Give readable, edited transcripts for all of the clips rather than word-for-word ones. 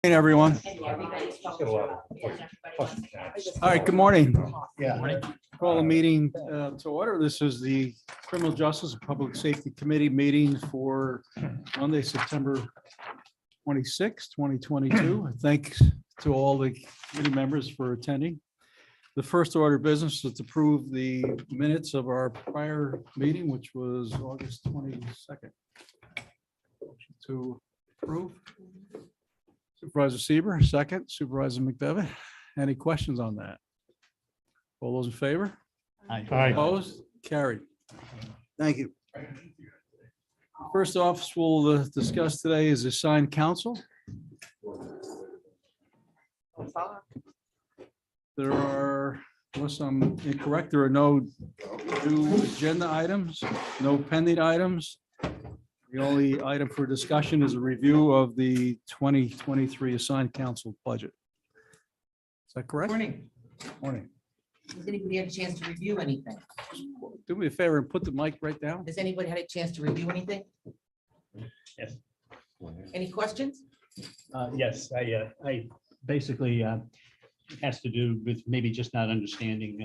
Hey, everyone. All right, good morning. Yeah. Call the meeting to order. This is the Criminal Justice and Public Safety Committee meeting for Monday, September 26, 2022. Thanks to all the committee members for attending. The first order of business is to approve the minutes of our prior meeting, which was August 22nd. To approve. Supervisor Seaver, second. Supervisor McDevitt. Any questions on that? All those in favor? Aye. Opposed? Carried. Thank you. First office we'll discuss today is assigned counsel. There are, unless I'm incorrect, there are no new agenda items, no pending items. The only item for discussion is a review of the 2023 assigned counsel budget. Is that correct? Morning. Morning. Has anybody had a chance to review anything? Do me a favor and put the mic right down. Has anybody had a chance to review anything? Yes. Any questions? Yes, I basically has to do with maybe just not understanding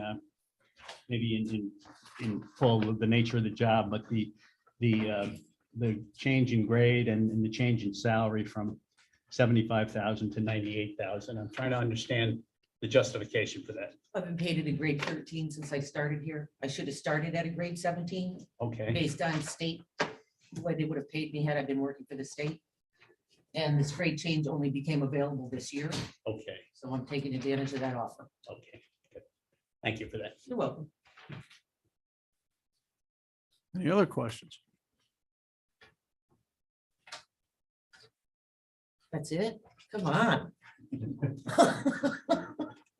maybe in full of the nature of the job, but the change in grade and the change in salary from 75,000 to 98,000. I'm trying to understand the justification for that. I've been paid at a grade 13 since I started here. I should have started at a grade 17 Okay, based on state, the way they would have paid me had I been working for the state. And this grade change only became available this year, okay, so I'm taking advantage of that offer. okay. Good. Thank you for that. You're welcome. Any other questions? That's it? Come on.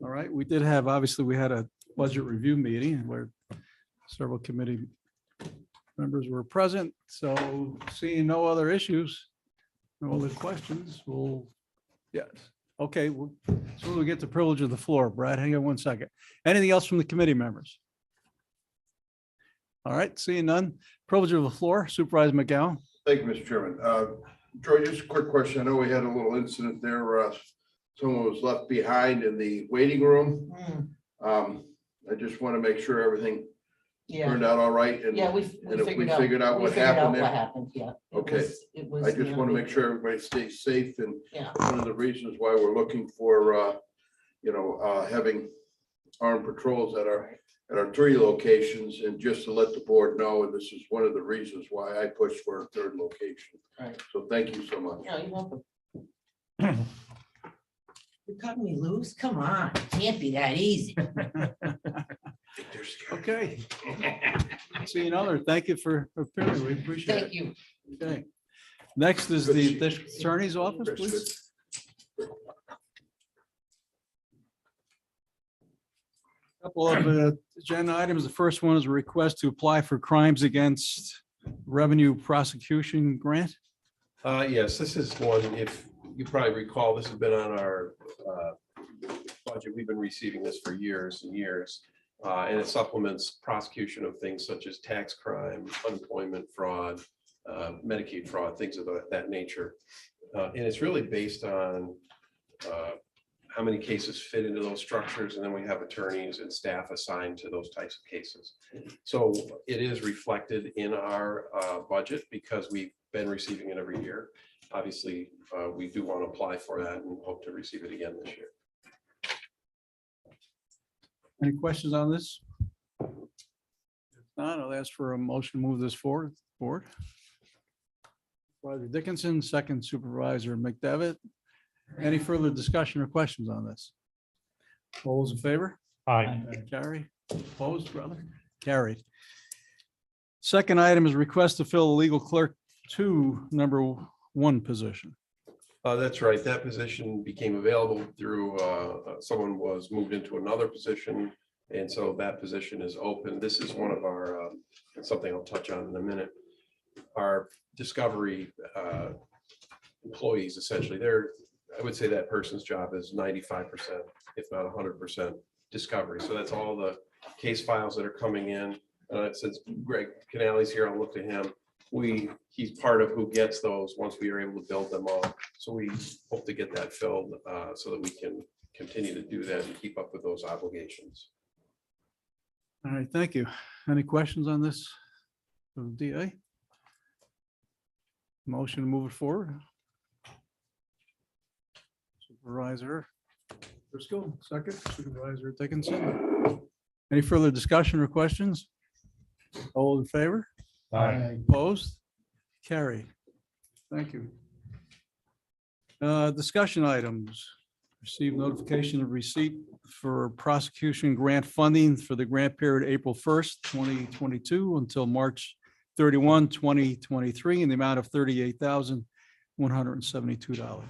All right, we did have, obviously, we had a budget review meeting where several committee members were present. So seeing no other issues, no other questions, yes. Okay, so we get the privilege of the floor. Brad, hang on one second. Anything else from the committee members? All right, seeing none. Privilege of the floor, Supervisor McGowan. Thank you, Mr. Chairman. Troy, just a quick question. I know we had a little incident there. Someone was left behind in the waiting room. I just want to make sure everything Yeah, turned out all right. And yeah, and if we figured out we what figured out happened what there. happened, yeah. Okay. It was. I just want to make sure everybody stays safe. And Yeah. one of the reasons why we're looking for, having armed patrols at our 3 locations, and just to let the board know, and this is one of the reasons why I pushed for a 3rd location. Right. So thank you so much. No, you're welcome. You're cutting me loose? Come on, it can't be that easy. Okay. Seeing other, thank you for appearing. We appreciate it. Thank you. Okay. Next is the district attorney's office, please. Couple of agenda items. The first one is a request to apply for crimes against revenue prosecution grant. Yes, this is one, if you probably recall, this has been on our budget. We've been receiving this for years and years. And it supplements prosecution of things such as tax crime, unemployment fraud, Medicaid fraud, things of that nature. And it's really based on how many cases fit into those structures, and then we have attorneys and staff assigned to those types of cases. So it is reflected in our budget because we've been receiving it every year. Obviously, we do want to apply for that and hope to receive it again this year. Any questions on this? If not, I'll ask for a motion to move this forward. Board. Supervisor Dickinson, second Supervisor McDevitt. Any further discussion or questions on this? All those in favor? Aye. Carry. Opposed, brother? Carried. Second item is request to fill a legal clerk 2, number 1 position. That's right. That position became available through someone was moved into another position. And so that position is open. This is one of our, something I'll touch on in a minute. Our discovery employees, essentially, I would say that person's job is 95%, if not 100% discovery. So that's all the case files that are coming in. Since Greg Canale's here, I'll look to him. he's part of who gets those once we are able to build them all. So we hope to get that filled so that we can continue to do that and keep up with those obligations. All right, thank you. Any questions on this? From the DA? Motion to move it forward. Supervisor Driscoll, second. Supervisor Dickinson. Any further discussion or questions? All in favor? Opposed? Carried. Thank you. Discussion items. Received notification of receipt for prosecution grant funding for the grant period April 1st, 2022 until March 31, 2023 in the amount of $38,172.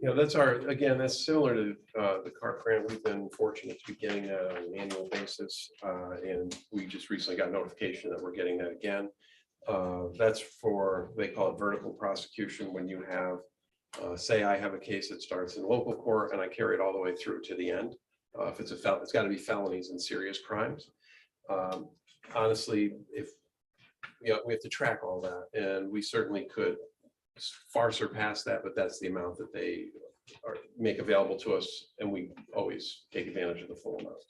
That's again, that's similar to the CART grant. We've been fortunate to be getting that on an annual basis. And we just recently got notification that we're getting that again. That's for, they call it vertical prosecution, when you have, say I have a case that starts in local court and I carry it all the way through to the end. If it's it's got to be felonies and serious crimes. Honestly, we have to track all that, and we certainly could far surpass that, but that's the amount that they make available to us, and we always take advantage of the full amount.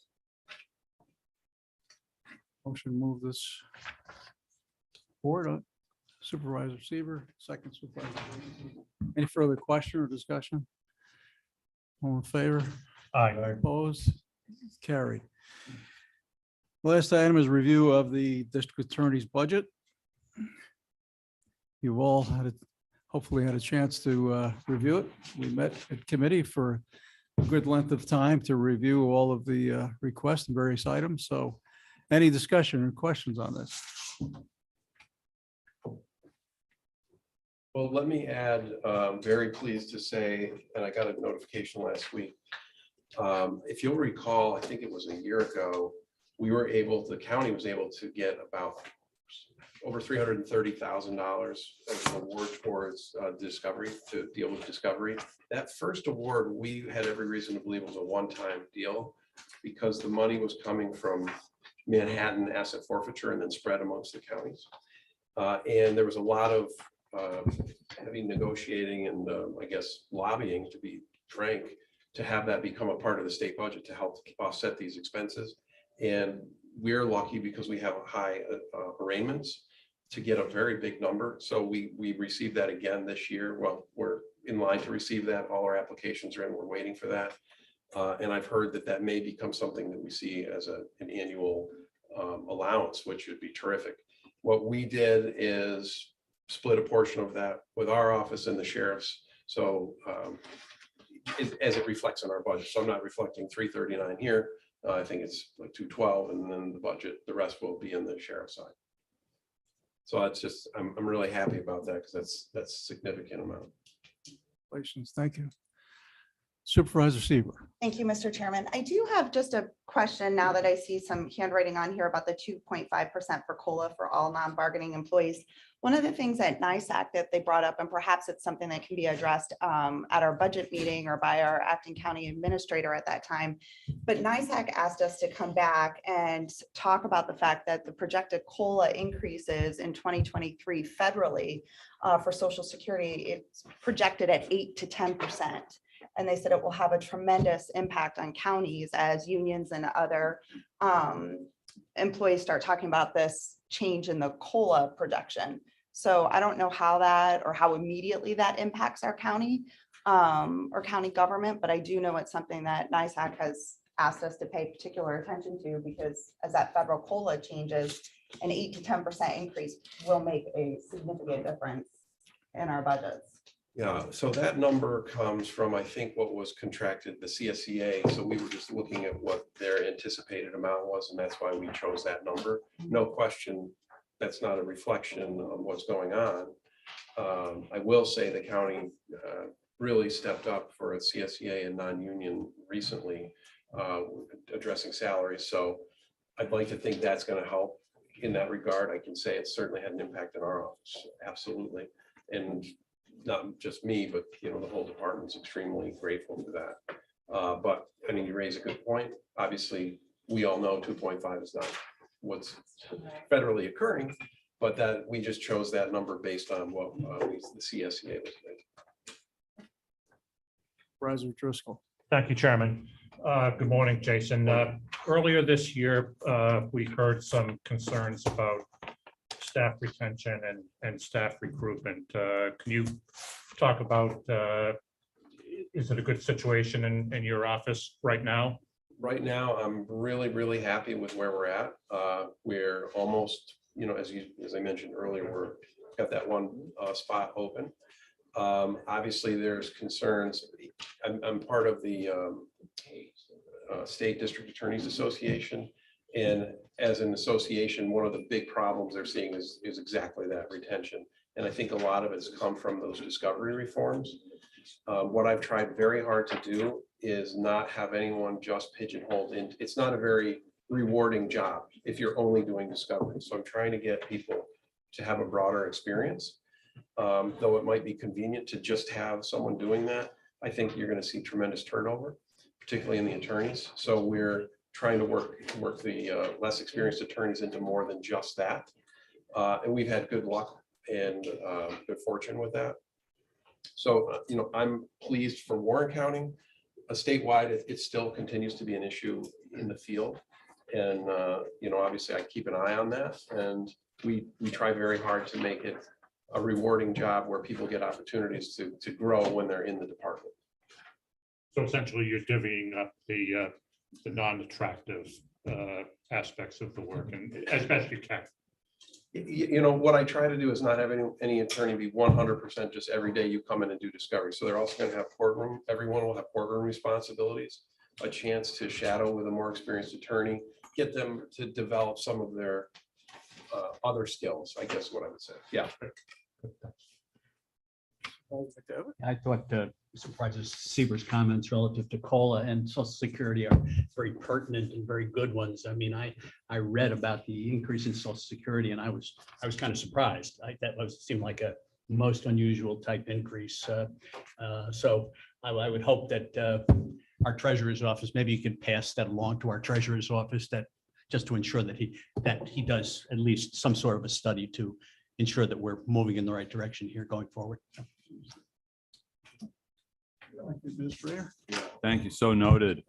Motion to move this forward. Supervisor Seaver, second Supervisor. Any further question or discussion? All in favor? Opposed? Carried. Last item is review of the district attorney's budget. You've all hopefully had a chance to review it. We met at committee for a good length of time to review all of the requests and various items. So any discussion or questions on this? Well, let me add, very pleased to say, and I got a notification last week. If you'll recall, I think it was a year ago, the county was able to get about over $330,000 as an award towards discovery, to deal with discovery. That first award, we had every reason to believe was a one-time deal because the money was coming from Manhattan asset forfeiture and then spread amongst the counties. And there was a lot of heavy negotiating and I guess lobbying, to be frank, to have that become a part of the state budget to help offset these expenses. And we're lucky because we have high arraignments to get a very big number. So we received that again this year. Well, we're in line to receive that. All our applications are in. We're waiting for that. And I've heard that may become something that we see as an annual allowance, which would be terrific. What we did is split a portion of that with our office and the sheriff's. So as it reflects on our budget. So I'm not reflecting 339 here. I think it's like 212, and then the budget, the rest will be in the sheriff's side. So that's just, I'm really happy about that because that's a significant amount. Congratulations. Thank you. Supervisor Seaver. Thank you, Mr. Chairman. I do have just a question now that I see some handwriting on here about the 2.5% for COLA for all non-bargaining employees. One of the things at NISAC that they brought up, and perhaps it's something that can be addressed at our budget meeting or by our acting county administrator at that time, but NISAC asked us to come back and talk about the fact that the projected COLA increases in 2023 federally for Social Security, it's projected at 8 to 10%. And they said it will have a tremendous impact on counties as unions and other employees start talking about this change in the COLA projection. So I don't know how that or how immediately that impacts our county or county government, but I do know it's something that NISAC has asked us to pay particular attention to, because as that federal COLA changes, an 8 to 10% increase will make a significant difference in our budgets. Yeah, so that number comes from, I think, what was contracted, the CSEA. So we were just looking at what their anticipated amount was, and that's why we chose that number. No question, that's not a reflection of what's going on. I will say the county really stepped up for a CSEA and non-union recently, addressing salaries. So I'd like to think that's going to help in that regard. I can say it certainly had an impact in our office, absolutely. And not just me, but the whole department's extremely grateful for that. But I mean, you raise a good point. Obviously, we all know 2.5 is not what's federally occurring, but that we just chose that number based on what the CSEA was making. Supervisor Driscoll. Thank you, Chairman. Good morning, Jason. Earlier this year, we heard some concerns about staff retention and staff recruitment. Can you talk about, is it a good situation in your office right now? Right now, I'm really, really happy with where we're at. We're almost, as I mentioned earlier, we're got that one spot open. Obviously, there's concerns. I'm part of the State District Attorneys Association. And as an association, one of the big problems they're seeing is exactly that, retention. And I think a lot of it's come from those discovery reforms. What I've tried very hard to do is not have anyone just pigeonholed in. It's not a very rewarding job if you're only doing discovery. So I'm trying to get people to have a broader experience. Though it might be convenient to just have someone doing that, I think you're going to see tremendous turnover, particularly in the attorneys. So we're trying to work the less experienced attorneys into more than just that. And we've had good luck and good fortune with that. So, I'm pleased for Warren County. Statewide, it still continues to be an issue in the field. And, obviously I keep an eye on that, and we try very hard to make it a rewarding job where people get opportunities to grow when they're in the department. So essentially, you're divvying up the non-attractive aspects of the work, and as best you can. What I try to do is not have any attorney be 100% just every day you come in and do discovery. So they're also going to have courtroom. Everyone will have courtroom responsibilities, a chance to shadow with a more experienced attorney, get them to develop some of their other skills, I guess what I would say. Yeah. I thought Supervisor Siebert's comments relative to COLA and Social Security are very pertinent and very good ones. I mean, I read about the increase in Social Security, and I was kind of surprised. Seemed like a most unusual type increase. So I would hope that our treasurer's office, maybe you could pass that along to our treasurer's office, that just to ensure that he does at least some sort of a study to ensure that we're moving in the right direction here going forward. Administrator. Thank you. So noted.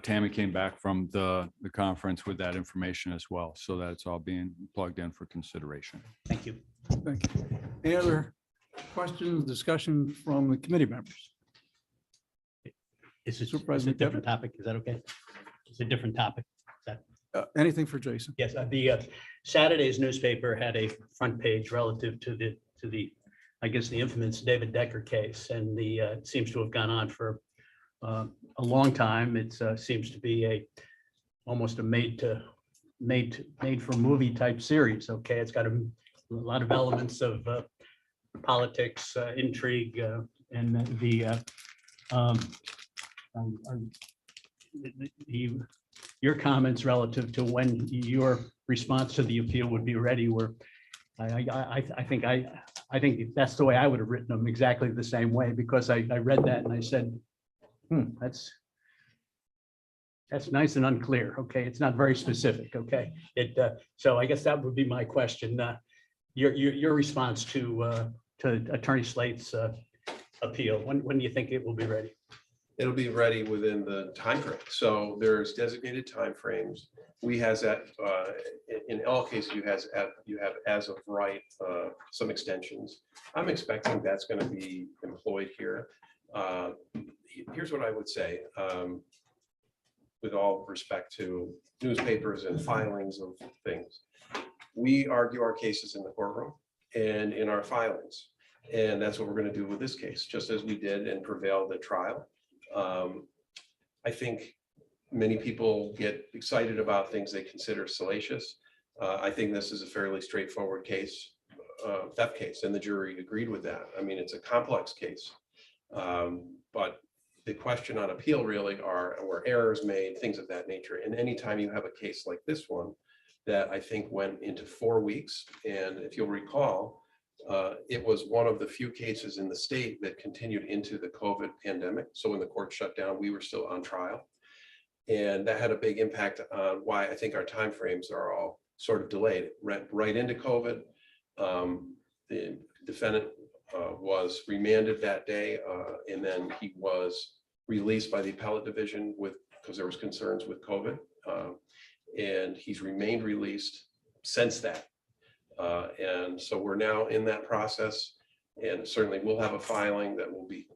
Tammy came back from the conference with that information as well, so that it's all being plugged in for consideration. Thank you. Thank you. Any other questions, discussion from the committee members? It's Supervisor a different topic. Is that okay? It's a different topic. Anything for Jason? Yes, the Saturday's newspaper had a front page relative to the I guess the infamous David Decker case, and it seems to have gone on for a long time. It seems to be almost a made for movie type series. Okay, it's got a lot of elements of politics, intrigue, and your comments relative to when your response to the appeal would be ready were, I think that's the way I would have written them, exactly the same way, because I read that and I said, that's nice and unclear. Okay, it's not very specific. Okay, so I guess that would be my question. Your response to Attorney Slate's appeal. When do you think it will be ready? It'll be ready within the time frame. So there's designated time frames. We has that in all cases you have as of right some extensions. I'm expecting that's going to be employed here. Here's what I would say, with all respect to newspapers and filings of things. We argue our cases in the courtroom and in our filings, and that's what we're going to do with this case, just as we did and prevailed at trial. I think many people get excited about things they consider salacious. I think this is a fairly straightforward case, theft case, and the jury agreed with that. I mean, it's a complex case, but the question on appeal really are were errors made, things of that nature. And anytime you have a case like this one that I think went into 4 weeks, and if you'll recall, it was one of the few cases in the state that continued into the COVID pandemic. So when the court shut down, we were still on trial. And that had a big impact on why I think our timeframes are all sort of delayed, right into COVID. The defendant was remanded that day, and then he was released by the appellate division because there was concerns with COVID. And he's remained released since that. And so we're now in that process, and certainly we'll have a filing that will be,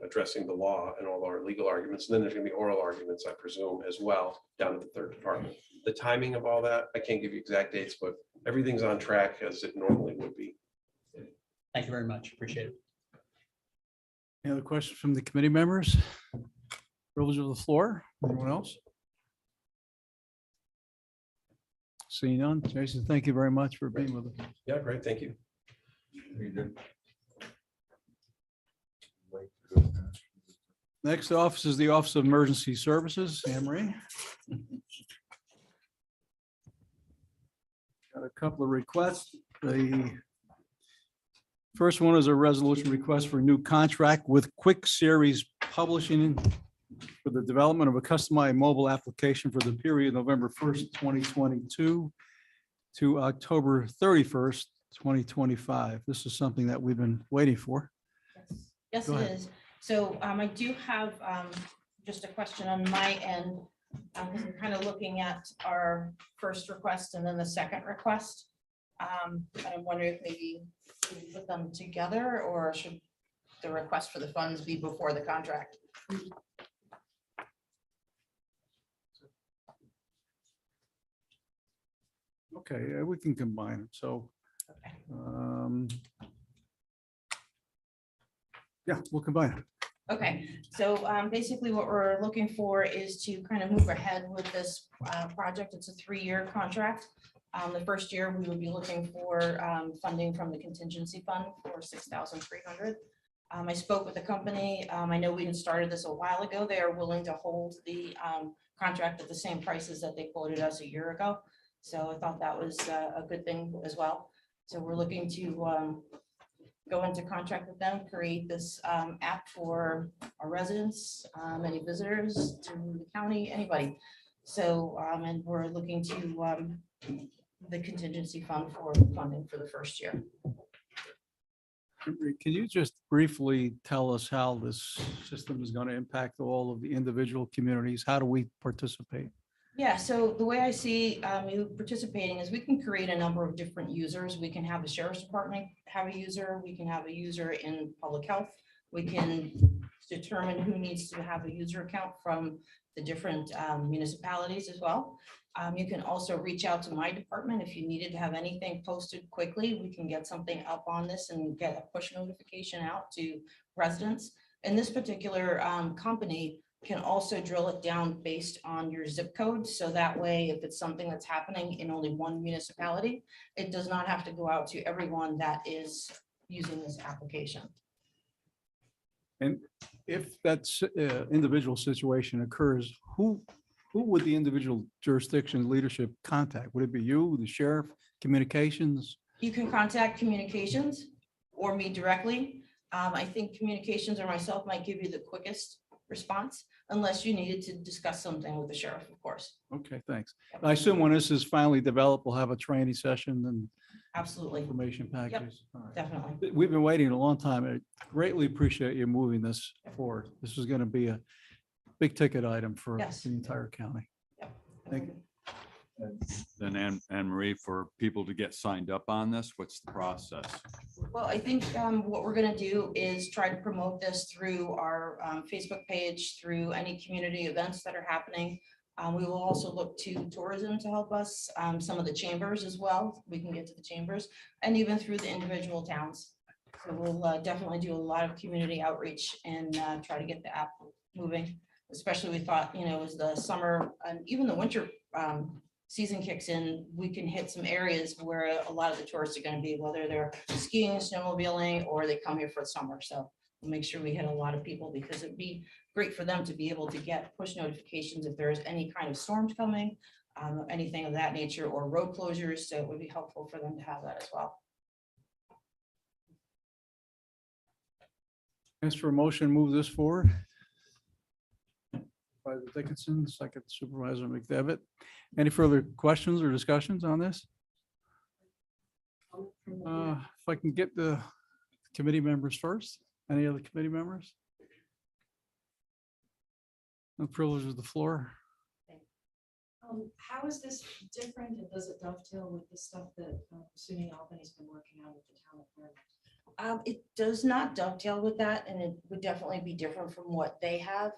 addressing the law and all our legal arguments. And then there's going to be oral arguments, I presume, as well, down at the third department. The timing of all that, I can't give you exact dates, but everything's on track as it normally would be. Thank you very much. Appreciate it. Any other questions from the committee members? Privilege of the floor. Anyone else? Seeing none. Jason, thank you very much for being with us. Yeah, great. Thank you. Next office is the Office of Emergency Services, Emery. Got a couple of requests. The first one is a resolution request for a new contract with Quick Series Publishing for the development of a customized mobile application for the period November 1st, 2022 to October 31st, 2025. This is something that we've been waiting for. Yes, Go it ahead. is. So I do have just a question on my end. I'm kind of looking at our first request and then the second request. And I'm wondering if maybe we put them together, or should the request for the funds be before the contract? Okay, we can combine it. So Okay. yeah, we'll combine it. Okay, so basically what we're looking for is to kind of move ahead with this project. It's a 3-year contract. The first year, we would be looking for funding from the contingency fund for $6,300. I spoke with the company. I know we had started this a while ago. They are willing to hold the contract at the same prices that they quoted us a year ago. So I thought that was a good thing as well. So we're looking to go into contract with them, create this app for our residents, any visitors to the county, anybody. So, and we're looking to the contingency fund for funding for the first year. Can you just briefly tell us how this system is going to impact all of the individual communities? How do we participate? Yeah, so the way I see you participating is we can create a number of different users. We can have the sheriff's department have a user. We can have a user in public health. We can determine who needs to have a user account from the different municipalities as well. You can also reach out to my department if you needed to have anything posted quickly. We can get something up on this and get a push notification out to residents. In this particular company, can also drill it down based on your zip code. So that way, if it's something that's happening in only one municipality, it does not have to go out to everyone that is using this application. And if that individual situation occurs, who would the individual jurisdiction leadership contact? Would it be you, the sheriff, communications? You can contact communications or me directly. I think communications or myself might give you the quickest response, unless you needed to discuss something with the sheriff, of course. Okay, thanks. I assume when this is finally developed, we'll have a training session and Absolutely, information packages. All right. definitely. We've been waiting a long time. I greatly appreciate you moving this forward. This is going to be a big ticket item for Yes. the entire county. Thank you. Then Anne Marie, for people to get signed up on this, what's the process? Well, I think what we're gonna do is try to promote this through our Facebook page, through any community events that are happening. We will also look to tourism to help us, some of the chambers as well. We can get to the chambers, and even through the individual towns. So we'll definitely do a lot of community outreach and try to get the app moving. Especially we thought, as the summer and even the winter season kicks in, we can hit some areas where a lot of the tourists are going to be, whether they're skiing, snowmobiling, or they come here for the summer. So we'll make sure we hit a lot of people, because it'd be great for them to be able to get push notifications if there's any kind of storms coming, anything of that nature, or road closures. So it would be helpful for them to have that as well. Ask for a motion, move this forward. Supervisor Dickinson, second Supervisor McDevitt. Any further questions or discussions on this? If I can get the committee members first. Any other committee members? The privilege of the floor. How is this different and does it dovetail with the stuff that SUNY Albany's been working on with the town of Fairmont? It does not dovetail with that, and it would definitely be different from what they have,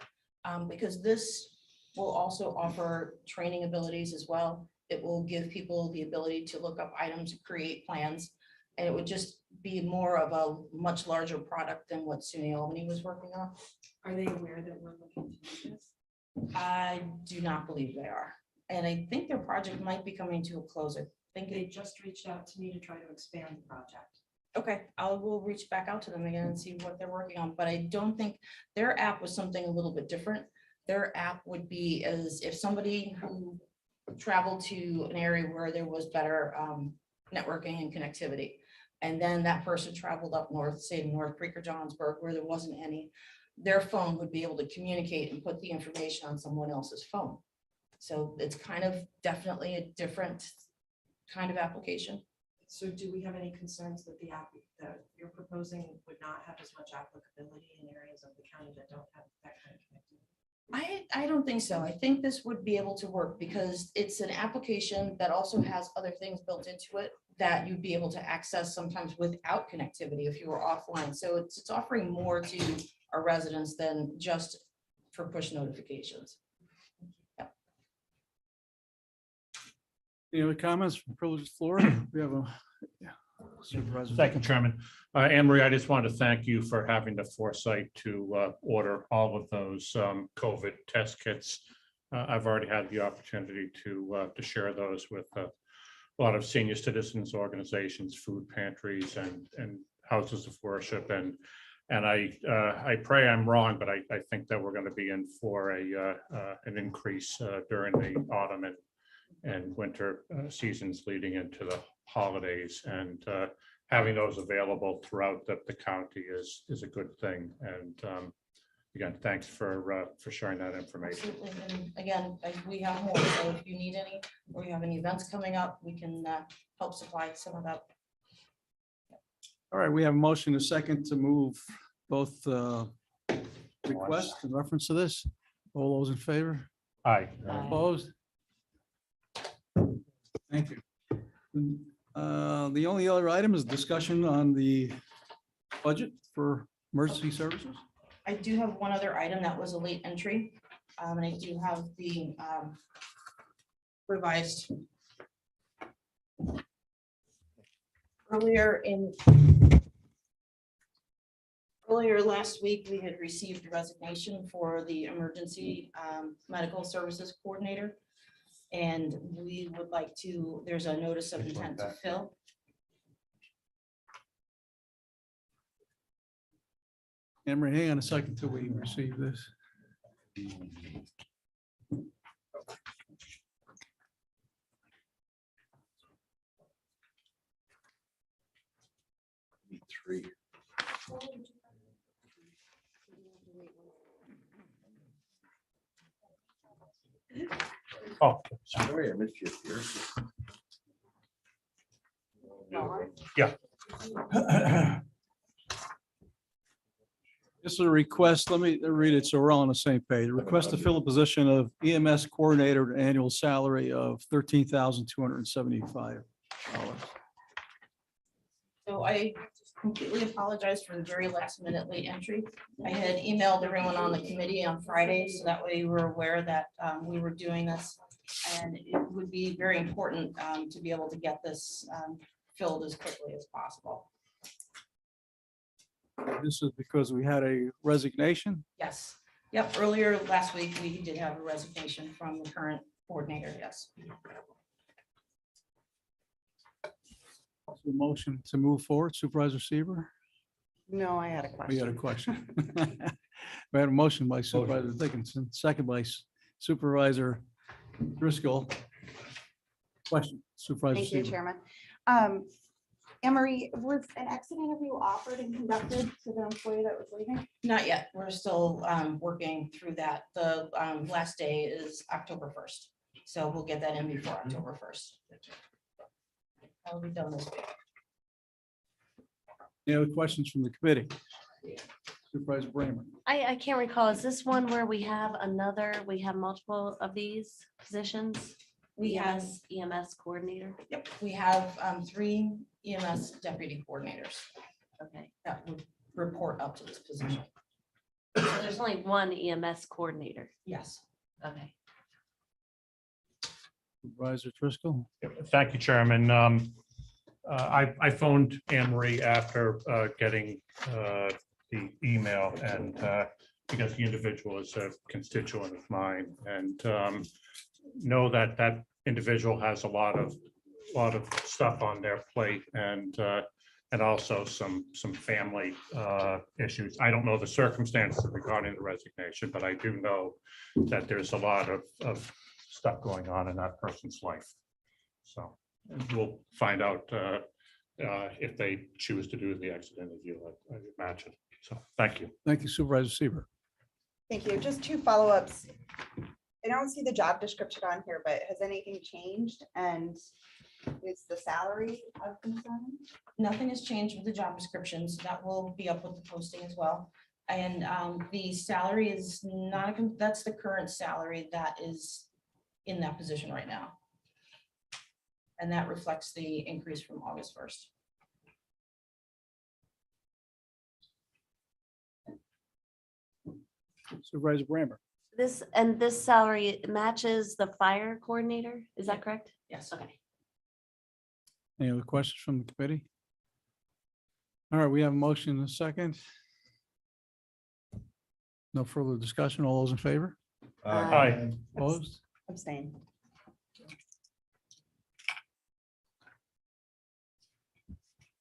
because this will also offer training abilities as well. It will give people the ability to look up items, and create plans, and it would just be more of a much larger product than what SUNY Albany was working on. Are they aware that we're looking to do this? I do not believe they are, and I think their project might be coming to a close. I think They just reached out to me to try to expand the project. okay, I will reach back out to them again and see what they're working on, but I don't think their app was something a little bit different. Their app would be as if somebody who traveled to an area where there was better networking and connectivity. And then that person traveled up north, say to North Creek or Johnsburg, where there wasn't any, their phone would be able to communicate and put the information on someone else's phone. So it's kind of definitely a different kind of application. So do we have any concerns that the app that you're proposing would not have as much applicability in areas of the county that don't have that kind of connectivity? I don't think so. I think this would be able to work because it's an application that also has other things built into it that you'd be able to access sometimes without connectivity if you were offline. So it's offering more to our residents than just for push notifications. Any other comments from privileged floor? We have a Supervisor. Thank you, Chairman. Emery, I just want to thank you for having the foresight to order all of those COVID test kits. I've already had the opportunity to share those with a lot of senior citizens organizations, food pantries, and houses of worship. And I pray I'm wrong, but I think that we're going to be in for an increase during the autumn and winter seasons leading into the holidays, and having those available throughout the county is a good thing. And again, thanks for sharing that information. Absolutely. And again, we have more. So if you need any, or you have any events coming up, we can help supply some of that. All right, we have a motion, a second to move both requests in reference to this. All those in favor? Aye. Opposed? Thank you. The only other item is discussion on the budget for emergency services. I do have one other item that was a late entry, and I do have the revised. Earlier last week, we had received resignation for the emergency medical services coordinator. And we would like to, there's a notice of intent to fill. Emery, hang on a second till we receive this. Three. Oh, Sorry, I missed you here. This is a request. Let me read it so we're all on the same page. Request to fill the position of EMS coordinator at an annual salary of $13,275. So I completely apologize for the very last minute late entry. I had emailed everyone on the committee on Friday, so that way you were aware that we were doing this. And it would be very important to be able to get this filled as quickly as possible. This is because we had a resignation. Yes, yep, earlier last week, we did have a resignation from the current coordinator, yes. The motion to move forward, Supervisor Seaver. No, I had a We had a question. question. We had a motion by Supervisor Dickinson, second by Supervisor Driscoll. Question, Supervisor Thank you, Seaver. Chairman. Emery, was an exit interview offered and conducted to the employee that was leaving? Not yet. We're still working through that. The last day is October 1st. So we'll get that in before October 1st. I'll be done this week. Any other questions from the committee? Supervisor Bramer. I can't recall. Is this one where we have multiple of these positions? We have, EMS coordinator. yep, we have 3 EMS deputy coordinators Okay. that would report up to this position. So there's only one EMS coordinator. Yes. Okay. Supervisor Driscoll. Thank you, Chairman. I phoned Emery after getting the email and because the individual is a constituent of mine and know that that individual has a lot of stuff on their plate and also some family issues. I don't know the circumstances regarding the resignation, but I do know that there's a lot of stuff going on in that person's life. So we'll find out if they choose to do the exit interview, I imagine. So thank you. Thank you, Supervisor Seaver. Thank you. Just 2 follow-ups. I don't see the job description on here, but has anything changed? And is the salary of concern? Nothing has changed with the job descriptions. That will be up with the posting as well. And the salary is not, that's the current salary that is in that position right now. And that reflects the increase from August 1st. Supervisor Bramer. This salary matches the fire coordinator. Is that correct? Yes. Okay. Any other questions from the committee? All right, we have a motion and a second. No further discussion. All those in favor? Hi. Opposed? Abstain.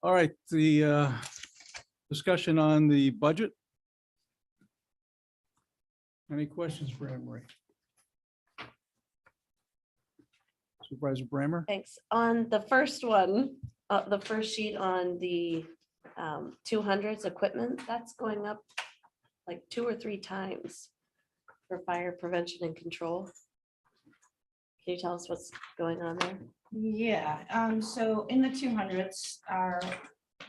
All right, the discussion on the budget. Any questions for Emery? Supervisor Bramer? Thanks. On the first one, the first sheet on the 200s equipment, that's going up like 2 or 3 times for fire prevention and control. Can you tell us what's going on there? Yeah, so in the 200s,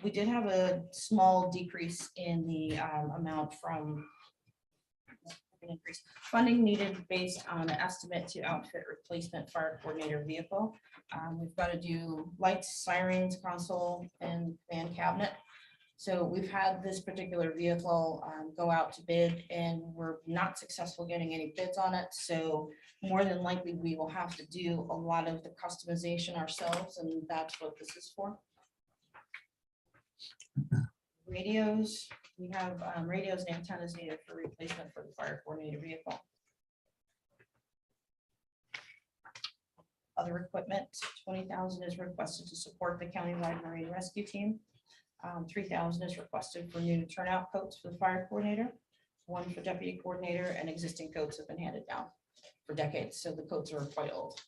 we did have a small decrease in the amount from increase funding needed based on an estimate to outfit replacement fire coordinator vehicle. We've got to do lights, sirens, console, and command cabinet. So we've had this particular vehicle go out to bid and we're not successful getting any bids on it. So more than likely, we will have to do a lot of the customization ourselves, and that's what this is for. Radios, we have radios and antennas needed for replacement for the fire coordinator vehicle. Other equipment, 20,000 is requested to support the countywide marine rescue team. 3,000 is requested for new turnout coats for the fire coordinator, 1 for deputy coordinator, and existing coats have been handed down for decades, so the coats are quite old.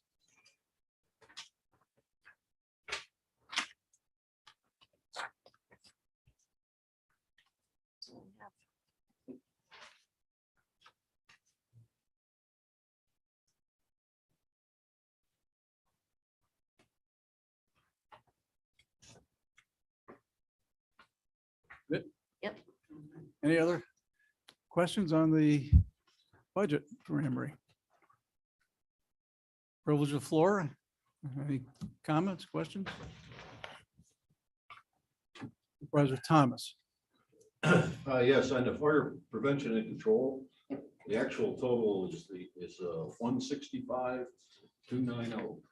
Any other questions on the budget for Emery? Privilege of floor. Any comments, questions? Supervisor Thomas. Yes, on the fire prevention and control, the actual total is 165,290.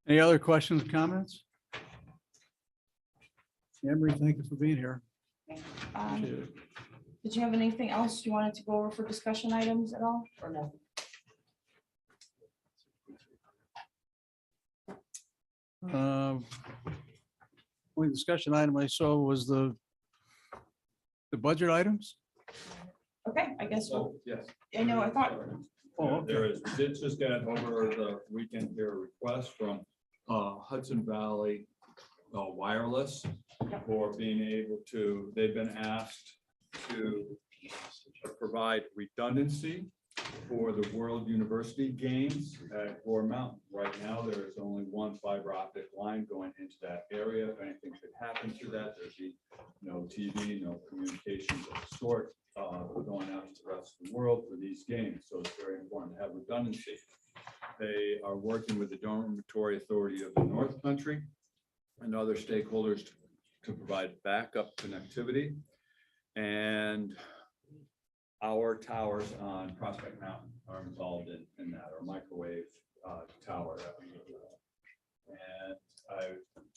Any other questions, comments? Emery, thank you for being here. Appreciate it. Did you have anything else you wanted to go over for discussion items at all, or no? Only discussion item I saw was the budget items. Okay, I guess, So, yes. I know, I thought, Oh, There is, we did just get over the weekend here a request from Hudson Valley Wireless for being able to, they've been asked to provide redundancy for the World University Games at Gore Mountain. Right now, there is only one fiber optic line going into that area. If anything should happen to that, there'd be no TV, no communications of the sort going out to the rest of the world for these games. So it's very important to have redundancy. They are working with the Dormitory Authority of the North Country and other stakeholders to provide backup connectivity. And our towers on Prospect Mountain are involved in that, or microwave tower. And I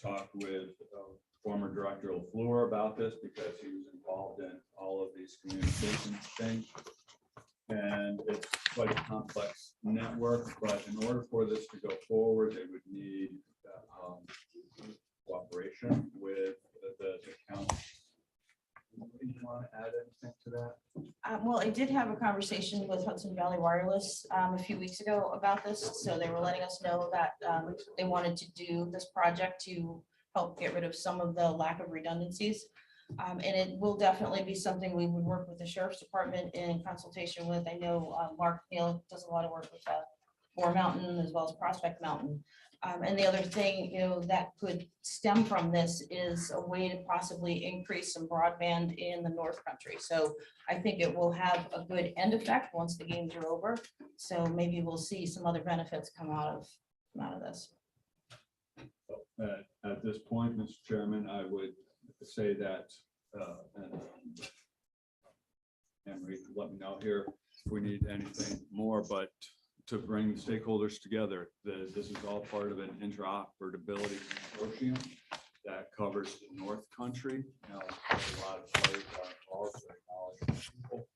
talked with former Director LaFleur about this because he was involved in all of these communication things. And it's quite a complex network, but in order for this to go forward, they would need cooperation with the county. Do you want to add anything to that? well, I did have a conversation with Hudson Valley Wireless a few weeks ago about this. So they were letting us know that they wanted to do this project to help get rid of some of the lack of redundancies. And it will definitely be something we would work with the Sheriff's Department in consultation with. I know Mark Neal does a lot of work with Gore Mountain as well as Prospect Mountain. And the other thing, you know, that could stem from this is a way to possibly increase some broadband in the North Country. So I think it will have a good end effect once the games are over. So maybe we'll see some other benefits come out of this. At this point, Mr. Chairman, I would say that, Emery, let me know here if we need anything more, but to bring the stakeholders together, this is all part of an interoperability consortium that covers the North Country. You know, a lot of players are involved, so knowledge people.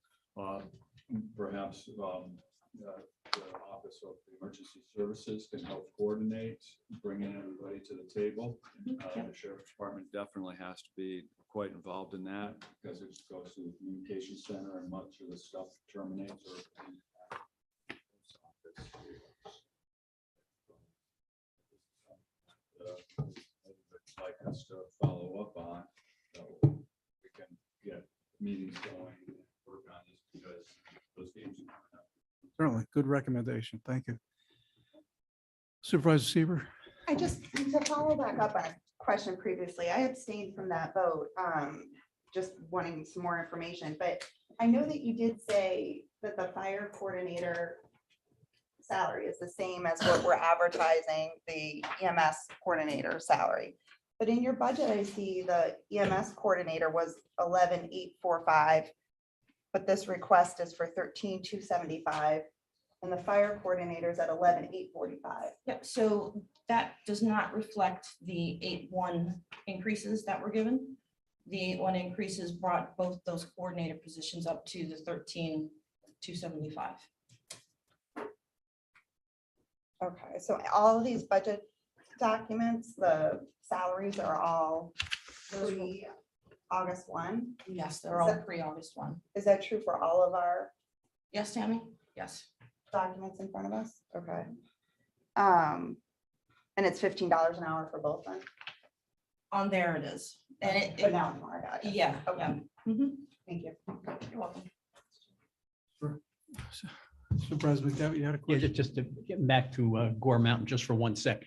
Perhaps the Office of Emergency Services can help coordinate, bringing everybody to the table. The Sheriff's Department definitely has to be quite involved in that because it goes to the communication center and much of the stuff terminates or like us to follow up on, so we can get meetings going and work on this because those games are coming up. certainly, good recommendation. Thank you. Supervisor Seaver? I just, to follow back up on a question previously, I abstained from that vote, just wanting some more information, but I know that you did say that the fire coordinator salary is the same as what we're advertising the EMS coordinator salary. But in your budget, I see the EMS coordinator was 11,845, but this request is for 13,275. And the fire coordinator is at 11,845. Yep, so that does not reflect the 8-1 increases that were given. The 8-1 increases brought both those coordinator positions up to the 13,275. Okay, so all of these budget documents, the salaries are all pre-August 1. Yes, they're all pre-August 1. Is that true for all of our Yes, Tammy? Yes. documents in front of us? Okay. And it's $15 an hour for both then? On there it is. And But now it's more, I got it. yeah, Okay. yeah. Mhm. Thank you. You're welcome. Supervisor McDevitt, you had a Yeah, question? just to get back to Gore Mountain just for one sec.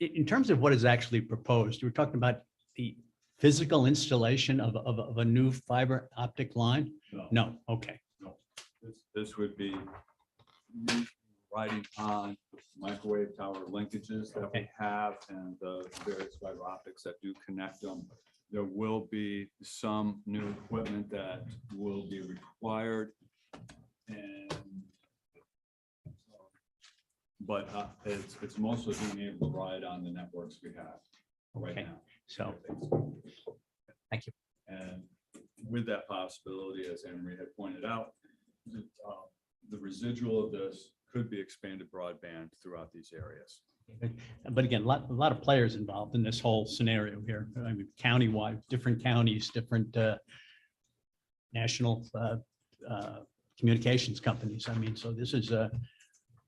In terms of what is actually proposed, you were talking about the physical installation of a new fiber optic line? No, okay. No, this would be riding on microwave tower linkages that we have and the various fiber optics that do connect them. There will be some new equipment that will be required. But it's mostly being able to ride on the networks we have right Okay. now. So, thank you. And with that possibility, as Emery had pointed out, the residual of this could be expanded broadband throughout these areas. But again, a lot of players involved in this whole scenario here. I mean, countywide, different counties, different national communications companies. I mean, so this is so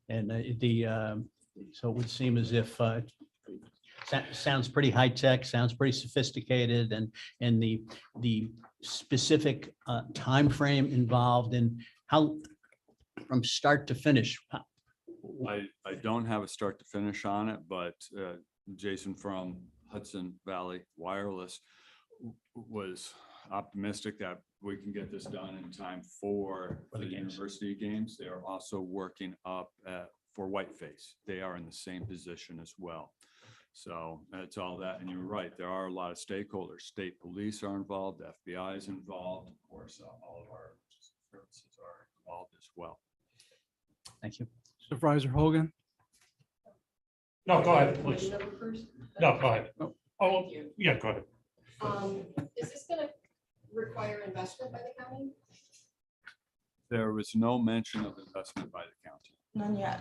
it would seem as if sounds pretty high tech, sounds pretty sophisticated, and the specific timeframe involved and how from start to finish. I don't have a start to finish on it, but Jason from Hudson Valley Wireless was optimistic that we can get this done in time for For the the games. university games. They are also working up for Whiteface. They are in the same position as well. So that's all that. And you're right, there are a lot of stakeholders. State police are involved, FBI is involved, of course, all of our services are involved as well. Thank you. Supervisor Hogan? No, go ahead, please. Number first? No, go ahead. Oh. Oh, Thank you. yeah, go ahead. Is this gonna require investment by the county? There was no mention of investment by the county. None yet.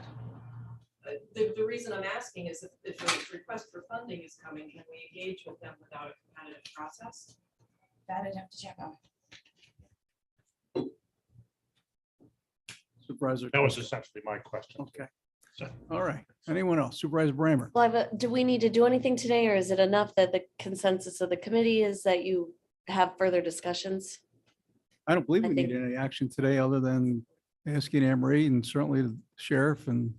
The reason I'm asking is if a request for funding is coming, can we engage with them without a competitive process? That I'd have to check on. Supervisor? That was essentially my question. Okay. So- All right. Anyone else? Supervisor Bramer? Well, do we need to do anything today, or is it enough that the consensus of the committee is that you have further discussions? I don't believe I we need think- any action today other than asking Emery and certainly the sheriff and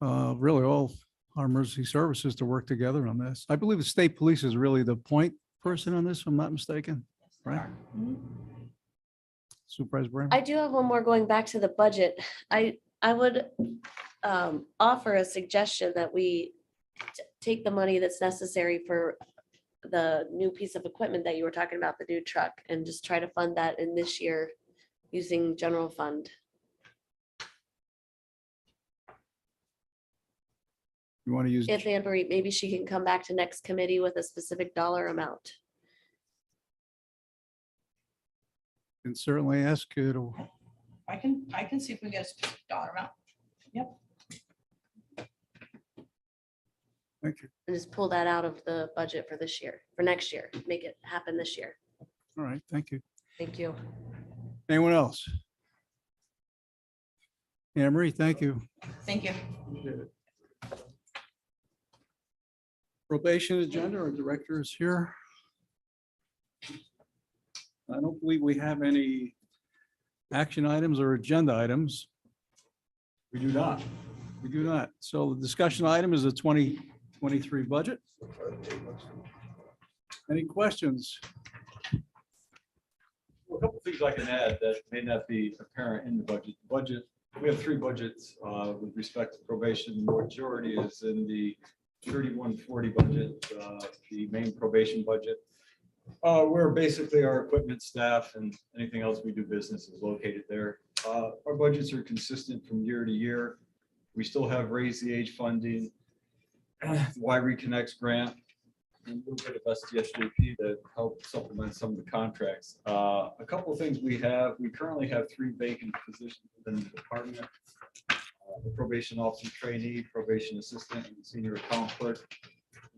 really all our emergency services to work together on this. I believe the state police is really the point person on this, if I'm not mistaken, right? Supervisor Bramer? I do have one more going back to the budget. I would offer a suggestion that we take the money that's necessary for the new piece of equipment that you were talking about, the new truck, and just try to fund that in this year using general fund. You want to use, If Emery, maybe she can come back to next committee with a specific dollar amount. can certainly ask you to, I can see if we get a specific dollar amount. thank you. And just pull that out of the budget for this year, for next year, make it happen this year. All right, thank you. Thank you. Anyone else? Emery, thank you. Thank you. Probation agenda, our director is here. I don't believe we have any action items or agenda items. We do not. We do not. So the discussion item is the 2023 budget. Any questions? Well, a couple of things I can add that may not be apparent in the budget. Budget, we have three budgets with respect to probation. The majority is in the 3140 budget, the main probation budget. Where basically our equipment, staff, and anything else we do business is located there. Our budgets are consistent from year to year. We still have Raise the Age funding, Y Reconnects grant, and a little bit of STSJP that help supplement some of the contracts. A couple of things we currently have 3 vacant positions within the department. The probation officer trainee, probation assistant, and senior account clerk.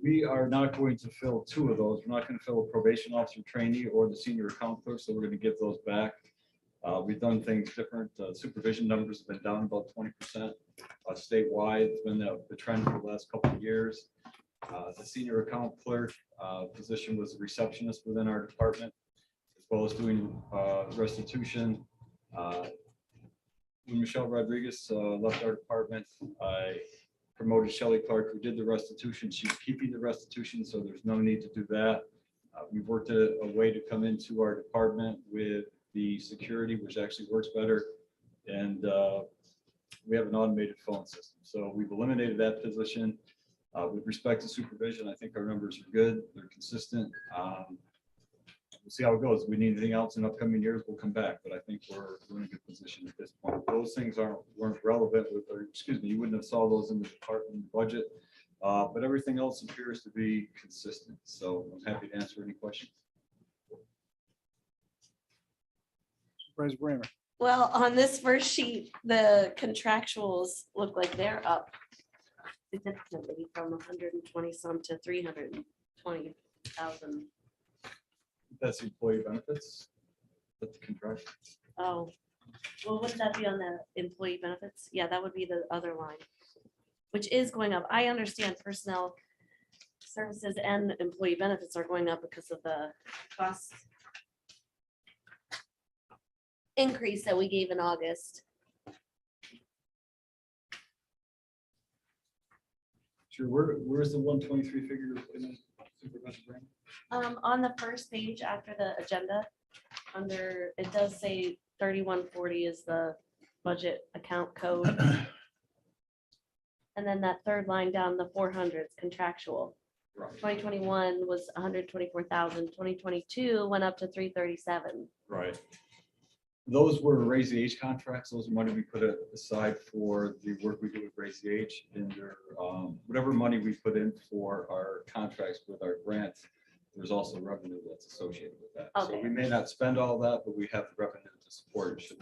We are not going to fill 2 of those. We're not going to fill a probation officer trainee or the senior account clerk, so we're going to give those back. We've done things different. Supervision numbers have been down about 20% statewide. It's been the trend for the last couple of years. The senior account clerk position was a receptionist within our department, as well as doing restitution. When Michelle Rodriguez left our department, I promoted Shelley Clark, who did the restitution. She's keeping the restitution, so there's no need to do that. We've worked a way to come into our department with the security, which actually works better. And we have an automated phone system. So we've eliminated that position. With respect to supervision, I think our numbers are good. They're consistent. We'll see how it goes. If we need anything else in upcoming years, we'll come back. But I think we're in a good position at this point. Those things weren't relevant with, or excuse me, you wouldn't have saw those in the department budget. But everything else appears to be consistent. So I'm happy to answer any questions. Supervisor Bramer? Well, on this first sheet, the contractuals look like they're up significantly from 120 some to 320,000. That's employee benefits. That's the contract. Oh, well, wouldn't that be on the employee benefits? Yeah, that would be the other line, which is going up. I understand personnel services and employee benefits are going up because of the cost increase that we gave in August. Sure, where's the 123 figure in the Supervisor Brand? On the first page after the agenda, under, it does say 3140 is the budget account code. And then that third line down, the 400s contractual. Right. 2021 was 124,000. 2022 went up to 337. Right. Those were raise the age contracts. Those are money we put aside for the work we do with raise the age, and there, whatever money we put in for our contracts with our grants, there's also revenue that's associated with that. So Okay. we may not spend all that, but we have the revenue to support it.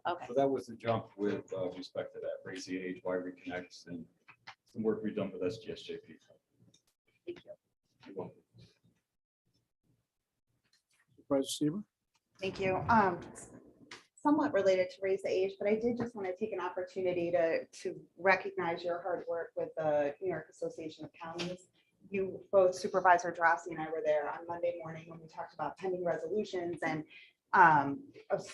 Okay. So that was the jump with respect to that raise the age, why reconnects, and some work we've done with SGSJP. Thank you. You're welcome. Supervisor Seaver? Thank you. Somewhat related to raise the age, but I did just want to take an opportunity to recognize your hard work with the New York Association of Counties. You, both Supervisor Drossy and I were there on Monday morning when we talked about pending resolutions, and of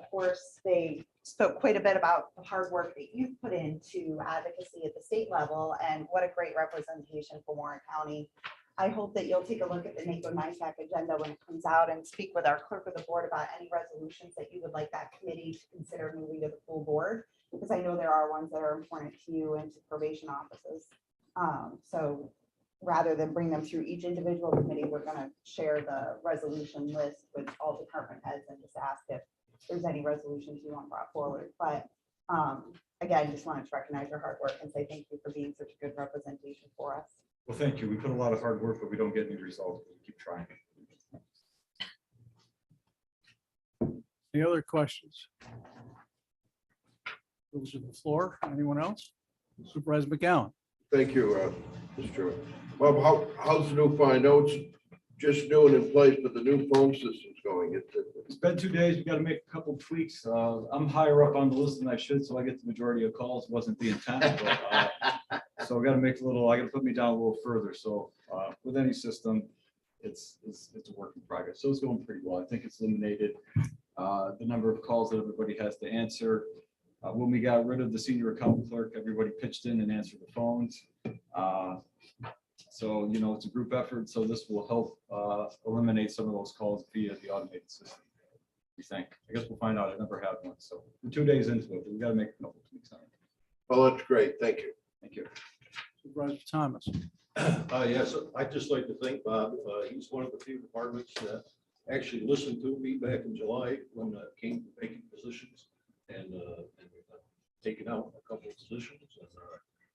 course, they spoke quite a bit about the hard work that you've put into advocacy at the state level and what a great representation for Warren County. I hope that you'll take a look at the NACO NISAC agenda when it comes out and speak with our clerk of the board about any resolutions that you would like that committee to consider moving to the full board, because I know there are ones that are important to you and to probation offices. So rather than bring them through each individual committee, we're going to share the resolution list with all department heads and just ask if there's any resolutions you want brought forward. But again, just wanted to recognize your hard work and say thank you for being such a good representation for us. Well, thank you. We put a lot of hard work, but we don't get any results. We keep trying. Any other questions? Those to the floor. Anyone else? Supervisor McGowan? Thank you, Mr. Chairman. Bob, how's the new phone? I know it's just new and in place, but the new phone system's going. It's been 2 days. We got to make a couple tweaks. I'm higher up on the list than I should, so I get the majority of calls. Wasn't the intent. But, so we got to make a little, I got to put me down a little further. So with any system, it's a work in progress. So it's going pretty well. I think it's eliminated the number of calls that everybody has to answer. When we got rid of the senior account clerk, everybody pitched in and answered the phones. So, you know, it's a group effort. So this will help eliminate some of those calls via the automated system. We think. I guess we'll find out. I never had one. So we're 2 days into it, but we got to make a couple tweaks on it. Oh, that's great. Thank you. Thank you. Supervisor Thomas? Yes, I'd just like to thank Bob. He's one of the few departments that actually listened to me back in July when it came to vacant positions, and we've taken out a couple of positions, and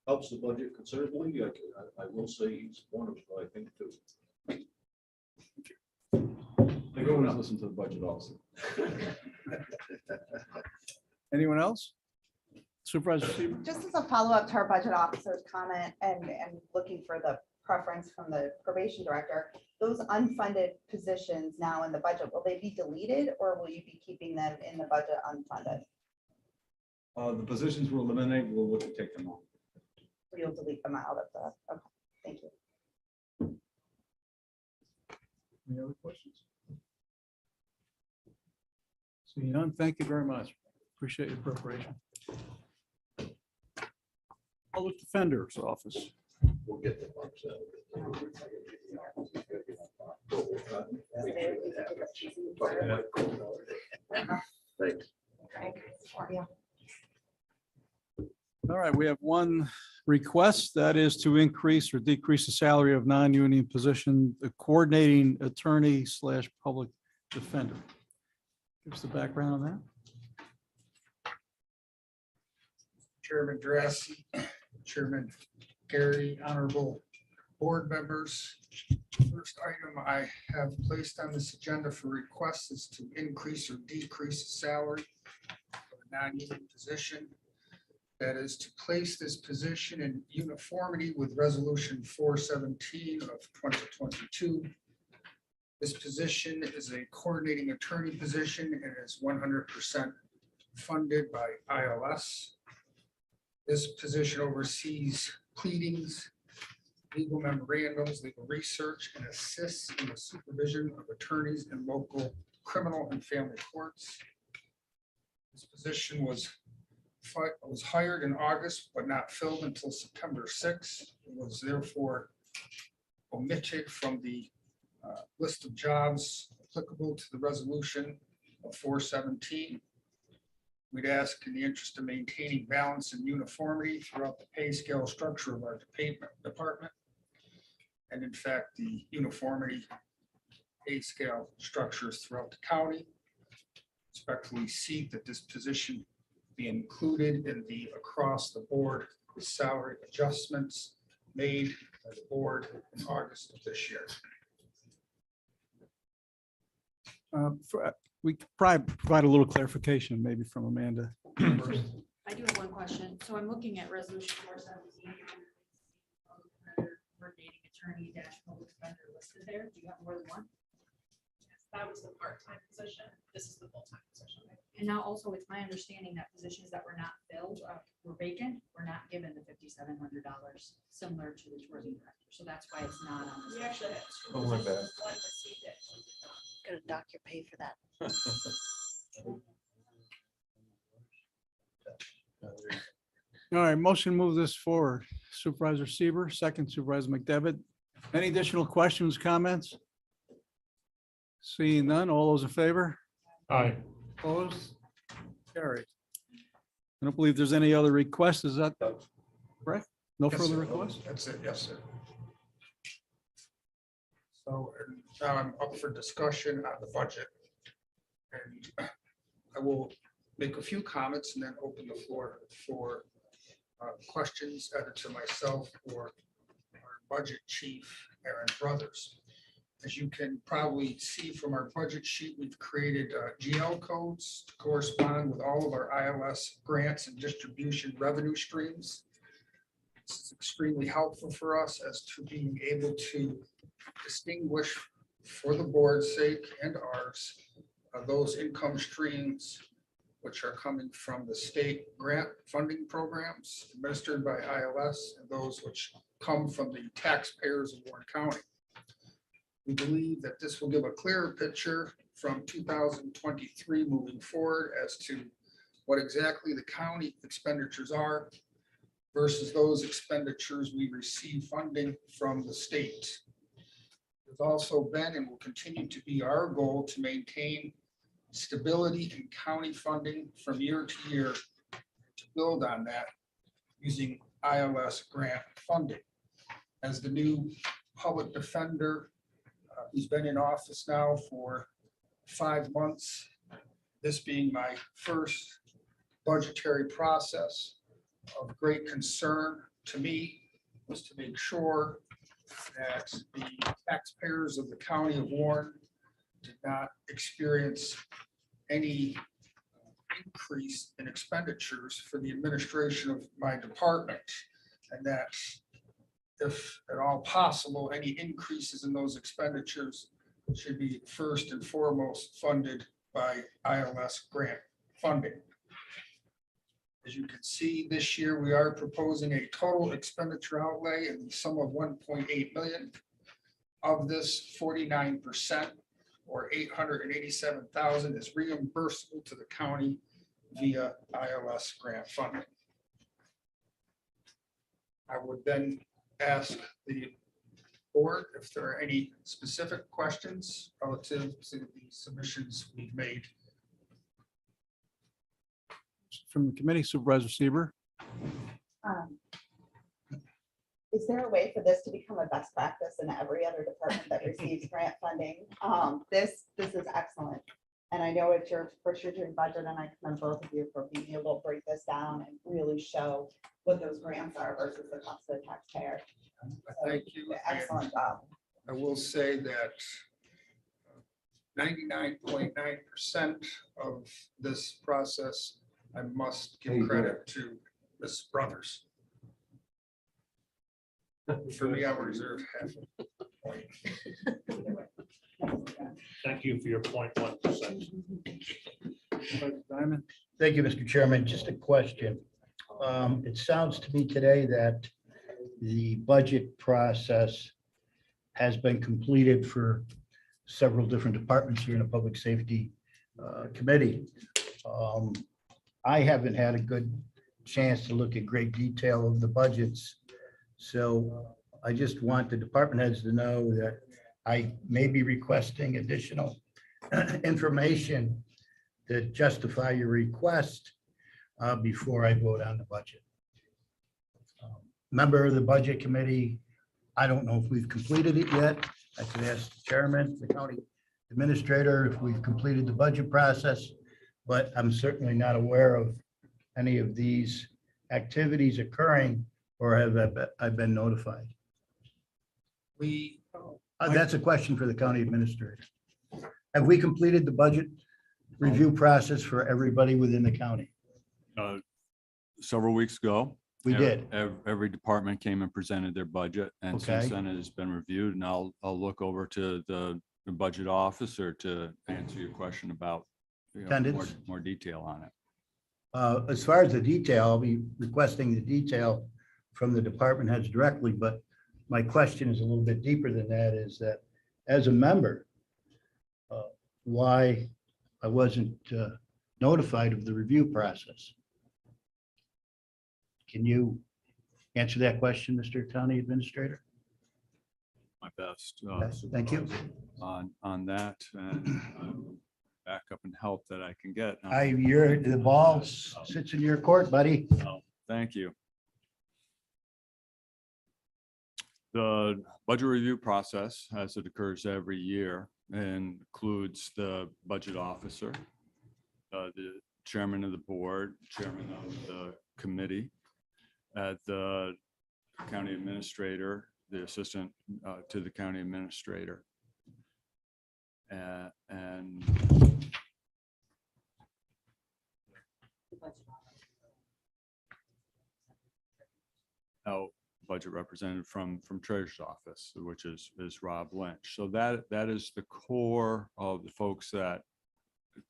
helps the budget considerably. I will say he's one of, I think, two. I go and listen to the budget also. Anyone else? Supervisor Seaver? Just as a follow-up to our budget officer's comment and looking for the preference from the probation director, those unfunded positions now in the budget, will they be deleted or will you be keeping them in the budget unfunded? The positions will eliminate. We'll look to take them off. You'll delete them out of the, okay, thank you. Any other questions? Seeing none, thank you very much. Appreciate your preparation. Public Defender's Office. We'll get the bucks out. Thanks. Yeah. All right, we have one request, that is to increase or decrease the salary of non-union position, the coordinating attorney / public defender. Give us the background on that. Chairman Dressy, Chairman Gary, honorable board members. First item I have placed on this agenda for requests is to increase or decrease the salary of a non-union position. That is to place this position in uniformity with resolution 417 of 2022. This position is a coordinating attorney position and is 100% funded by ILS. This position oversees pleadings, legal memorandums, legal research, and assists in the supervision of attorneys in local criminal and family courts. This position was hired in August, but not filled until September 6th. It was therefore omitted from the list of jobs applicable to the resolution of 417. We'd ask, in the interest of maintaining balance and uniformity throughout the pay scale structure of our department, and in fact, the uniformity pay scale structures throughout the county, respectfully seek that this position be included in the across-the-board salary adjustments made by the board in August of this year. We could probably provide a little clarification maybe from Amanda. first. I do have one question. So I'm looking at resolution 417. Coordinating attorney dash public defender listed there. Do you have more than one? That was the part-time position. This is the full-time position. And now also it's my understanding that positions that were not filled, were vacant, were not given the $5,700 similar to the tourism director. So that's why it's not on this. We actually had two Oh, my bad. positions. One received it. One did not. Gonna dock your pay for that. All right, motion to move this forward. Supervisor Seaver, second Supervisor McDevitt. Any additional questions, comments? Seeing none, all those in favor? Aye. Opposed? Carried. I don't believe there's any other requests. Is that correct? No Yes, further sir. requests? That's it, yes, sir. So and now I'm up for discussion on the budget. And I will make a few comments and then open the floor for questions either to myself or our budget chief, Aaron Brothers. As you can probably see from our budget sheet, we've created GL codes to correspond with all of our ILS grants and distribution revenue streams. This is extremely helpful for us as to being able to distinguish for the board's sake and ours, those income streams which are coming from the state grant funding programs administered by ILS and those which come from the taxpayers of Warren County. We believe that this will give a clearer picture from 2023 moving forward as to what exactly the county expenditures are versus those expenditures we receive funding from the state. There's also been and will continue to be our goal to maintain stability in county funding from year to year to build on that using ILS grant funding. As the new public defender who's been in office now for 5 months, this being my first budgetary process, of great concern to me was to make sure that the taxpayers of the county of Warren did not experience any increase in expenditures for the administration of my department, and that if at all possible, any increases in those expenditures should be first and foremost funded by ILS grant funding. As you can see, this year we are proposing a total expenditure outlay in the sum of 1.8 million. Of this, 49% or 887,000 is reimbursable to the county via ILS grant funding. I would then ask the board if there are any specific questions relative to the submissions we've made. From the committee, Supervisor Seaver. Is there a way for this to become a best practice in every other department that receives grant funding? This is excellent. And I know it's your first year doing budget, and I commend both of you for being able to break this down and really show what those grants are versus the cost of the taxpayer. Thank you. Excellent job. I will say that 99.9% of this process, I must give credit to Ms. Brothers. For me, I will reserve half. Thank you for your 0.1%. Diamond? Thank you, Mr. Chairman. Just a question. It sounds to me today that the budget process has been completed for several different departments here in the Public Safety Committee. I haven't had a good chance to look at great detail of the budgets. So I just want the department heads to know that I may be requesting additional information to justify your request before I vote on the budget. Member of the Budget Committee, I don't know if we've completed it yet. I could ask the chairman, the county administrator, if we've completed the budget process, but I'm certainly not aware of any of these activities occurring, or have I been notified? That's a question for the county administrator. Have we completed the budget review process for everybody within the county? Several weeks ago. We did. Every department came and presented their budget, and since Okay. then it has been reviewed, and I'll look over to the budget officer to answer your question about Attendance? more detail on it. As far as the detail, I'll be requesting the detail from the department heads directly, but my question is a little bit deeper than that, is that as a member, why I wasn't notified of the review process? Can you answer that question, Mr. County Administrator? My best. Thank you. On that, and backup and help that I can get. The ball sits in your court, buddy. Thank you. The budget review process, as it occurs every year, includes the budget officer, the chairman of the board, chairman of the committee, the county administrator, the assistant to the county administrator. And budget representative from Treasurer's Office, which is Rob Lynch. So that is the core of the folks that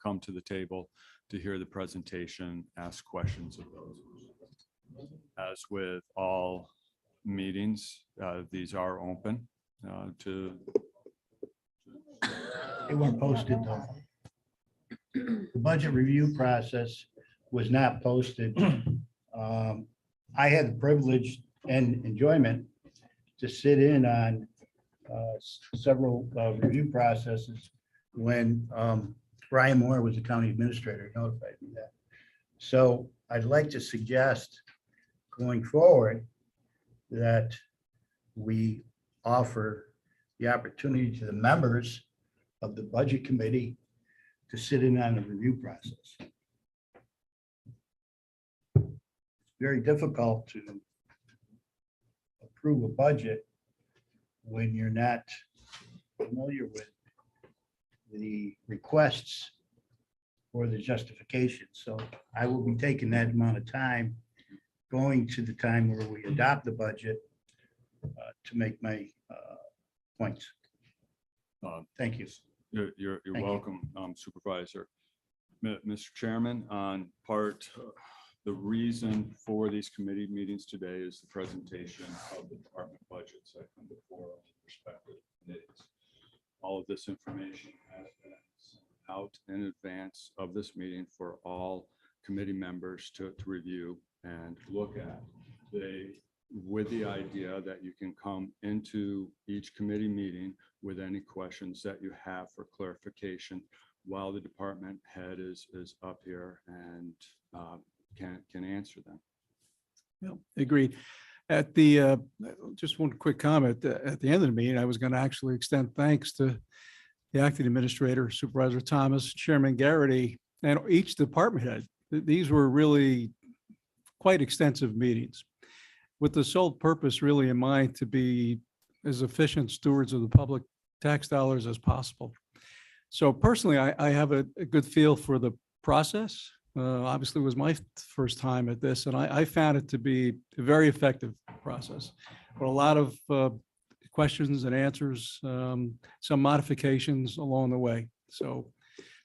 come to the table to hear the presentation, ask questions of those. As with all meetings, these are open to. They weren't posted though. The budget review process was not posted. I had the privilege and enjoyment to sit in on several review processes when Brian Moore was the county administrator, he notified me that. So I'd like to suggest going forward that we offer the opportunity to the members of the budget committee to sit in on the review process. It's very difficult to approve a budget when you're not familiar with the requests or the justification. So I will be taking that amount of time, going to the time where we adopt the budget to make my points. Thank you. You're welcome, Supervisor. Mr. Chairman, on the reason for these committee meetings today is the presentation of the department budgets that come before respective committees. All of this information has been sent out in advance of this meeting for all committee members to review and look at. With the idea that you can come into each committee meeting with any questions that you have for clarification while the department head is up here and can answer them. Yeah, agreed. At the, just one quick comment, at the end of the meeting, I was going to actually extend thanks to the acting administrator, Supervisor Thomas, Chairman Garrity, and each department head. These were really quite extensive meetings with the sole purpose really in mind to be as efficient stewards of the public tax dollars as possible. So personally, I have a good feel for the process. Obviously, it was my first time at this, and I found it to be a very effective process. But a lot of questions and answers, some modifications along the way. So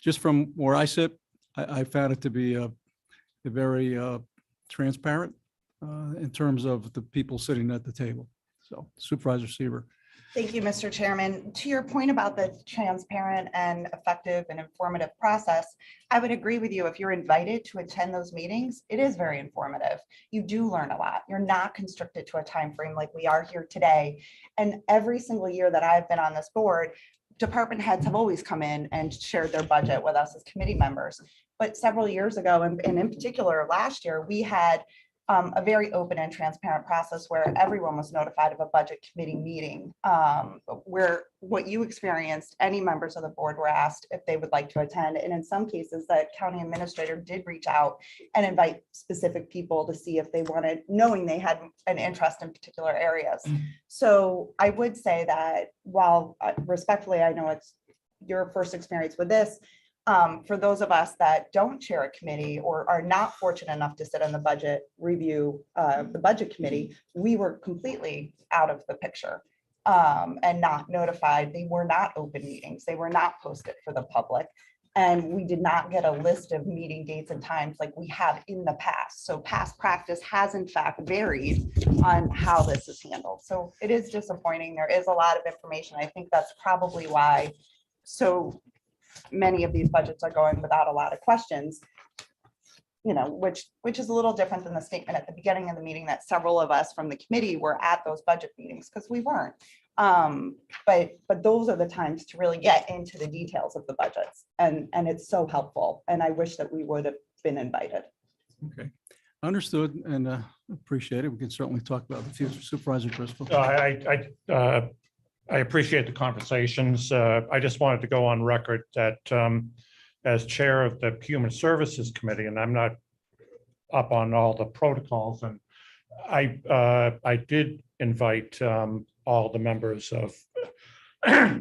just from where I sit, I found it to be a very transparent in terms of the people sitting at the table. So Supervisor Seaver. Thank you, Mr. Chairman. To your point about the transparent and effective and informative process, I would agree with you. If you're invited to attend those meetings, it is very informative. You do learn a lot. You're not constricted to a time frame like we are here today. And every single year that I've been on this board, department heads have always come in and shared their budget with us as committee members. But several years ago, and in particular last year, we had a very open and transparent process where everyone was notified of a budget committee meeting, where what you experienced, any members of the board were asked if they would like to attend. And in some cases, the county administrator did reach out and invite specific people to see if they wanted, knowing they had an interest in particular areas. So I would say that while respectfully, I know it's your first experience with this, for those of us that don't chair a committee or are not fortunate enough to sit on the budget review, the budget committee, we were completely out of the picture and not notified. They were not open meetings. They were not posted for the public. And we did not get a list of meeting dates and times like we have in the past. So past practice has in fact varied on how this is handled. So it is disappointing. There is a lot of information. I think that's probably why so many of these budgets are going without a lot of questions, you know, which is a little different than the statement at the beginning of the meeting that several of us from the committee were at those budget meetings, because we weren't. But those are the times to really get into the details of the budgets, and it's so helpful. And I wish that we would have been invited. Okay, understood and appreciate it. We can certainly talk about the future. Supervisor Driscoll. I appreciate the conversations. I just wanted to go on record that as chair of the Human Services Committee, and I'm not up on all the protocols, and I did invite all the members of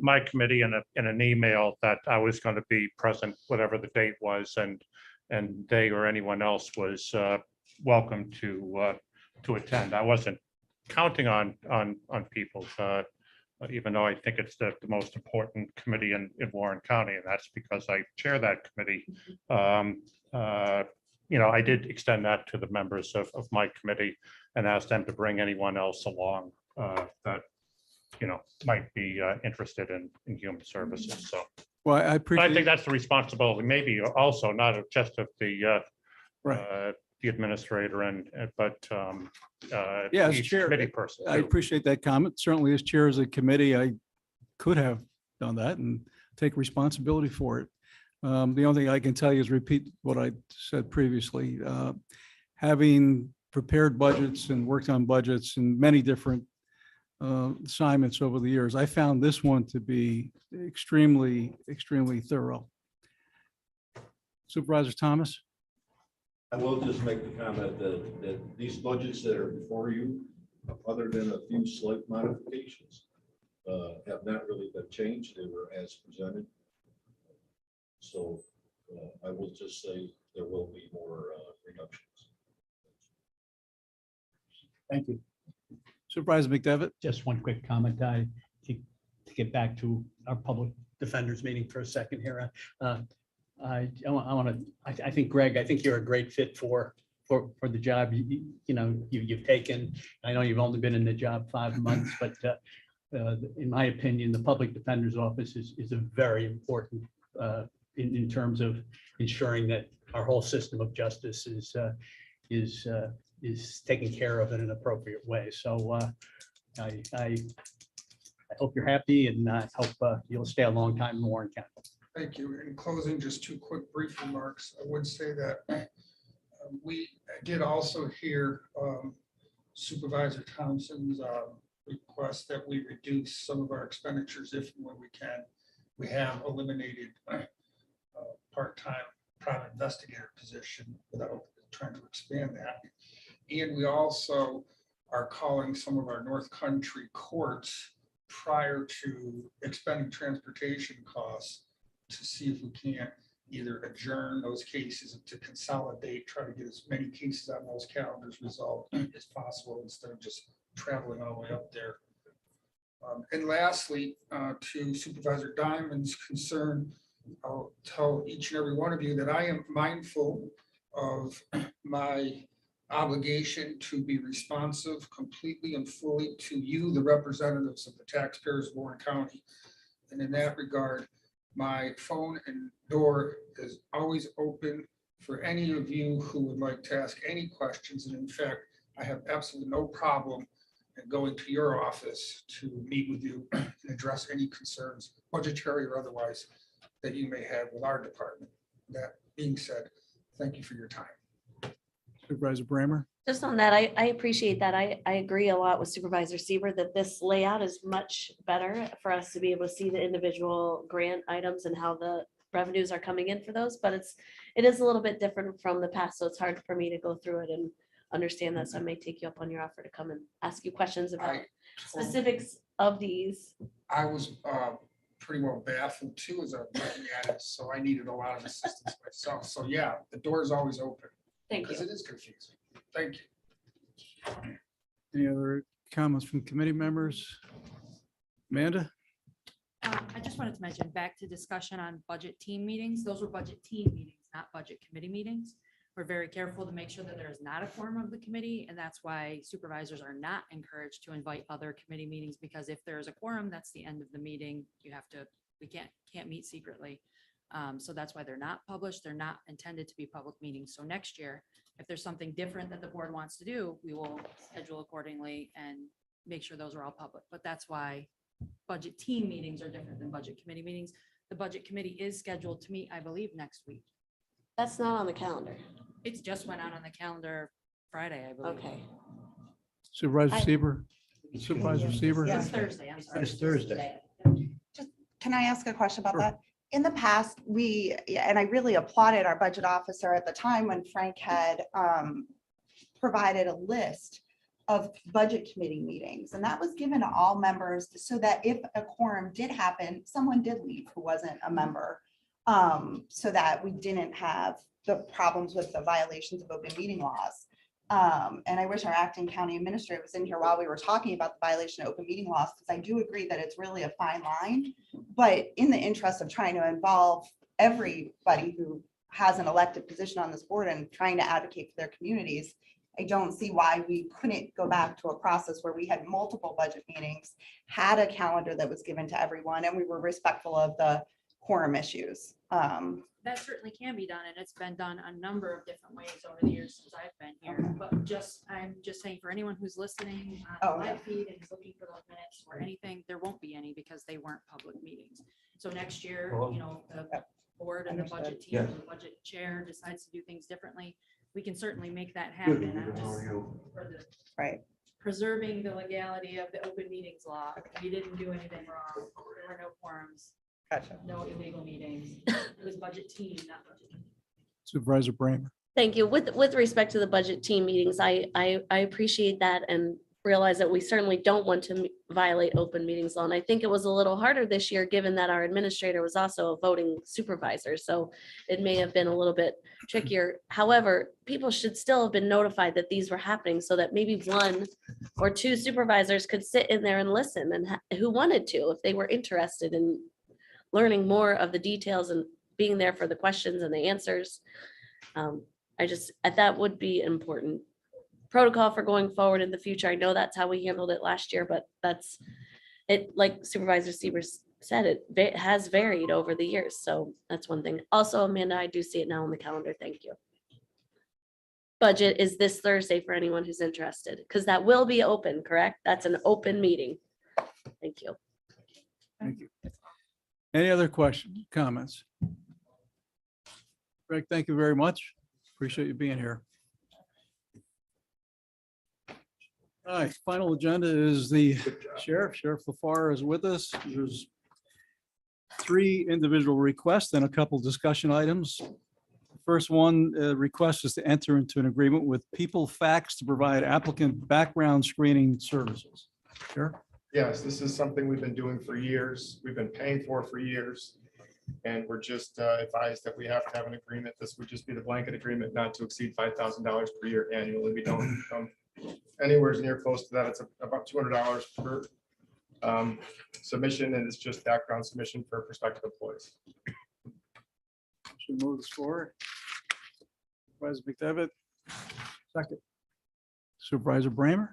my committee in an email that I was going to be present, whatever the date was, and they or anyone else was welcome to attend. I wasn't counting on people. Even though I think it's the most important committee in Warren County, and that's because I chair that committee. You know, I did extend that to the members of my committee and asked them to bring anyone else along that, you know, might be interested in human services. So, well, I but appreciate. I think that's the responsibility, maybe also not just of the administrator but yeah, as each chair, committee person. I too. appreciate that comment. Certainly as chair of the committee, I could have done that and take responsibility for it. The only thing I can tell you is repeat what I said previously. Having prepared budgets and worked on budgets in many different assignments over the years, I found this one to be extremely thorough. Supervisor Thomas. I will just make the comment that these budgets that are before you, other than a few slight modifications, have not really been changed. They were as presented. So I will just say there will be more reductions. Thank you. Supervisor McDevitt. Just one quick comment. To get back to our public defenders meeting for a second here. I think Greg, I think you're a great fit for the job you've taken. I know you've only been in the job 5 months, but in my opinion, the public defender's office is a very important in terms of ensuring that our whole system of justice is taken care of in an appropriate way. So I hope you're happy, and I hope you'll stay a long time in Warren County. Thank you. In closing, just two quick brief remarks. I would say that we did also hear Supervisor Thompson's request that we reduce some of our expenditures if and when we can. We have eliminated part-time private investigator position without trying to expand that. And we also are calling some of our North Country courts prior to expending transportation costs to see if we can't either adjourn those cases to consolidate, try to get as many cases on those calendars resolved as possible instead of just traveling all the way up there And lastly, to Supervisor Diamond's concern, I'll tell each and every one of you that I am mindful of my obligation to be responsive completely and fully to you, the representatives of the taxpayers of Warren County. And in that regard, my phone and door is always open for any of you who would like to ask any questions. And in fact, I have absolutely no problem in going to your office to meet with you and address any concerns, budgetary or otherwise, that you may have with our department. That being said, thank you for your time. Supervisor Bramer. Just on that, I appreciate that. I agree a lot with Supervisor Seaver that this layout is much better for us to be able to see the individual grant items and how the revenues are coming in for those, but it is a little bit different from the past, so it's hard for me to go through it and understand that. So I may take you up on your offer to come and ask you questions about specifics of these. I was pretty well baffled too as I'm looking at it, so I needed a lot of assistance myself. So yeah, the door is always open. Thank you. Because it is confusing. Thank you. Any other comments from committee members? Amanda? I just wanted to mention back to discussion on budget team meetings. Those were budget team meetings, not budget committee meetings. We're very careful to make sure that there is not a quorum of the committee, and that's why supervisors are not encouraged to invite other committee meetings, because if there is a quorum, that's the end of the meeting. You have to, we can't meet secretly. So that's why they're not published. They're not intended to be public meetings. So next year, if there's something different that the board wants to do, we will schedule accordingly and make sure those are all public. But that's why budget team meetings are different than budget committee meetings. The budget committee is scheduled to meet, I believe, next week. That's not on the calendar. It's just went out on the calendar Friday, I believe. Okay. Supervisor Seaver? Supervisor Seaver? It's Thursday, I'm sorry. It's Thursday. Can I ask a question about Sure. that? In the past, and I really applauded our budget officer at the time when Frank had provided a list of budget committee meetings, and that was given to all members so that if a quorum did happen, someone did leave who wasn't a member, so that we didn't have the problems with the violations of open meeting laws. And I wish our acting county administrator was in here while we were talking about the violation of open meeting laws, because I do agree that it's really a fine line. But in the interest of trying to involve everybody who has an elected position on this board and trying to advocate for their communities, I don't see why we couldn't go back to a process where we had multiple budget meetings, had a calendar that was given to everyone, and we were respectful of the quorum issues. That certainly can be done, and it's been done a number of different ways over the years since I've been here. But I'm just saying, for anyone who's listening on the live feed and is looking for those minutes or anything, there won't be any because they weren't public meetings. So next year, you know, the board and the budget team, and the budget chair decides to do things differently, we can certainly make that happen. I'm just for the preserving the legality of the open meetings law. We didn't do anything wrong. There were no quorums. Gotcha. No illegal meetings. It was budget team, not budget. Supervisor Bramer. Thank you. With respect to the budget team meetings, I appreciate that and realize that we certainly don't want to violate open meetings law. And I think it was a little harder this year, given that our administrator was also a voting supervisor. So it may have been a little bit trickier. However, people should still have been notified that these were happening so that maybe one or two supervisors could sit in there and listen, and who wanted to, if they were interested in learning more of the details and being there for the questions and the answers. That would be important protocol for going forward in the future. I know that's how we handled it last year, but that's it. Like Supervisor Sievers said, it has varied over the years. So that's one thing. Also, Amanda, I do see it now on the calendar. Thank you. Budget is this Thursday for anyone who's interested, because that will be open, correct? That's an open meeting. Thank you. Thank you. Any other questions, comments? Greg, thank you very much. Appreciate you being here. All right, final agenda is the sheriff. Sheriff LaFar is with us. There's 3 individual requests and a couple discussion items. First one, request is to enter into an agreement with People Facts to provide applicant background screening services. Sheriff? Yes, this is something we've been doing for years. We've been paying for years. And we're just advised that we have to have an agreement. This would just be the blanket agreement not to exceed $5,000 per year annually. We don't come anywhere near close to that. It's about $200 per submission, and it's just background submission for prospective employees. Should move this forward. Supervisor McDevitt. Second. Supervisor Bramer.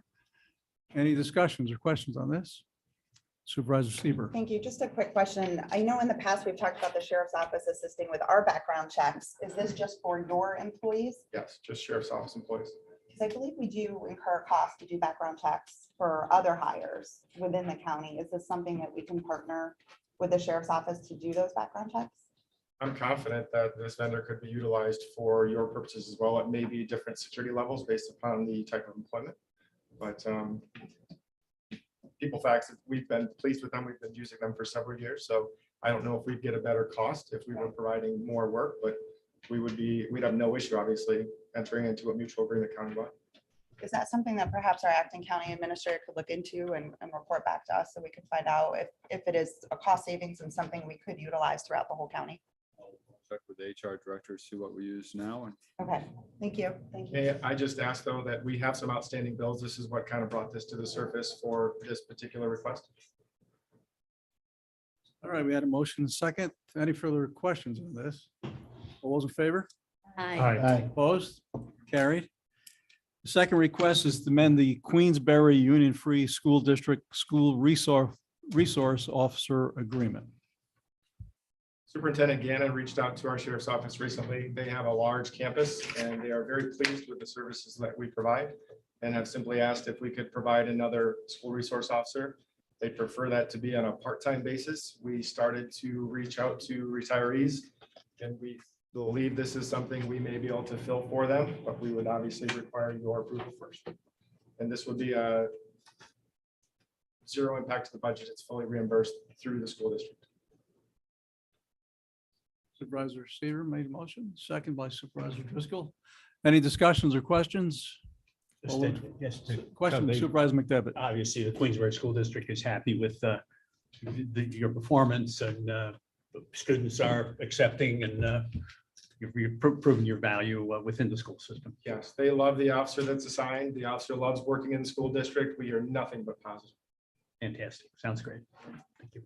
Any discussions or questions on this? Supervisor Seaver. Thank you. Just a quick question. I know in the past, we've talked about the sheriff's office assisting with our background checks. Is this just for your employees? Yes, just sheriff's office employees. Because I believe we do incur costs to do background checks for other hires within the county. Is this something that we can partner with the sheriff's office to do those background checks? I'm confident that this vendor could be utilized for your purposes as well. It may be different security levels based upon the type of employment. But people facts, we've been pleased with them. We've been using them for several years. So I don't know if we'd get a better cost if we were providing more work, but we'd have no issue, obviously, entering into a mutual agreement countywide. Is that something that perhaps our acting county administrator could look into and report back to us so we could find out if it is a cost savings and something we could utilize throughout the whole county? Check with the HR director, see what we use now, and Okay, thank you. Thank you. May I just ask though that we have some outstanding bills. This is what kind of brought this to the surface for this particular request. All right, we had a motion and second. Any further questions on this? All those in favor? Aye. Opposed? Carried. The second request is to amend the Queensberry Union Free School District School Resource Officer Agreement. Superintendent Gannon reached out to our sheriff's office recently. They have a large campus and they are very pleased with the services that we provide and have simply asked if we could provide another school resource officer. They prefer that to be on a part-time basis. We started to reach out to retirees and we believe this is something we may be able to fill for them, but we would obviously require your approval first. And this would be a zero impact to the budget. It's fully reimbursed through the school district. Supervisor Seaver made a motion, second by Supervisor Driscoll. Any discussions or questions? Yes. Question, Supervisor McDevitt. Obviously, the Queensbury School District is happy with your performance and students are accepting and you're proving your value within the school system. Yes, they love the officer that's assigned. The officer loves working in the school district. We are nothing but positive. Fantastic. Sounds great. Thank you.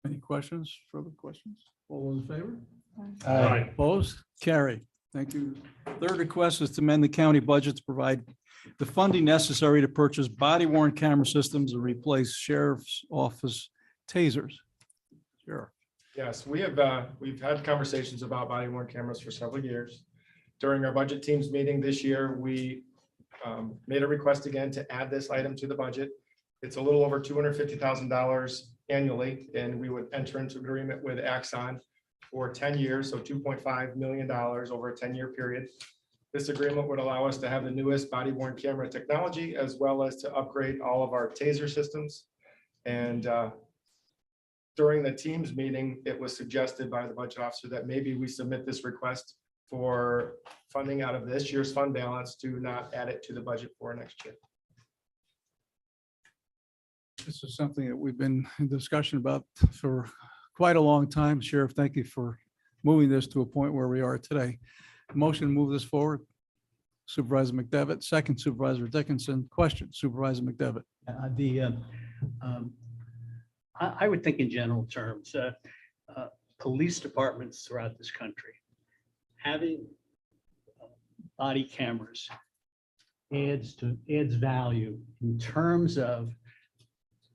Any questions, further questions? All those in favor? Aye. Opposed? Carry. Thank you. Third request is to amend the county budget to provide the funding necessary to purchase body worn camera systems and replace sheriff's office tasers. Sure. Yes, we've had conversations about body worn cameras for several years. During our budget teams meeting this year, we made a request again to add this item to the budget. It's a little over $250,000 annually, and we would enter into agreement with Axon for 10 years, so $2.5 million over a 10-year period. This agreement would allow us to have the newest body worn camera technology, as well as to upgrade all of our taser systems. And during the teams meeting, it was suggested by the budget officer that maybe we submit this request for funding out of this year's fund balance to not add it to the budget for next year. This is something that we've been in discussion about for quite a long time. Sheriff, thank you for moving this to a point where we are today. Motion to move this forward. Supervisor McDevitt, second Supervisor Dickinson. Question, Supervisor McDevitt. I would think in general terms, police departments throughout this country having body cameras adds value in terms of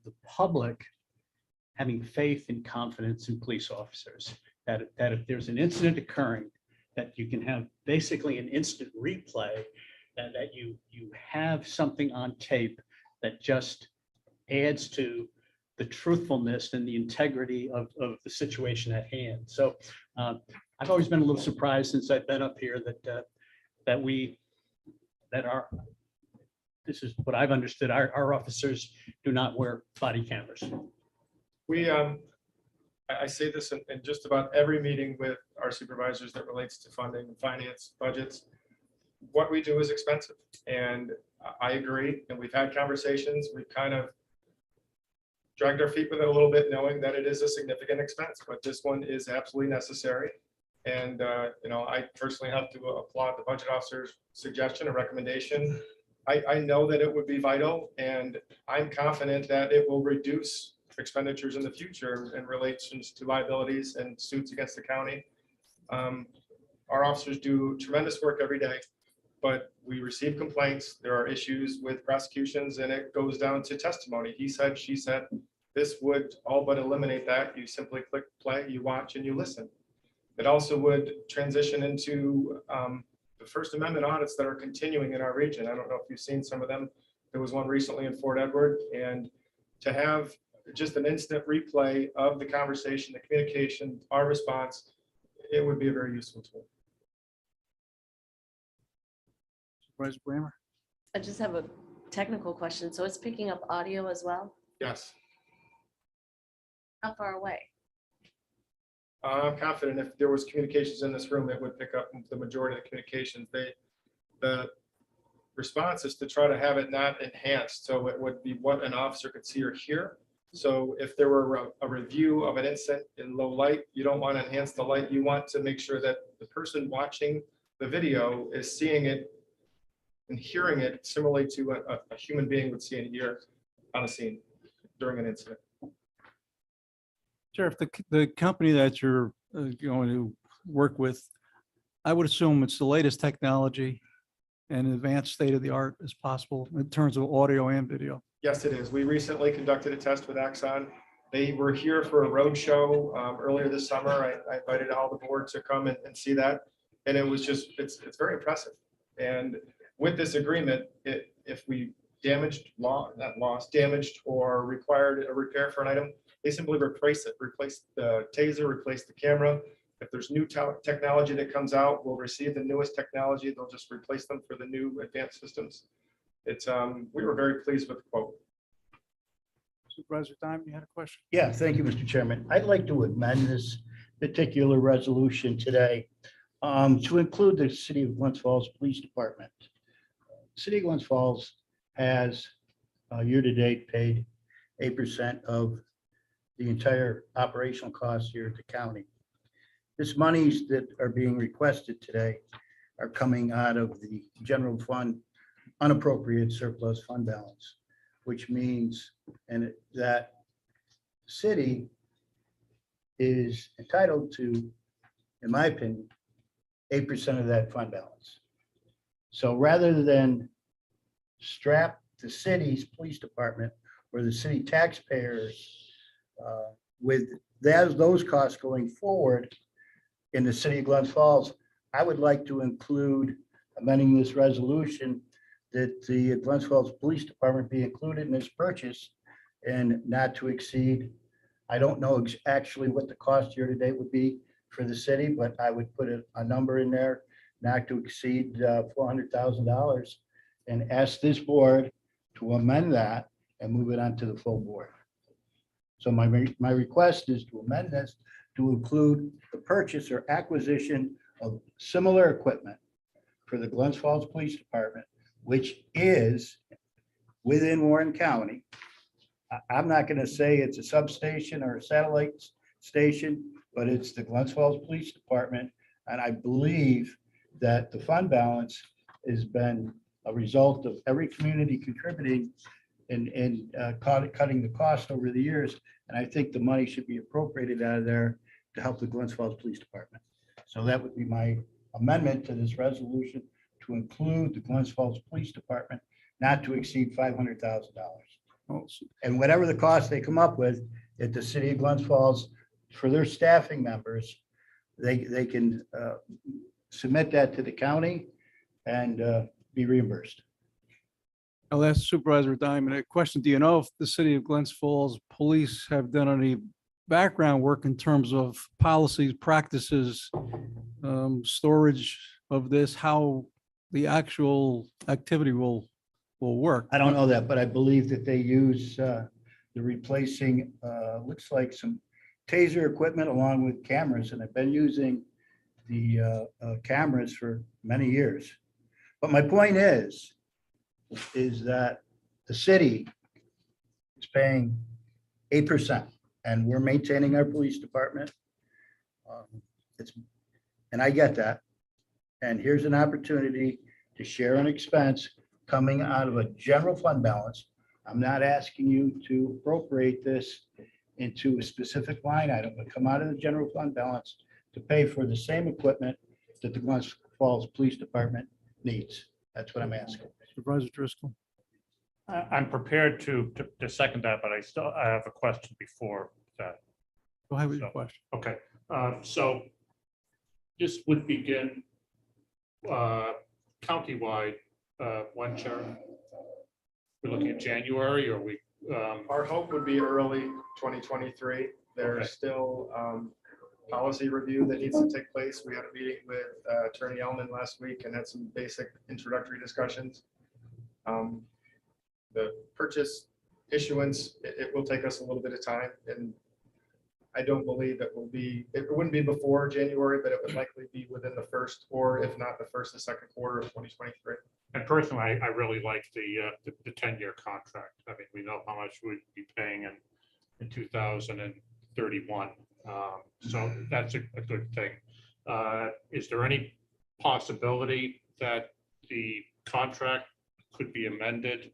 the public having faith and confidence in police officers, that if there's an incident occurring, that you can have basically an instant replay, that you have something on tape that just adds to the truthfulness and the integrity of the situation at hand. So I've always been a little surprised since I've been up here this is what I've understood, our officers do not wear body cameras. I say this in just about every meeting with our supervisors that relates to funding and finance budgets. What we do is expensive, and I agree. And we've had conversations. We've kind of dragged our feet with it a little bit, knowing that it is a significant expense, but this one is absolutely necessary. And I personally have to applaud the budget officer's suggestion and recommendation I know that it would be vital, and I'm confident that it will reduce expenditures in the future in relations to liabilities and suits against the county. Our officers do tremendous work every day, but we receive complaints. There are issues with prosecutions, and it goes down to testimony. He said, she said. This would all but eliminate that. You simply click play, you watch, and you listen. It also would transition into the First Amendment audits that are continuing in our region. I don't know if you've seen some of them. There was one recently in Fort Edward, and to have just an instant replay of the conversation, the communication, our response, it would be a very useful tool. Supervisor Brammer? I just have a technical question. So it's picking up audio as well? Yes. How far away? I'm confident if there was communications in this room, it would pick up the majority of the communications. The response is to try to have it not enhanced, so it would be what an officer could see or hear. So if there were a review of an incident in low light, you don't want to enhance the light. You want to make sure that the person watching the video is seeing it and hearing it similarly to a human being would see and hear on a scene during an incident. Sheriff, the company that you're going to work with, I would assume it's the latest technology and advanced state of the art as possible in terms of audio and video. Yes, it is. We recently conducted a test with Axon. They were here for a road show earlier this summer. I invited all the board to come and see that. And it was just, it's very impressive. And with this agreement, if we damaged or required a repair for an item, they simply replace it, replace the taser, replace the camera. If there's new technology that comes out, we'll receive the newest technology. They'll just replace them for the new advanced systems. It's we were very pleased with the quote. Supervisor Diamond, you had a question? Yeah, thank you, Mr. Chairman. I'd like to amend this particular resolution today to include the City of Glens Falls Police Department. City of Glens Falls has year-to-date paid 8% of the entire operational costs here at the county. This monies that are being requested today are coming out of the general fund unappropriated surplus fund balance, which means that city is entitled to, in my opinion, 8% of that fund balance. So rather than strap the city's police department or the city taxpayers with those costs going forward in the City of Glens Falls, I would like to include amending this resolution that the Glens Falls Police Department be included in this purchase and not to exceed, I don't know actually what the cost year to date would be for the city, but I would put a number in there, not to exceed $400,000, and ask this board to amend that and move it on to the full board. So my request is to amend this to include the purchase or acquisition of similar equipment for the Glens Falls Police Department, which is within Warren County. I'm not going to say it's a substation or a satellite station, but it's the Glens Falls Police Department. And I believe that the fund balance has been a result of every community contributing and cutting the cost over the years. And I think the money should be appropriated out of there to help the Glens Falls Police Department. So that would be my amendment to this resolution, to include the Glens Falls Police Department not to exceed $500,000. And whatever the cost they come up with at the City of Glens Falls for their staffing members, they can submit that to the county and be reimbursed. I'll ask Supervisor Diamond a question. Do you know if the City of Glens Falls Police have done any background work in terms of policies, practices, storage of this, how the actual activity will work? I don't know that, but I believe that they use the replacing, looks like some taser equipment along with cameras, and I've been using the cameras for many years. But my point is that the city is paying 8%, and we're maintaining our police department. And I get that. And here's an opportunity to share an expense coming out of a general fund balance. I'm not asking you to appropriate this into a specific line item, but come out of the general fund balance to pay for the same equipment that the Glens Falls Police Department needs. That's what I'm asking. Supervisor Driscoll. I'm prepared to second that, but I have a question before that. Go ahead with your So, question. Okay, so this would begin countywide, when, Sheriff? We're looking at January, or we, Our hope would be early 2023. There's Okay. still policy review that needs to take place. We had a meeting with Attorney Ellman last week and had some basic introductory discussions. The purchase issuance, it will take us a little bit of time, and I don't believe it wouldn't be before January, but it would likely be within the first, or if not the first, the second quarter of 2023. and personally, I really like the 10-year contract. I mean, we know how much we'd be paying in 2031. So that's a good thing. Is there any possibility that the contract could be amended,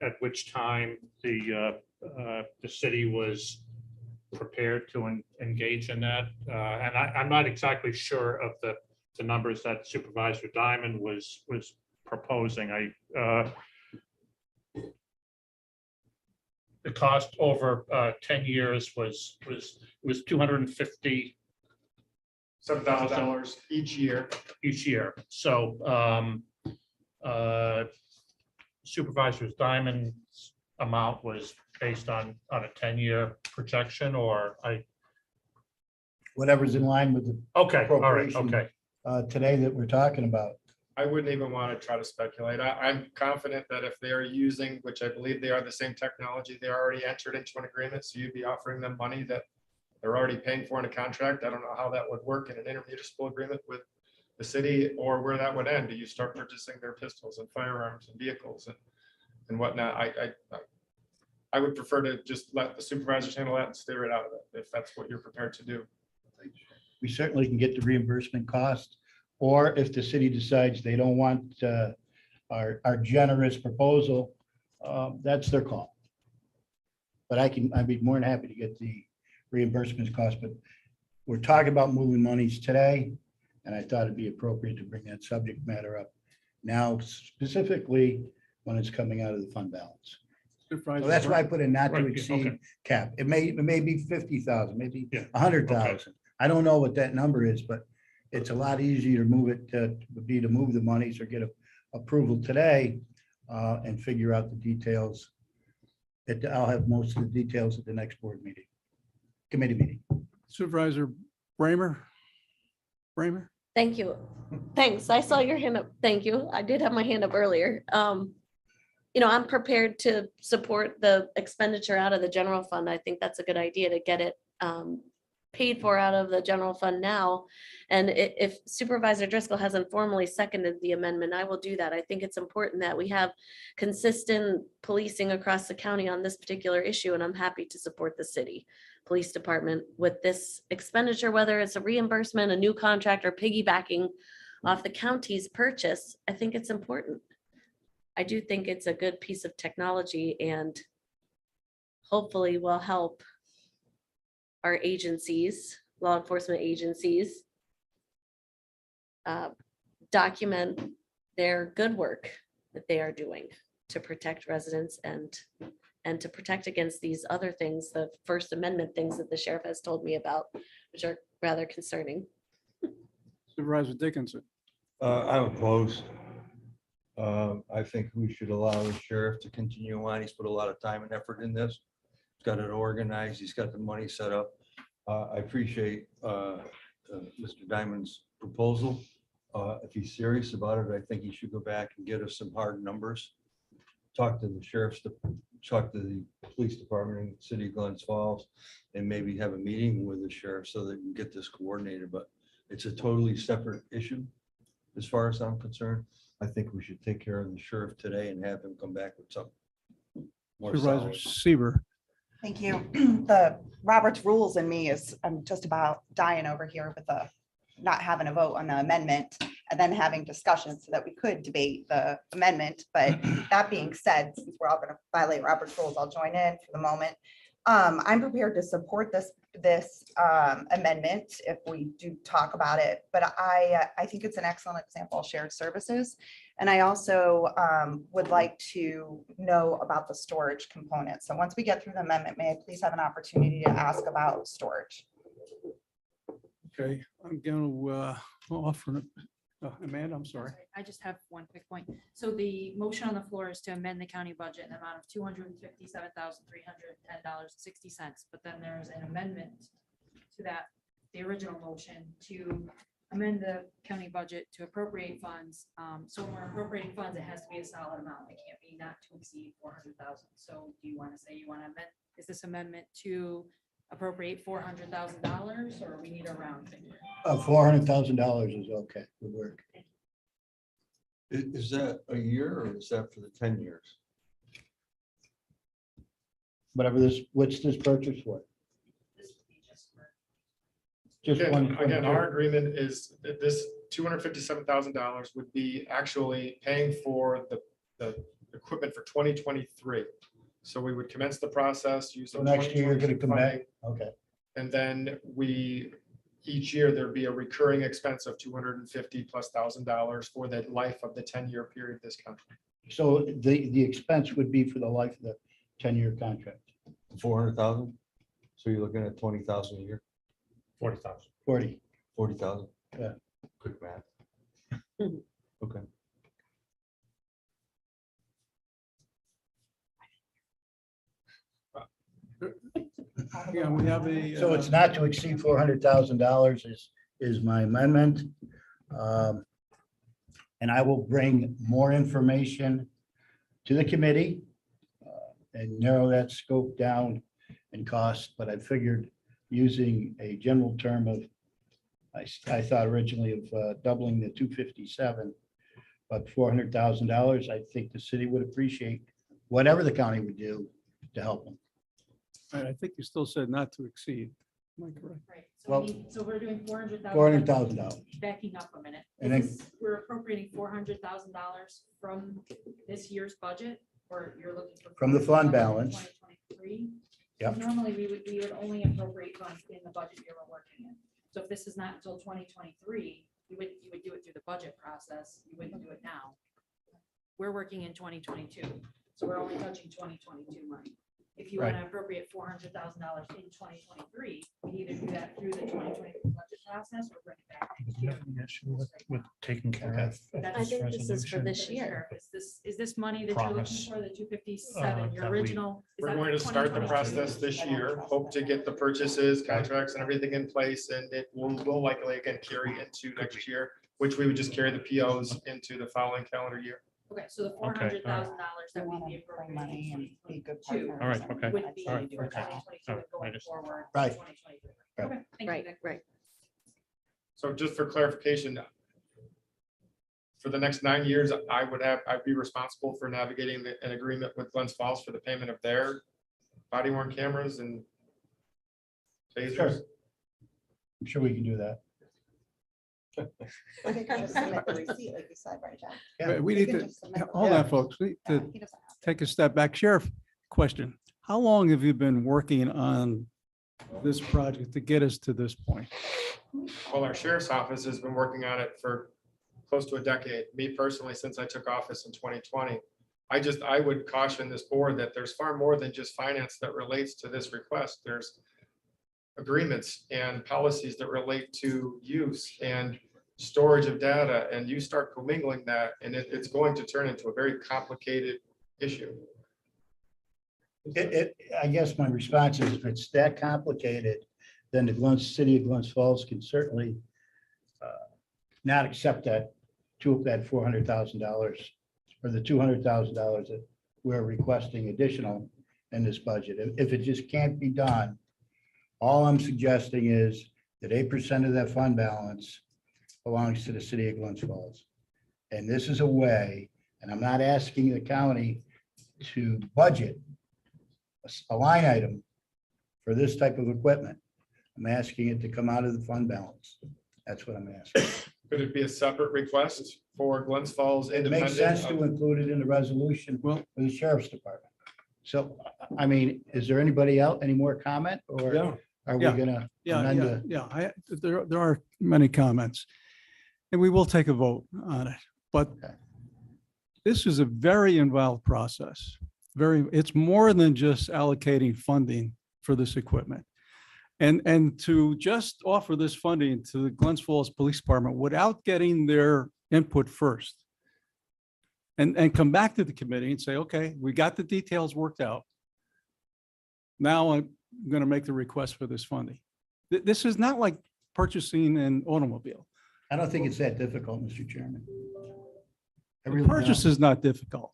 at which time the city was prepared to engage in that? And I'm not exactly sure of the numbers that Supervisor Diamond was proposing. The cost over 10 years was $250 $7,000 each year. So Supervisor Diamond's amount was based on a 10-year projection, or Whatever's in line with the okay, all right, appropriation, okay. today that we're talking about. I wouldn't even want to try to speculate. I'm confident that if they are using, which I believe they are, the same technology, they already entered into an agreement. So you'd be offering them money that they're already paying for in a contract. I don't know how that would work in an intermunicipal agreement with the city, or where that would end. Do you start purchasing their pistols and firearms and vehicles and whatnot? I would prefer to just let the supervisors handle that and steer it out of it, if that's what you're prepared to do. We certainly can get the reimbursement cost, or if the city decides they don't want our generous proposal, that's their call. But I'd be more than happy to get the reimbursements cost, but we're talking about moving monies today, and I thought it'd be appropriate to bring that subject matter up now, specifically when it's coming out of the fund balance. So that's why I put a not to Right, yeah, exceed okay. cap. It may be 50,000, maybe Yeah, 100,000. I don't know what that number is, but it's a lot easier to move it, would be to move the monies or get approval today and figure out the details. I'll have most of the details at the next board meeting, committee meeting. Supervisor Bramer. Thank you. Thanks. I saw your hand up. Thank you. I did have my hand up earlier. I'm prepared to support the expenditure out of the general fund. I think that's a good idea to get it paid for out of the general fund now. And if Supervisor Driscoll hasn't formally seconded the amendment, I will do that. I think it's important that we have consistent policing across the county on this particular issue, and I'm happy to support the city police department with this expenditure, whether it's a reimbursement, a new contract, or piggybacking off the county's purchase. I think it's important. I do think it's a good piece of technology and hopefully will help our agencies, law enforcement agencies, document their good work that they are doing to protect residents and to protect against these other things, the First Amendment things that the sheriff has told me about, which are rather concerning. Supervisor Dickinson. I'm opposed. I think we should allow the sheriff to continue on. He's put a lot of time and effort in this. He's got it organized. He's got the money set up. I appreciate Mr. Diamond's proposal. If he's serious about it, I think he should go back and get us some hard numbers. Talk to the sheriff's, talk to the police department in the city of Glens Falls, and maybe have a meeting with the sheriff so that we can get this coordinated. But it's a totally separate issue as far as I'm concerned. I think we should take care of the sheriff today and have him come back with something more Supervisor solid. Seaver. Thank you. The Robert's rules in me I'm just about dying over here with not having a vote on the amendment. and then having discussions so that we could debate the amendment. But that being said, since we're all going to violate Robert's rules, I'll join in for the moment. I'm prepared to support this amendment if we do talk about it, but I think it's an excellent example of shared services. And I also would like to know about the storage component. So once we get through the amendment, may I please have an opportunity to ask about storage? Okay, I'm going to offer, Amanda, I'm sorry. I just have one quick point. So the motion on the floor is to amend the county budget in the amount of $257,310.60. But then there's an amendment to that, the original motion to amend the county budget to appropriate funds. So when we're appropriating funds, it has to be a solid amount. It can't be not to exceed 400,000. So do you want to say you want to amend, is this amendment to appropriate $400,000 or we need a round figure? $400,000 is okay, would work. Is that a year or is that for the 10 years? Whatever this, what's this purchase for? This would be just for Just one. Again, our agreement is that this $257,000 would be actually paying for the equipment for 2023. So we would commence the process, use. So some next year you're gonna 2022 come back, funding, okay. and then each year there'd be a recurring expense of $250,000+ for the life of the 10-year period of this contract. So the expense would be for the life of the 10-year contract, 400,000? So you're looking at 20,000 a year, 40,000. 40,000? Yeah. Quick math. Okay. Yeah, we have a. So it's not to exceed $400,000 is my amendment. And I will bring more information to the committee and narrow that scope down and cost, but I figured using a general term of, I thought originally of doubling the 257, but $400,000, I think the city would appreciate whatever the county would do to help them. I think you still said not to exceed. Am I correct? Right, Well, so we're doing $400,000. $400,000. Backing up a minute. And then- Is this- We're appropriating $400,000 from this year's budget, or you're looking for? From the fund 400,000 in balance. 2023? Yep. Normally, we would only appropriate funds in the budget year we're working in. So if this is not until 2023, you would do it through the budget process. You wouldn't do it now. We're working in 2022, so we're only touching 2022 money. If you want to appropriate $400,000 in 2023, we either do that through the 2023 budget process or bring it back next year. With taking care of. I think this is for this year. Is this money that you're looking Promise. for, the 257, your that we- original? is We're that going to for start the 2022? process this year, hope to get the purchases, contracts and everything in place, and it will likely again carry into next year, which we would just carry the POs into the following calendar year. Okay, so the $400,000 that we'd be appropriating in 2022 All right, okay. would be All for right, 2022 all right, I going just- forward. Right. 2023. Right. Okay, thank you. Right, right. So just for clarification, for the next 9 years, I'd be responsible for navigating an agreement with Glens Falls for the payment of their body worn cameras and tasers. Sure. I'm sure we can do that. I think I just submit the receipt, like you said, right, John? Yeah. We You need can to, just submit the- hold Yeah. on, folks. We need Yeah, to he doesn't have to. take a step back. Sheriff, question. How long have you been working on this project to get us to this point? Well, our sheriff's office has been working on it for close to a decade. Me personally, since I took office in 2020. I would caution this board that there's far more than just finance that relates to this request. There's agreements and policies that relate to use and storage of data, and you start commingling that, and it's going to turn into a very complicated issue. I guess my response is if it's that complicated, then the city of Glens Falls can certainly not accept that $400,000 or the $200,000 that we're requesting additional in this budget. If it just can't be done, all I'm suggesting is that 8% of that fund balance belongs to the city of Glens Falls. And this is a way, and I'm not asking the county to budget a line item for this type of equipment. I'm asking it to come out of the fund balance. That's what I'm asking. Could it be a separate request for Glens Falls It independent? makes sense to of- include it in the resolution for the sheriff's department. So, I mean, is there anybody else, any more comment or Yeah. are we Yeah. gonna? Yeah, amend yeah, the- yeah. There are many comments. And we will take a vote on it, but Okay. this is a very involved process. It's more than just allocating funding for this equipment. And to just offer this funding to the Glens Falls Police Department without getting their input first. And come back to the committee and say, okay, we got the details worked out. Now I'm going to make the request for this funding. This is not like purchasing an automobile. I don't think it's that difficult, Mr. Chairman. I The really purchase don't. is not difficult.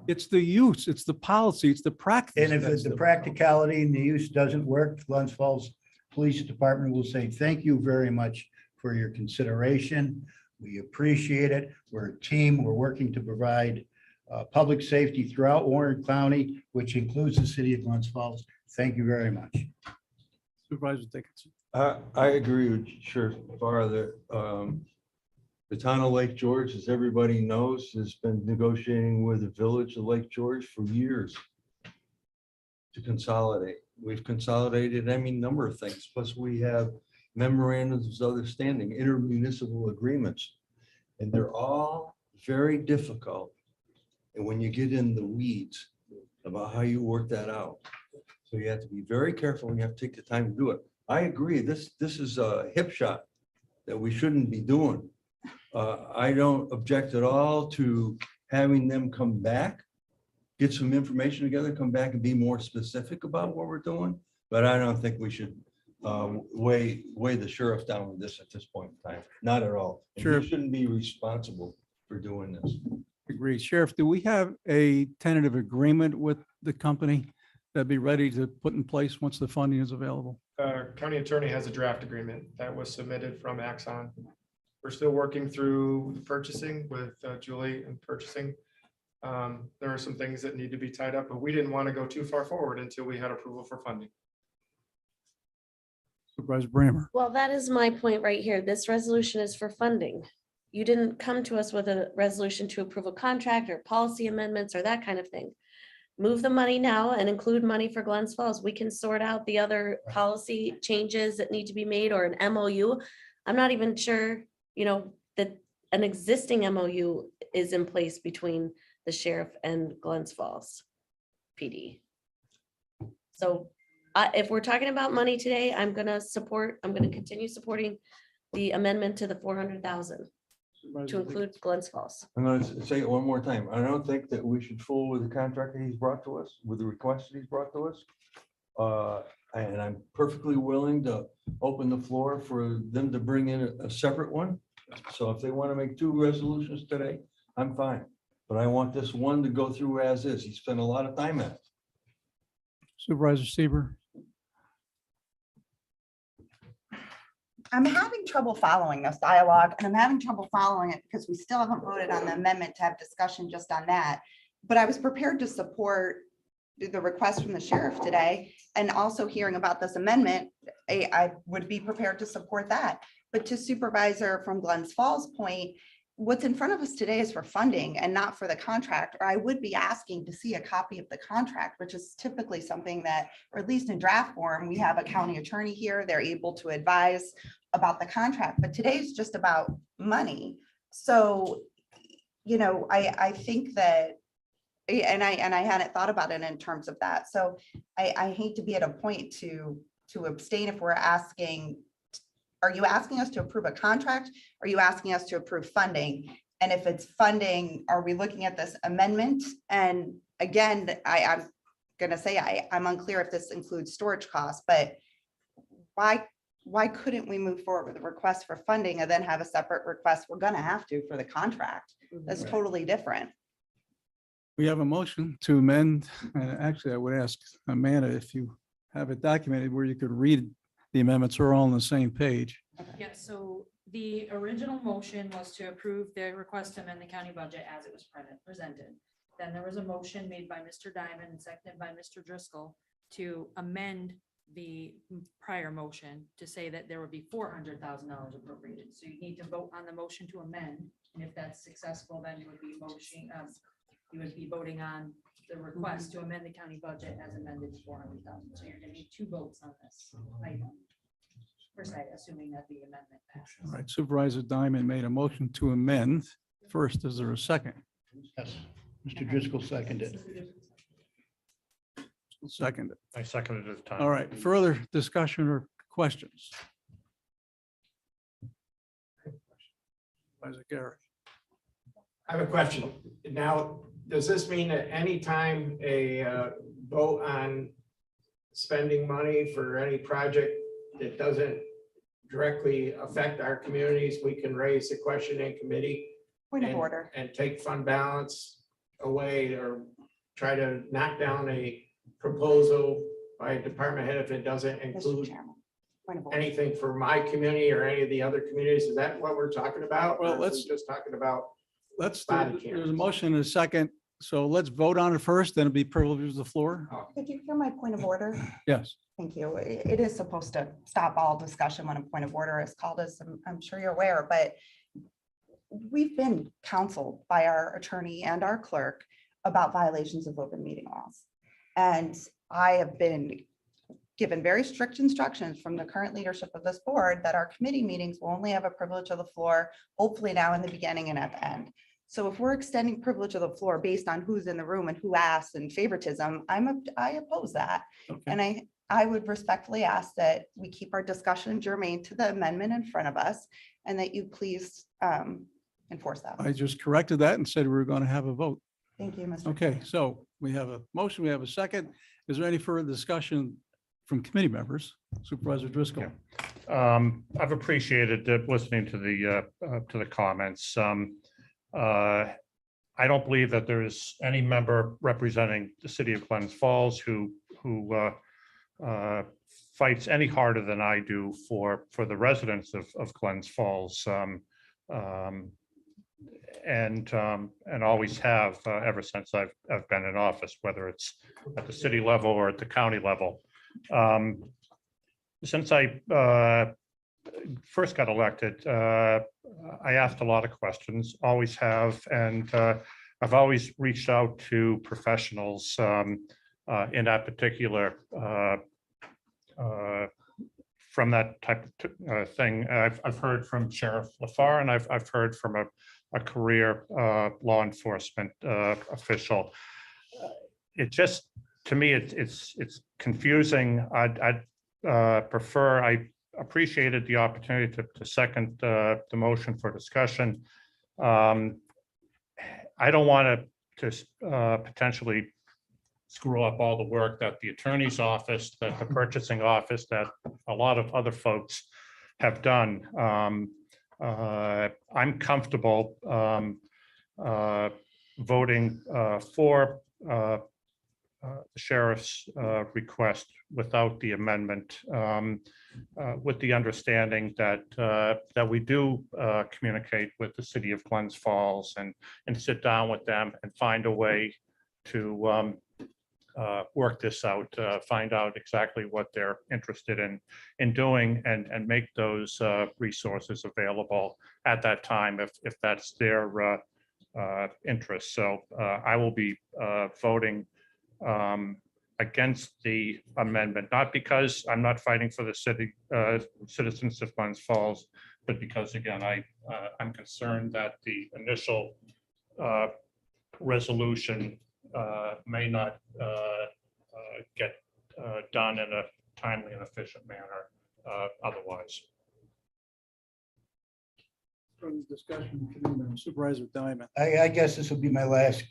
It's the use, it's the policy, it's the practice. And if that's it's the difficult. practicality and the use doesn't work, Glens Falls Police Department will say, thank you very much for your consideration. We appreciate it. We're a team. We're working to provide public safety throughout Warren County, which includes the city of Glens Falls. Thank you very much. Supervisor Dickinson. I agree with Sheriff Farr that the town of Lake George, as everybody knows, has been negotiating with the village of Lake George for years to consolidate. We've consolidated any number of things, plus we have memorandums of understanding, intermunicipal agreements, and they're all very difficult. And when you get in the weeds about how you work that out, so you have to be very careful and you have to take the time to do it. I agree, this is a hip shot that we shouldn't be doing. I don't object at all to having them come back, get some information together, come back and be more specific about what we're doing. But I don't think we should weigh the sheriff down with this at this point in time. Not at all. And Sure. he shouldn't be responsible for doing this. Agreed. Sheriff, do we have a tentative agreement with the company that'd be ready to put in place once the funding is available? County attorney has a draft agreement that was submitted from Axon. We're still working through the purchasing with Julie and purchasing. There are some things that need to be tied up, but we didn't want to go too far forward until we had approval for funding. Supervisor Brammer. Well, that is my point right here. This resolution is for funding. You didn't come to us with a resolution to approve a contract or policy amendments or that kind of thing. Move the money now and include money for Glens Falls. We can sort out the other policy changes that need to be made or an MOU. I'm not even sure, that an existing MOU is in place between the sheriff and Glens Falls PD. So if we're talking about money today, I'm gonna continue supporting the amendment to the 400,000 to include Glens Falls. I'm going to say it one more time. I don't think that we should fool with the contract that he's brought to us, with the request that he's brought to us. And I'm perfectly willing to open the floor for them to bring in a separate one. So if they want to make 2 resolutions today, I'm fine. But I want this one to go through as is. He spent a lot of time at it. Supervisor Seaver. I'm having trouble following this dialogue and I'm having trouble following it because we still haven't voted on the amendment to have discussion just on that. But I was prepared to support the request from the sheriff today and also hearing about this amendment. I would be prepared to support that. But to Supervisor from Glens Falls' point, what's in front of us today is for funding and not for the contract, or I would be asking to see a copy of the contract, which is typically something that, or at least in draft form, we have a county attorney here, they're able to advise about the contract, but today's just about money. So, I think that, and I hadn't thought about it in terms of that. So I hate to be at a point to abstain if we're asking, are you asking us to approve a contract? Are you asking us to approve funding? And if it's funding, are we looking at this amendment? And again, I'm gonna say, I'm unclear if this includes storage costs, but why couldn't we move forward with a request for funding and then have a separate request? We're gonna have to for the contract. That's totally different. We have a motion to amend, and actually I would ask Amanda if you have it documented where you could read the amendments are all on the same page. Yeah, so the original motion was to approve the request to amend the county budget as it was presented. Then there was a motion made by Mr. Diamond and seconded by Mr. Driscoll to amend the prior motion to say that there would be $400,000 appropriated. So you need to vote on the motion to amend. And if that's successful, then you would be voting on the request to amend the county budget as amended to 400,000. So you're gonna need two votes on this item. First, assuming that the amendment passes. All right, Supervisor Diamond made a motion to amend. First, is there a second? Yes, Mr. Driscoll seconded. Seconded. I seconded it at the time. All right, further discussion or questions? Supervisor Gary. I have a question. Now, does this mean that anytime a vote on spending money for any project that doesn't directly affect our communities, we can raise the question in committee? Point of and- order. And take fund balance away or try to knock down a proposal by a department head if it doesn't Mr. include Chairman. Point of order. anything for my community or any of the other communities? Is that what we're talking about? Well, Or are we let's- just talking about Let's, body there's a cameras? motion and a second. So let's vote on it first, then it'll be privilege of the floor. Could you hear my point of order? Yes. Thank you. It is supposed to stop all discussion when a point of order is called, as I'm sure you're aware, but we've been counseled by our attorney and our clerk about violations of open meeting laws. And I have been given very strict instructions from the current leadership of this board that our committee meetings will only have a privilege of the floor, hopefully now in the beginning and at the end. So if we're extending privilege of the floor based on who's in the room and who asks and favoritism, I oppose that. Okay. And I would respectfully ask that we keep our discussion germane to the amendment in front of us and that you please enforce that. I just corrected that and said we were going to have a vote. Thank you, Mr. Okay, so we have a motion, we have a second. Is there any further discussion from committee members? Supervisor Driscoll. I've appreciated listening to the comments. I don't believe that there is any member representing the city of Glens Falls who fights any harder than I do for the residents of Glens Falls. And always have ever since I've been in office, whether it's at the city level or at the county level. Since I first got elected, I asked a lot of questions, always have, and I've always reached out to professionals in that particular from that type of thing. I've heard from Sheriff LaFar, and I've heard from a career law enforcement official. It just, to me, it's confusing. I appreciated the opportunity to second the motion for discussion. I don't want to potentially screw up all the work that the attorney's office, that the purchasing office, that a lot of other folks have done. I'm comfortable voting for the sheriff's request without the amendment, with the understanding that we do communicate with the city of Glens Falls and sit down with them and find a way to work this out, find out exactly what they're interested in doing and make those resources available at that time if that's their interest. So I will be voting against the amendment, not because I'm not fighting for the city citizens of Glens Falls, but because, again, I'm concerned that the initial resolution may not get done in a timely and efficient manner otherwise. Further discussion, committee member Supervisor Diamond. I guess this will be my last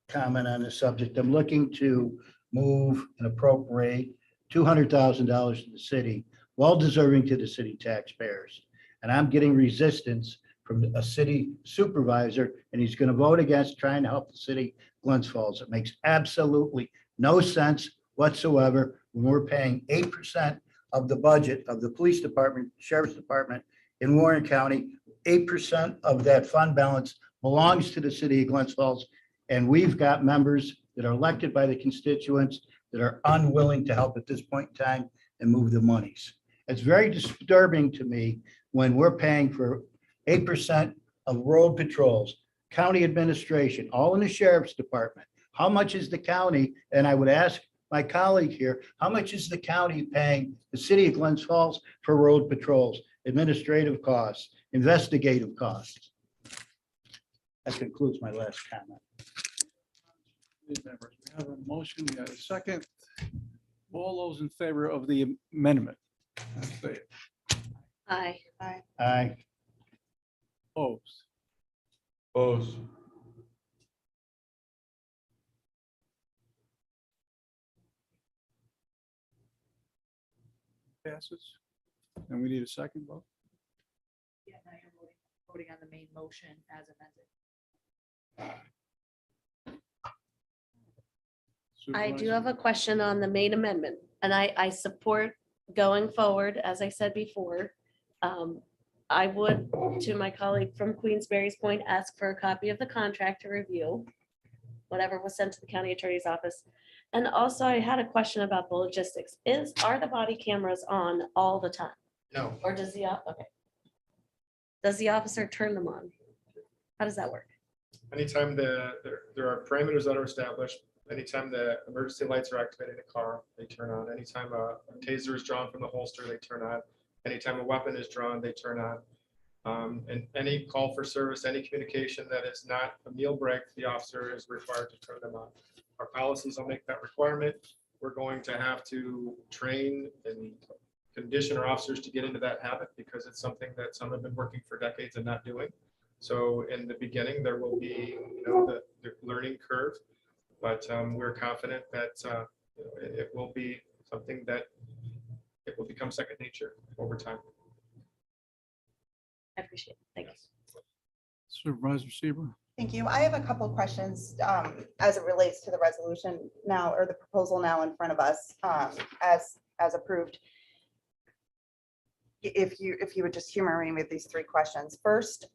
comment on this subject. I'm looking to move and appropriate $200,000 to the city, well deserving to the city taxpayers. And I'm getting resistance from a city supervisor, and he's going to vote against trying to help the city of Glens Falls. It makes absolutely no sense whatsoever when we're paying 8% of the budget of the police department, sheriff's department in Warren County. 8% of that fund balance belongs to the city of Glens Falls. And we've got members that are elected by the constituents that are unwilling to help at this point in time and move the monies. It's very disturbing to me when we're paying for 8% of road patrols, county administration, all in the sheriff's department. How much is the county? And I would ask my colleague here, how much is the county paying the city of Glens Falls for road patrols, administrative costs, investigative costs? That concludes my last comment. Members, we have a motion, we have a second. All those in favor of the amendment? Say it. Aye. Aye. Opposed? Opposed. Passes. And we need a second vote. Yeah, now you're voting on the main motion as amended. I do have a question on the main amendment, and I support going forward, as I said before. I would, to my colleague from Queensberry's point, ask for a copy of the contract to review, whatever was sent to the county attorney's office. And also, I had a question about the logistics. Are the body cameras on all the time? No. Or does okay. Does the officer turn them on? How does that work? Anytime there are parameters that are established, anytime the emergency lights are activated in a car, they turn on. Anytime a taser is drawn from the holster, they turn on. Anytime a weapon is drawn, they turn on. And any call for service, any communication that is not a meal break, the officer is required to turn them on. Our policies will make that requirement. We're going to have to train and condition our officers to get into that habit because it's something that some have been working for decades and not doing. So in the beginning, there will be, the learning curve, but we're confident that it will be something that it will become second nature over time. I appreciate it. Thank you. Supervisor Seaver. Thank you. I have a couple of questions as it relates to the resolution now, or the proposal now in front of us as approved. If you would just humor me with these three questions. First,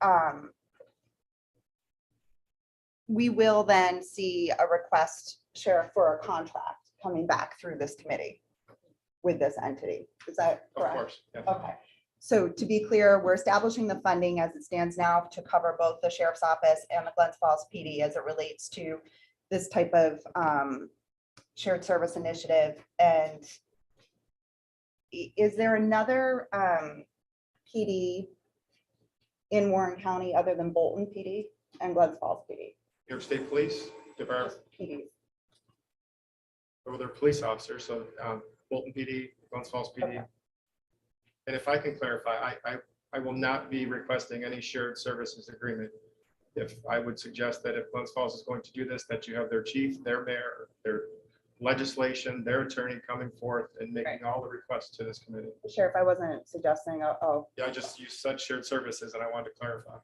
we will then see a request, Sheriff, for a contract coming back through this committee with this entity. Is that correct? Of course. Yeah. Okay. So to be clear, we're establishing the funding as it stands now to cover both the sheriff's office and the Glens Falls PD as it relates to this type of shared service initiative. And is there another PD in Warren County other than Bolton PD and Glens Falls PD? New York State Police Department. PD. Or they're police officers, so Bolton PD, Glens Falls PD. Okay. And if I can clarify, I will not be requesting any shared services agreement. If I would suggest that if Glens Falls is going to do this, that you have their chief, their mayor, their legislation, their attorney coming forth and making all the requests to this committee. Sheriff, I wasn't suggesting, Yeah, you said shared services and I wanted to clarify.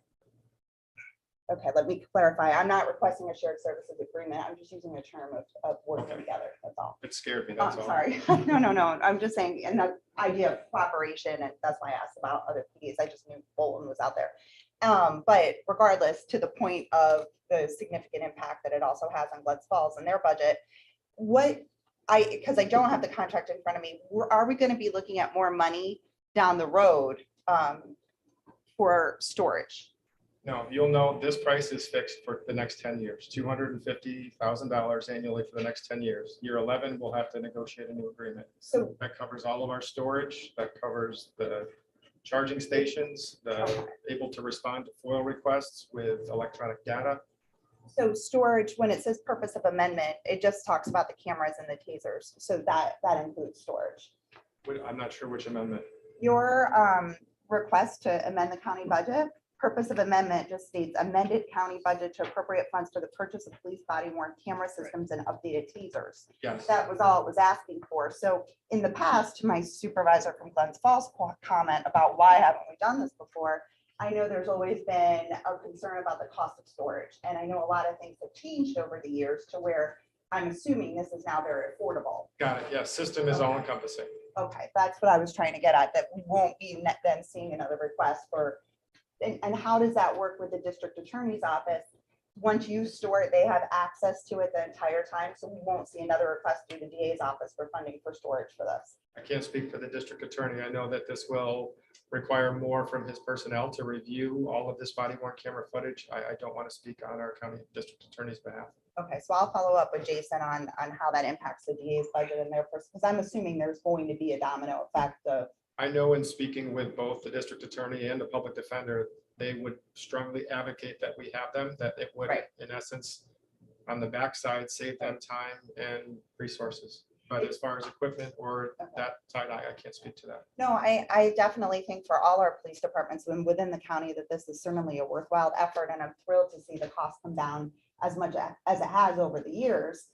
okay, let me clarify. I'm not requesting a shared services agreement. I'm just using a term of working together. That's all. It scared me, Oh, that's all. sorry. No. I'm just saying, and the idea of cooperation, and that's why I asked about other PDs. I just knew Bolton was out there. But regardless, to the point of the significant impact that it also has on Glens Falls and their budget, because I don't have the contract in front of me, are we going to be looking at more money down the road for storage? No, you'll know this price is fixed for the next 10 years, $250,000 annually for the next 10 years. Year 11, we'll have to negotiate a new agreement. So that covers all of our storage, that covers the charging stations, able to respond to FOIL requests with electronic data. So storage, when it says purpose of amendment, it just talks about the cameras and the tasers. So that includes storage. I'm not sure which amendment. Your request to amend the county budget, purpose of amendment just states amended county budget to appropriate funds for the purchase of police body worn camera systems and updated tasers. Yes. That was all it was asking for. So in the past, to my supervisor from Glens Falls comment about why haven't we done this before, I know there's always been a concern about the cost of storage. And I know a lot of things have changed over the years to where I'm assuming this is now very affordable. Got it. Yes, system is all encompassing. Okay, that's what I was trying to get at, that we won't be then seeing another request for, and how does that work with the district attorney's office? once you store it, they have access to it the entire time. So we won't see another request through the DA's office for funding for storage for this. I can't speak for the district attorney. I know that this will require more from his personnel to review all of this body worn camera footage. I don't want to speak on our county district attorney's behalf. Okay, so I'll follow up with Jason on how that impacts the DA's budget and their, because I'm assuming there's going to be a domino effect of. I know in speaking with both the district attorney and the public defender, they would strongly advocate that we have them, that it would, Right. in essence, on the backside, save them time and resources. But as far as equipment or that side, I can't speak to that. No, I definitely think for all our police departments and within the county that this is certainly a worthwhile effort, and I'm thrilled to see the cost come down as much as it has over the years.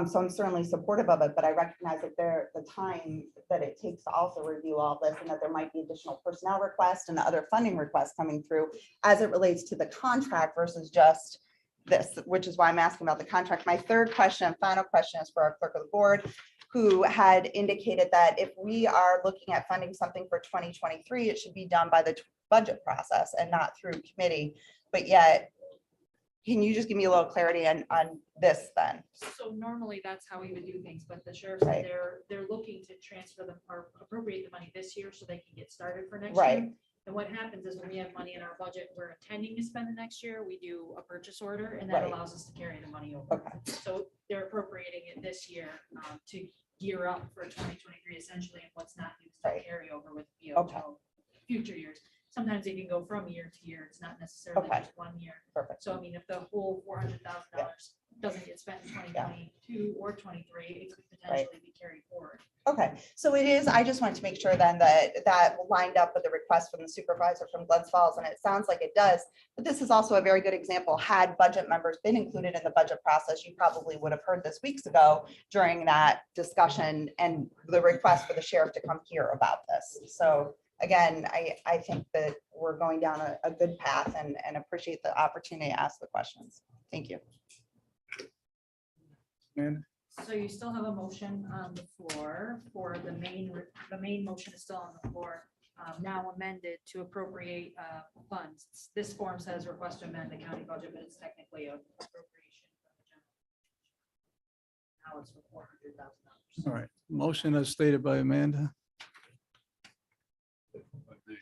So I'm certainly supportive of it, but I recognize that the time that it takes to also review all this, and that there might be additional personnel requests and other funding requests coming through as it relates to the contract versus just this, which is why I'm asking about the contract. My third question and final question is for our clerk of the board, who had indicated that if we are looking at funding something for 2023, it should be done by the budget process and not through committee. But yet, can you just give me a little clarity on this then? So normally that's how we would do things, but the sheriff Right. said they're looking to transfer them or appropriate the money this year so they can get started for next Right. year. And what happens is when we have money in our budget, we're intending to spend the next year, we do a purchase order and that Right. allows us to carry the money over. Okay. So they're appropriating it this year to gear up for 2023 essentially, and what's not used to Right. carry over with BO Okay. future years. Sometimes it can go from year to year. It's not necessarily Okay. just 1 year. Perfect. So I mean, if the whole $400,000 doesn't get spent in 2022 or 23, it could potentially be carried forward. Okay, so it is, I just wanted to make sure then that lined up with the request from the supervisor from Glens Falls, and it sounds like it does. But this is also a very good example. Had budget members been included in the budget process, you probably would have heard this weeks ago during that discussion and the request for the sheriff to come here about this. So again, I think that we're going down a good path and appreciate the opportunity to ask the questions. Thank you. And So you still have a motion on the floor for the main motion is still on the floor, now amended to appropriate funds. This form says request to amend the county budget, but it's technically a appropriation. from the general fund. Now it's for $400,000. all right, motion as stated by Amanda.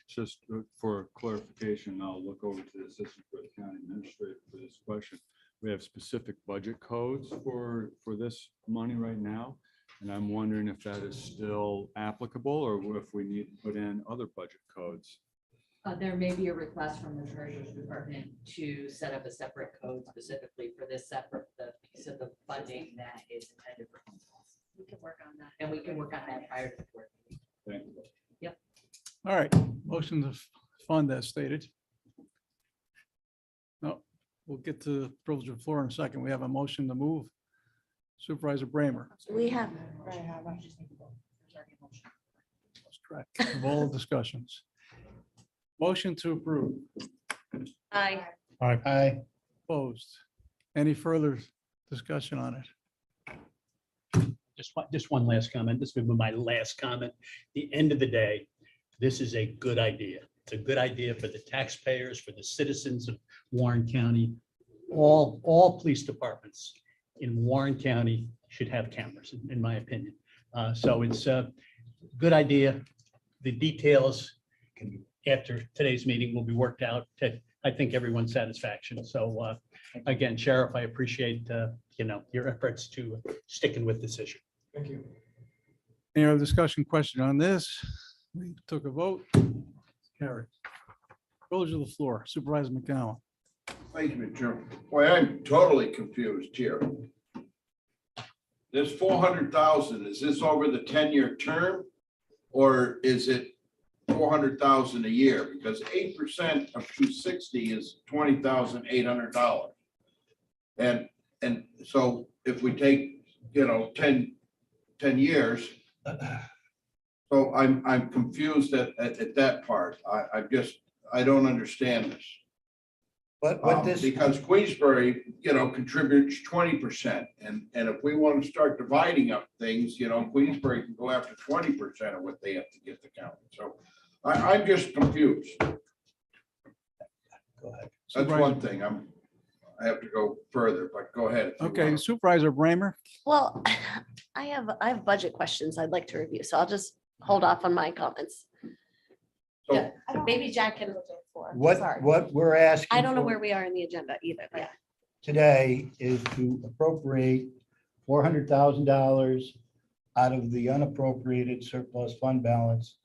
Just for clarification, I'll look over to the assistant for the county administrator for this question. We have specific budget codes for this money right now. And I'm wondering if that is still applicable or if we need to put in other budget codes. There may be a request from the treasurer's department to set up a separate code specifically for this separate, the piece of the funding that is intended for. We can work on that. And we can work on that prior to the board meeting. Thank you. Yep. All right, motion to fund as stated. No, we'll get to the privilege of the floor in a second. We have a motion to move. Supervisor Bramer. We have, Lost track of all discussions. Motion to approve. aye. Aye. Opposed. Any further discussion on it? Just one last comment. This will be my last comment. The end of the day, this is a good idea. It's a good idea for the taxpayers, for the citizens of Warren County. All police departments in Warren County should have cameras, in my opinion. So it's a good idea. The details after today's meeting will be worked out to, I think, everyone's satisfaction. So again, Sheriff, I appreciate your efforts to sticking with this issue. Thank you. Any other discussion question on this? We took a vote. Carried. Privilege of the floor, Supervisor McCowan. Thank you, Jim. Boy, I'm totally confused here. This 400,000, is this over the 10-year term? Or is it 400,000 a year? Because 8% of 260 is $20,800. And so if we take, 10 years, so I'm confused at that part. I don't understand this. But what this, Because Queensbury, contributes 20%. And if we want to start dividing up things, Queensbury can go after 20% of what they have to get the county. So I'm just confused. go ahead. That's one thing. I have to go further, but go ahead. if you Okay, want. Supervisor Bramer. Well, I have budget questions I'd like to review, so I'll just hold off on my comments. So- Yeah, maybe Jack can, What we're asking. I don't know for where we are in the agenda either, yeah. Today is to appropriate $400,000 out of the unappropriated surplus fund balance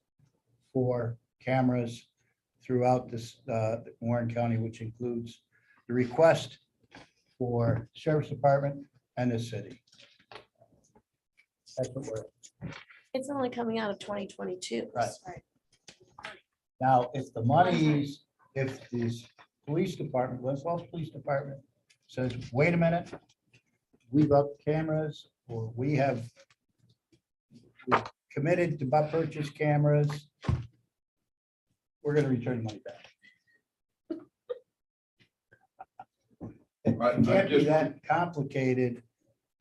for cameras throughout this Warren County, which includes the request for Sheriff's Department and the city. That's what we're, It's only coming out of 2022. Right. now, if the monies, if this police department, West Falls Police Department says, wait a minute, we've upped cameras, or we've committed to purchase cameras, we're gonna return the money back. It can't be that complicated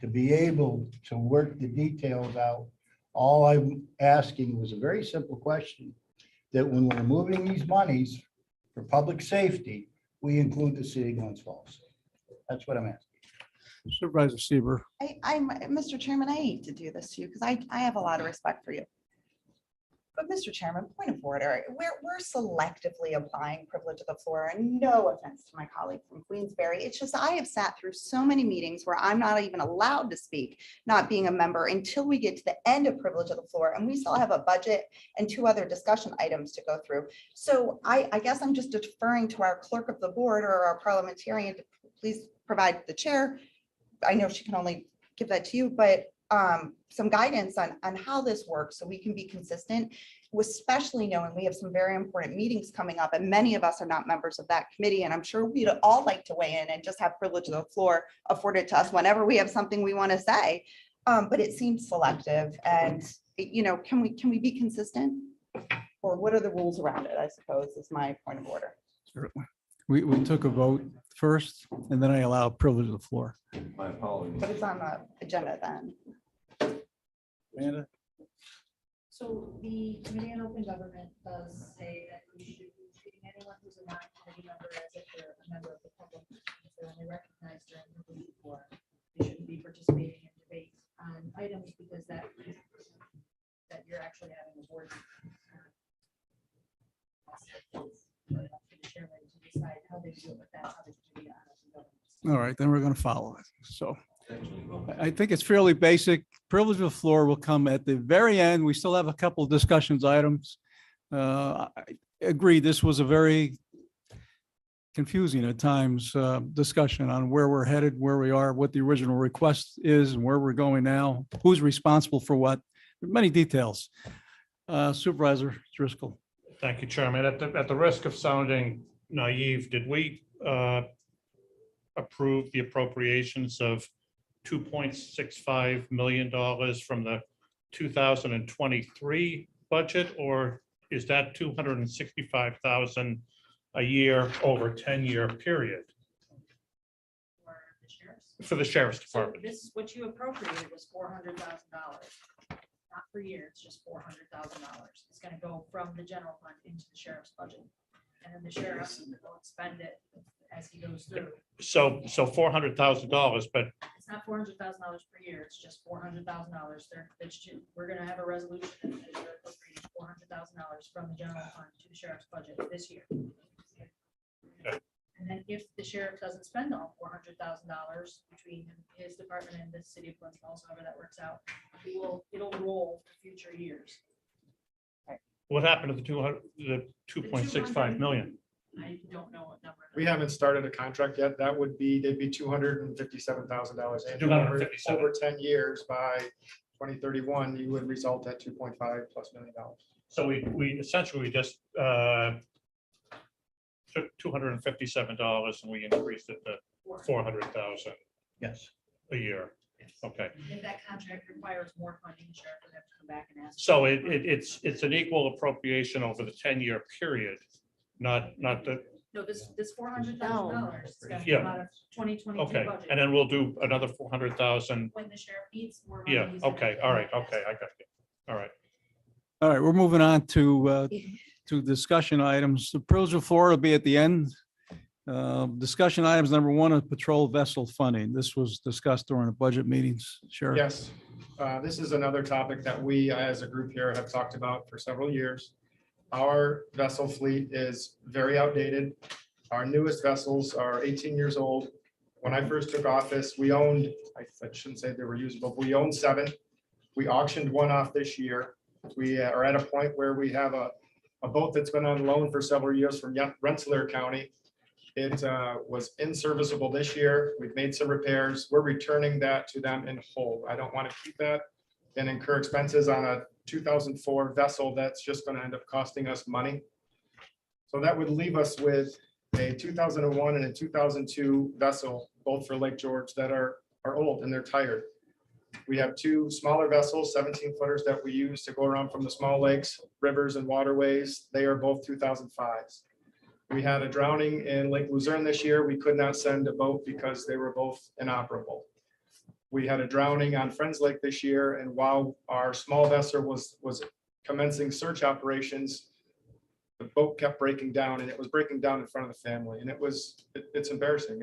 to be able to work the details out. All I'm asking was a very simple question, that when we're moving these monies for public safety, we include the city of Glens Falls. That's what I'm asking. Supervisor Seaver. Mr. Chairman, I hate to do this to you because I have a lot of respect for you. But Mr. Chairman, point of order, we're selectively applying privilege of the floor, and no offense to my colleague from Queensbury. It's just I have sat through so many meetings where I'm not even allowed to speak, not being a member, until we get to the end of privilege of the floor, and we still have a budget and 2 other discussion items to go through. So I guess I'm just deferring to our clerk of the board or our parliamentarian to please provide the chair. I know she can only give that to you, but some guidance on how this works so we can be consistent, especially knowing we have some very important meetings coming up, and many of us are not members of that committee, and I'm sure we'd all like to weigh in and just have privilege of the floor afforded to us whenever we have something we want to say. But it seems selective, and can we be consistent? Or what are the rules around it, I suppose, is my point of order. Certainly. We took a vote first, and then I allow privilege of the floor. My apologies. But it's on the agenda then. Amanda? So the Committee on Open Government does say that we should be treating anyone who's a non-committee member as if they're a member of the public. So when they recognize during the week, or they shouldn't be participating in debate on items because that you're actually having a board. Decide how they deal with that. All right, then we're going to follow it. So I think it's fairly basic. Privilege of the floor will come at the very end. We still have a couple of discussions items. I agree, this was a very confusing at times discussion on where we're headed, where we are, what the original request is, and where we're going now, who's responsible for what, many details. Supervisor Driscoll. Thank you, Chairman. At the risk of sounding naive, did we approve the appropriations of $2.65 million from the 2023 budget, or is that $265,000 a year over a 10-year period for the Sheriff's So Department? this, what you appropriated was $400,000, not per year, it's just $400,000. It's gonna go from the general fund into the sheriff's budget. And then the sheriff will spend it as he goes through. So $400,000, but It's not $400,000 per year, it's just $400,000. We're gonna have a resolution that they're appropriating $400,000 from the general fund to the sheriff's budget this year. And then if the sheriff doesn't spend all $400,000 between his department and the city of Glens Falls, however that works out, it'll roll for future years. what happened to the 2.65 million? I don't know what number. We haven't started a contract yet. That would be, they'd be $257,000 annually $257,000. over 10 years. By 2031, you would result at $2.5+ million. So we essentially just took $257 and we increased it to 400,000 Yes. a year. Okay. If that contract requires more funding, the sheriff would have to come back and ask. So it's an equal appropriation over the 10-year period, not the, No, this $400,000 is gonna Yeah. come out of 2022 okay. budget. And then we'll do another 400,000. When the sheriff needs more money. Yeah, he's gonna okay, come all back right, and ask. okay, I got you. All right. All right, we're moving on to discussion items. The privilege of floor will be at the end. Discussion items, number one, on patrol vessel funding. This was discussed during the budget meetings, Sheriff. Yes, this is another topic that we as a group here have talked about for several years. Our vessel fleet is very outdated. Our newest vessels are 18 years old. When I first took office, we owned, I shouldn't say they were usable, but we owned 7. We auctioned 1 off this year. We are at a point where we have a boat that's been on loan for several years from Rensselaer County. It was inserviceable this year. We've made some repairs. We're returning that to them in whole. I don't want to keep that and incur expenses on a 2004 vessel that's just going to end up costing us money. So that would leave us with a 2001 and a 2002 vessel, both for Lake George, that are old and they're tired. We have 2 smaller vessels, 17 footers, that we use to go around from the small lakes, rivers, and waterways. They are both 2005s. We had a drowning in Lake Luzerne this year. We could not send a boat because they were both inoperable. We had a drowning on Friends Lake this year, and while our small vessel was commencing search operations, the boat kept breaking down, and it was breaking down in front of the family, and it's embarrassing.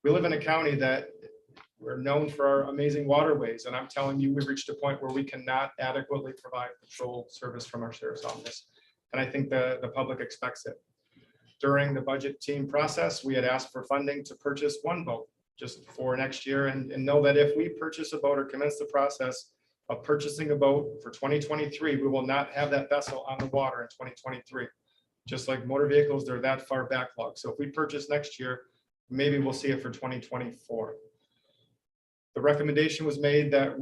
We live in a county that we're known for our amazing waterways, and I'm telling you, we've reached a point where we cannot adequately provide patrol service from our sheriff's office, and I think the public expects it. During the budget team process, we had asked for funding to purchase 1 boat just for next year, and know that if we purchase a boat or commence the process of purchasing a boat for 2023, we will not have that vessel on the water in 2023. Just like motor vehicles, they're that far backlogged. So if we purchase next year, maybe we'll see it for 2024. The recommendation was made that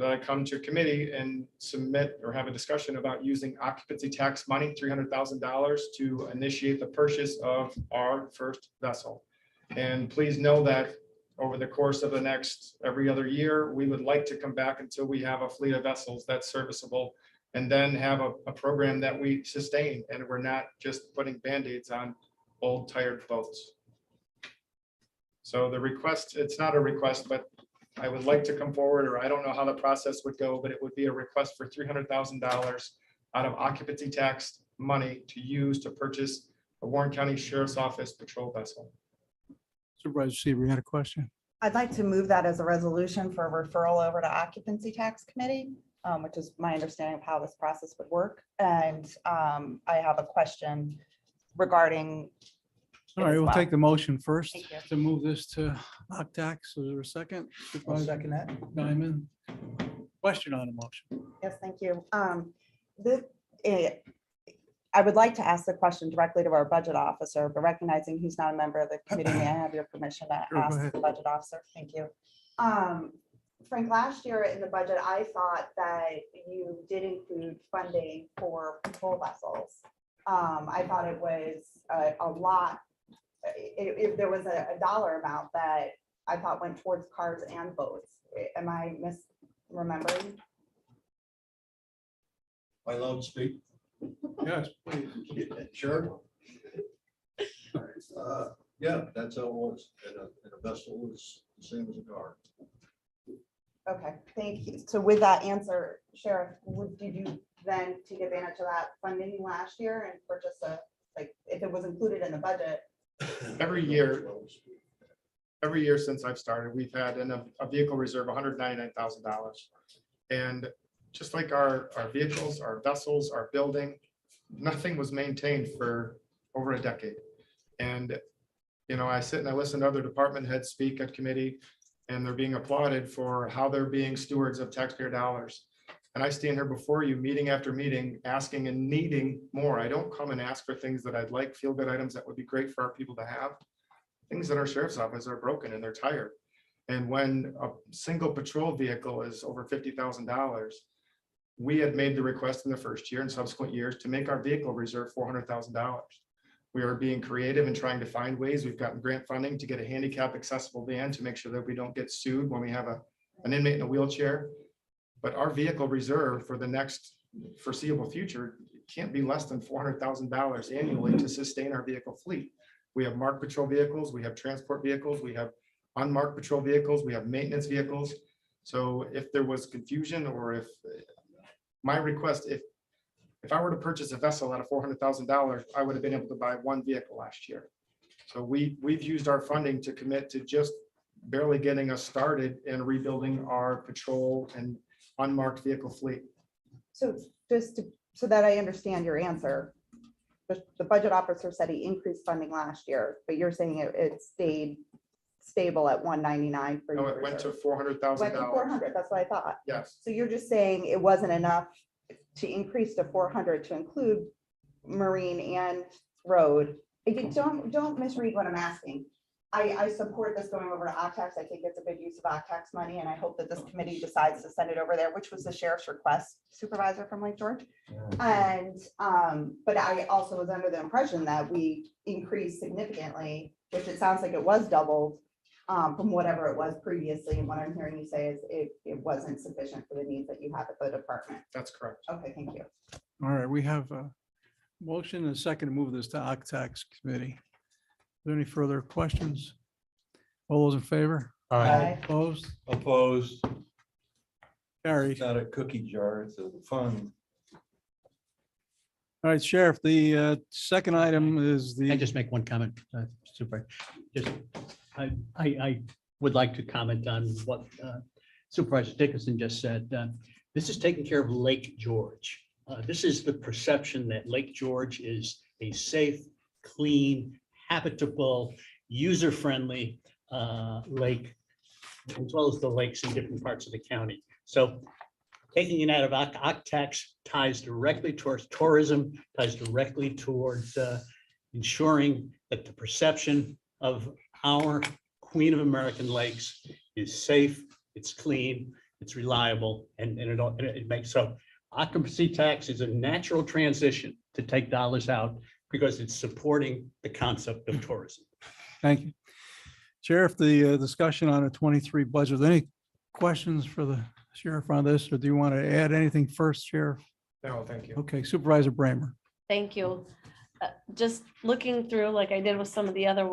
I come to committee and submit or have a discussion about using occupancy tax money, $300,000, to initiate the purchase of our first vessel. And please know that over the course of the next every other year, we would like to come back until we have a fleet of vessels that's serviceable, and then have a program that we sustain, and we're not just putting Band-Aids on old tired boats. So the request, it's not a request, but I would like to come forward, or I don't know how the process would go, but it would be a request for $300,000 out of occupancy tax money to use to purchase a Warren County Sheriff's Office patrol vessel. Supervisor Seaver, you had a question? I'd like to move that as a resolution for referral over to occupancy tax committee, which is my understanding of how this process would work. And I have a question regarding. All right, we'll take the motion first Thank you. to move this to OCTAX. Is there a second? I'll second that. Diamond. Question on the motion. Yes, thank you. I would like to ask the question directly to our budget officer, but recognizing he's not a member of the committee, may I have your permission to Sure, go ask ahead. the budget officer? Thank you. Frank, last year in the budget, I thought that you did include funding for patrol vessels. I thought it was a lot. If there was a dollar amount that I thought went towards cars and boats. Am I misremembering? Am I allowed to speak? Yes, please. Sure. Yeah, that's how it was. And a vessel is the same as a car. Okay, thank you. So with that answer, Sheriff, did you then take advantage of that funding last year and purchase if it was included in the budget? Every year since I've started, we've had a vehicle reserve, $199,000. And just like our vehicles, our vessels, our building, nothing was maintained for over a decade. And, I sit and I listen to other department heads speak at committee, and they're being applauded for how they're being stewards of taxpayer dollars. And I stand here before you, meeting after meeting, asking and needing more. I don't come and ask for things that I'd like, feel-good items that would be great for our people to have. Things that our sheriff's office are broken and they're tired. And when a single patrol vehicle is over $50,000, we had made the request in the first year and subsequent years to make our vehicle reserve $400,000. We are being creative and trying to find ways. We've gotten grant funding to get a handicap accessible van to make sure that we don't get sued when we have an inmate in a wheelchair. But our vehicle reserve for the next foreseeable future can't be less than $400,000 annually to sustain our vehicle fleet. We have marked patrol vehicles, we have transport vehicles, we have unmarked patrol vehicles, we have maintenance vehicles. So if there was confusion, or if my request, if I were to purchase a vessel at $400,000, I would have been able to buy 1 vehicle last year. So we've used our funding to commit to just barely getting us started in rebuilding our patrol and unmarked vehicle fleet. So so that I understand your answer, the budget officer said he increased funding last year, but you're saying it stayed stable at 199 for No, your it went to reserve. $400,000. Went to 400, that's what I thought. Yes. So you're just saying it wasn't enough to increase to 400 to include marine and road. Don't misread what I'm asking. I support this going over to OCTAX. I think it's a good use of OCTAX money, and I hope that this committee decides to send it over there, which was the sheriff's request, supervisor from Lake George. And, but I also was under the impression that we increased significantly, which it sounds like it was doubled from whatever it was previously. And what I'm hearing you say is it wasn't sufficient for the needs that you have at the department. That's correct. Okay, thank you. All right, we have a motion and a second to move this to OCTAX committee. Are there any further questions? All those in favor? Aye. Opposed? Opposed. Carried. It's not a cookie jar, it's a fund. All right, Sheriff, the second item is Can I the, just make one comment, Super? Just, I would like to comment on what Supervisor Dickinson just said. This is taking care of Lake George. This is the perception that Lake George is a safe, clean, habitable, user-friendly lake, as well as the lakes in different parts of the county. So taking it out of OCTAX ties directly towards tourism, ties directly towards ensuring that the perception of our Queen of American Lakes is safe, it's clean, it's reliable, and it makes so. Occupancy tax is a natural transition to take dollars out because it's supporting the concept of tourism. thank you. Sheriff, the discussion on a 23 budget, any questions for the sheriff on this, or do you want to add anything first, Sheriff? No, thank you. Okay, Supervisor Bramer. Thank you. Just looking through, like I did with some of the other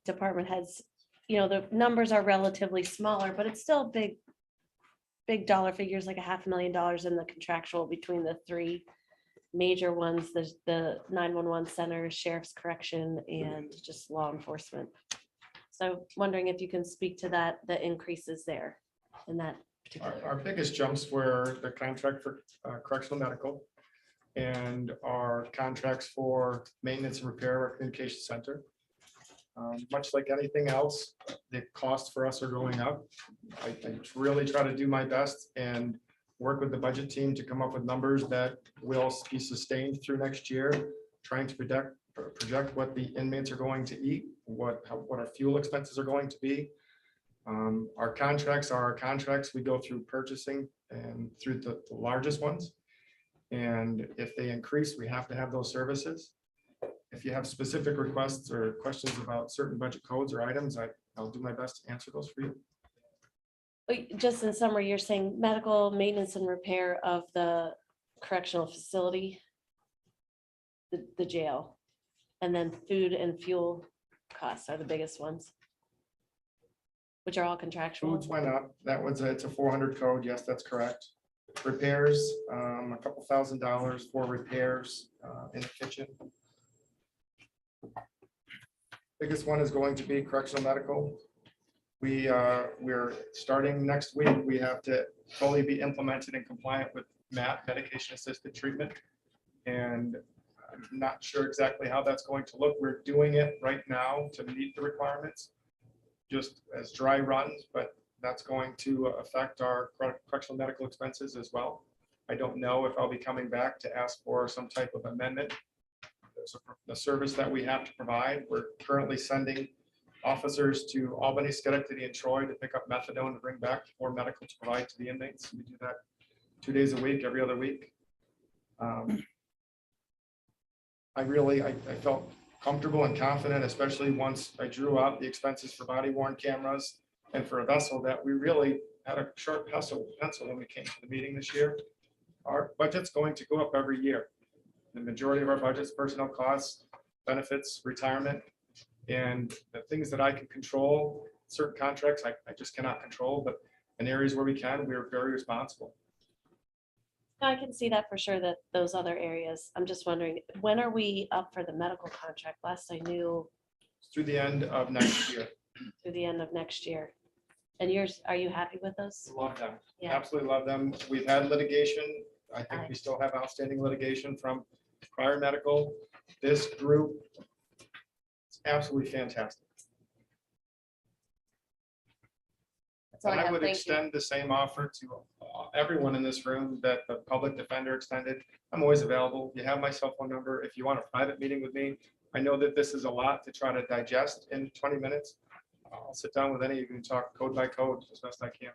department heads, you know, the numbers are relatively smaller, but it's still big dollar figures, like $500,000 in the contractual between the three major ones. There's the 911 center, sheriff's correction, and just law enforcement. So wondering if you can speak to that, the increases there in that particular. Our biggest jumps were the contract for correctional medical and our contracts for maintenance and repair of our communication center. Much like anything else, the costs for us are going up. I really try to do my best and work with the budget team to come up with numbers that will be sustained through next year, trying to project what the inmates are going to eat, what our fuel expenses are going to be. Our contracts are our contracts. We go through purchasing and through the largest ones. And if they increase, we have to have those services. If you have specific requests or questions about certain budget codes or items, I'll do my best to answer those for you. Just in summary, you're saying medical maintenance and repair of the correctional facility, the jail, and then food and fuel costs are the biggest ones, which are all contractual. Foods went up. It's a 400 code. Yes, that's correct. Repairs, a couple $1,000s for repairs in the kitchen. Biggest one is going to be correctional medical. We're starting next week. We have to fully be implemented and compliant with MAT, medication assisted treatment. And I'm not sure exactly how that's going to look. We're doing it right now to meet the requirements, just as dry runs, but that's going to affect our correctional medical expenses as well. I don't know if I'll be coming back to ask for some type of amendment. There's the service that we have to provide. We're currently sending officers to Albany, Schenectady, and Troy to pick up methadone and bring back for medical to provide to the inmates. We do that 2 days a week, every other week. I felt comfortable and confident, especially once I drew out the expenses for body worn cameras and for a vessel, that we really had a sharp pencil when we came to the meeting this year. Our budget's going to go up every year. The majority of our budget's personnel costs, benefits, retirement, and the things that I can control, certain contracts I just cannot control, but in areas where we can, we are very responsible. I can see that for sure, that those other areas. I'm just wondering, when are we up for the medical contract? Last I knew, through the end of next year. through the end of next year. And yours, are you happy with those? Love them. Yeah. Absolutely love them. We've had litigation. I think we still have outstanding litigation from prior medical. This group, it's absolutely fantastic. That's all And I I have. would Thank you. extend the same offer to everyone in this room that the public defender extended. I'm always available. You have my cell phone number. If you want a private meeting with me, I know that this is a lot to try to digest in 20 minutes. I'll sit down with any of you and talk code by code as best I can.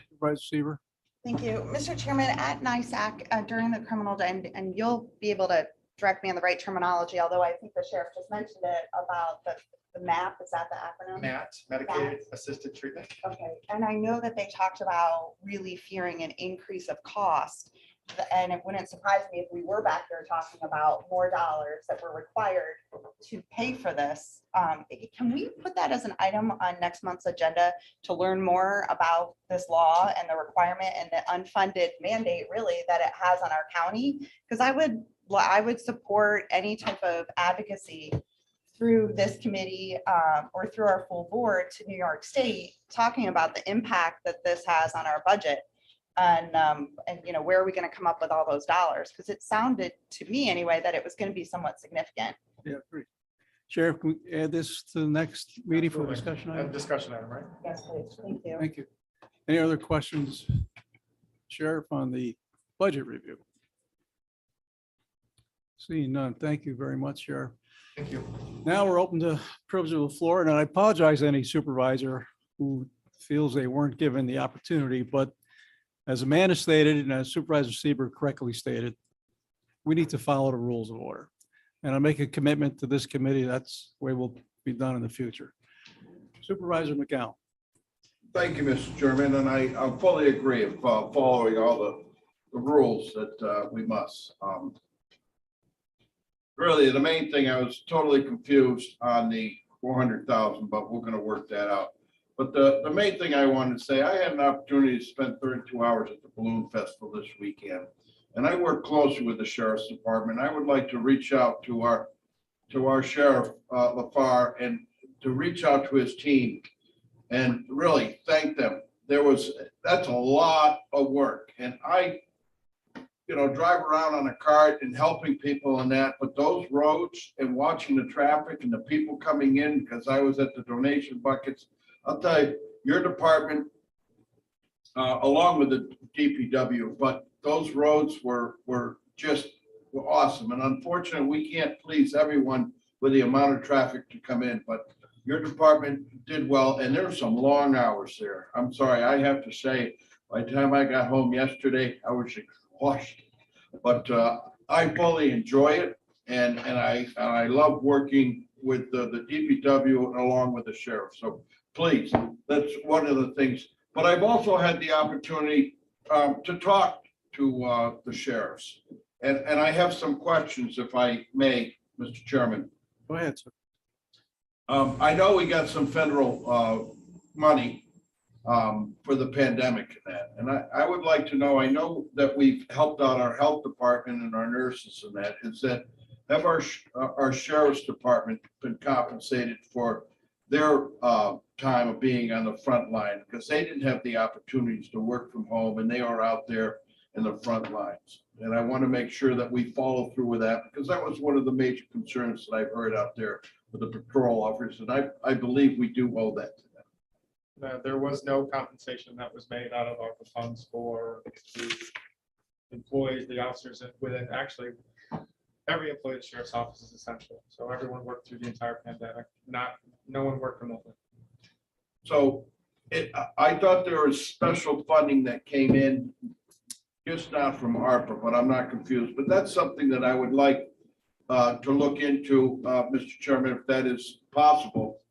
Supervisor Seaver. Thank you. Mr. Chairman, at NISAC during the criminal, and you'll be able to direct me on the right terminology, although I think the sheriff just mentioned it about the MAP, is that the acronym? MAT, Medicated Assisted Treatment. Okay, and I know that they talked about really fearing an increase of cost. And it wouldn't surprise me if we were back there talking about more dollars that were required to pay for this. Can we put that as an item on next month's agenda to learn more about this law and the requirement and the unfunded mandate really that it has on our county? Because I would support any type of advocacy through this committee or through our full board to New York State, talking about the impact that this has on our budget. And you know, where are we going to come up with all those dollars? Because it sounded to me anyway that it was going to be somewhat significant. Yeah, great. Sheriff, can we add this to the next meeting for Absolutely. discussion? A item? discussion item, right? Yes, please. Thank you. Thank you. Any other questions, Sheriff, on the budget review? Seeing none. Thank you very much, Sheriff. Thank you. Now we're open to privilege of the floor, and I apologize to any supervisor who feels they weren't given the opportunity, but as Amanda stated, and as Supervisor Seaver correctly stated, we need to follow the rules of order. And I make a commitment to this committee, that's the way we'll be done in the future. Supervisor McCown. Thank you, Mr. Chairman, and I fully agree of following all the rules that we must. Really, the main thing, I was totally confused on the 400,000, but we're gonna work that out. But the main thing I wanted to say, I had an opportunity to spend 32 hours at the Balloon Festival this weekend. And I work closely with the Sheriff's Department. I would like to reach out to our Sheriff LaFar and to reach out to his team and really thank them. That's a lot of work. And I, drive around on a cart and helping people and that, but those roads and watching the traffic and the people coming in, because I was at the donation buckets, I'll tell you, your department, along with the DPW, but those roads were just awesome. And unfortunately, we can't please everyone with the amount of traffic to come in, but your department did well. And there were some long hours there. I'm sorry, I have to say, by the time I got home yesterday, I was exhausted. But I fully enjoy it. And I love working with the DPW along with the sheriff. So please, that's one of the things. But I've also had the opportunity to talk to the sheriffs. And I have some questions, if I may, Mr. Chairman. Go ahead, sir. I know we got some federal money for the pandemic and that. And I would like to know, I know that we've helped out our health department and our nurses and that, is that have our sheriff's department been compensated for their time of being on the front line? Because they didn't have the opportunities to work from home and they are out there in the front lines. And I want to make sure that we follow through with that, because that was one of the major concerns that I've heard out there with the patrol officers. And I believe we do owe that to them. No, there was no compensation that was made out of ARPA funds for the employees, the officers within, actually, every employee of the sheriff's office is essential. So everyone worked through the entire pandemic. No one worked remotely. So I thought there was special funding that came in, just not from ARPA, but I'm not confused. But that's something that I would like to look into, Mr. Chairman, if that is possible,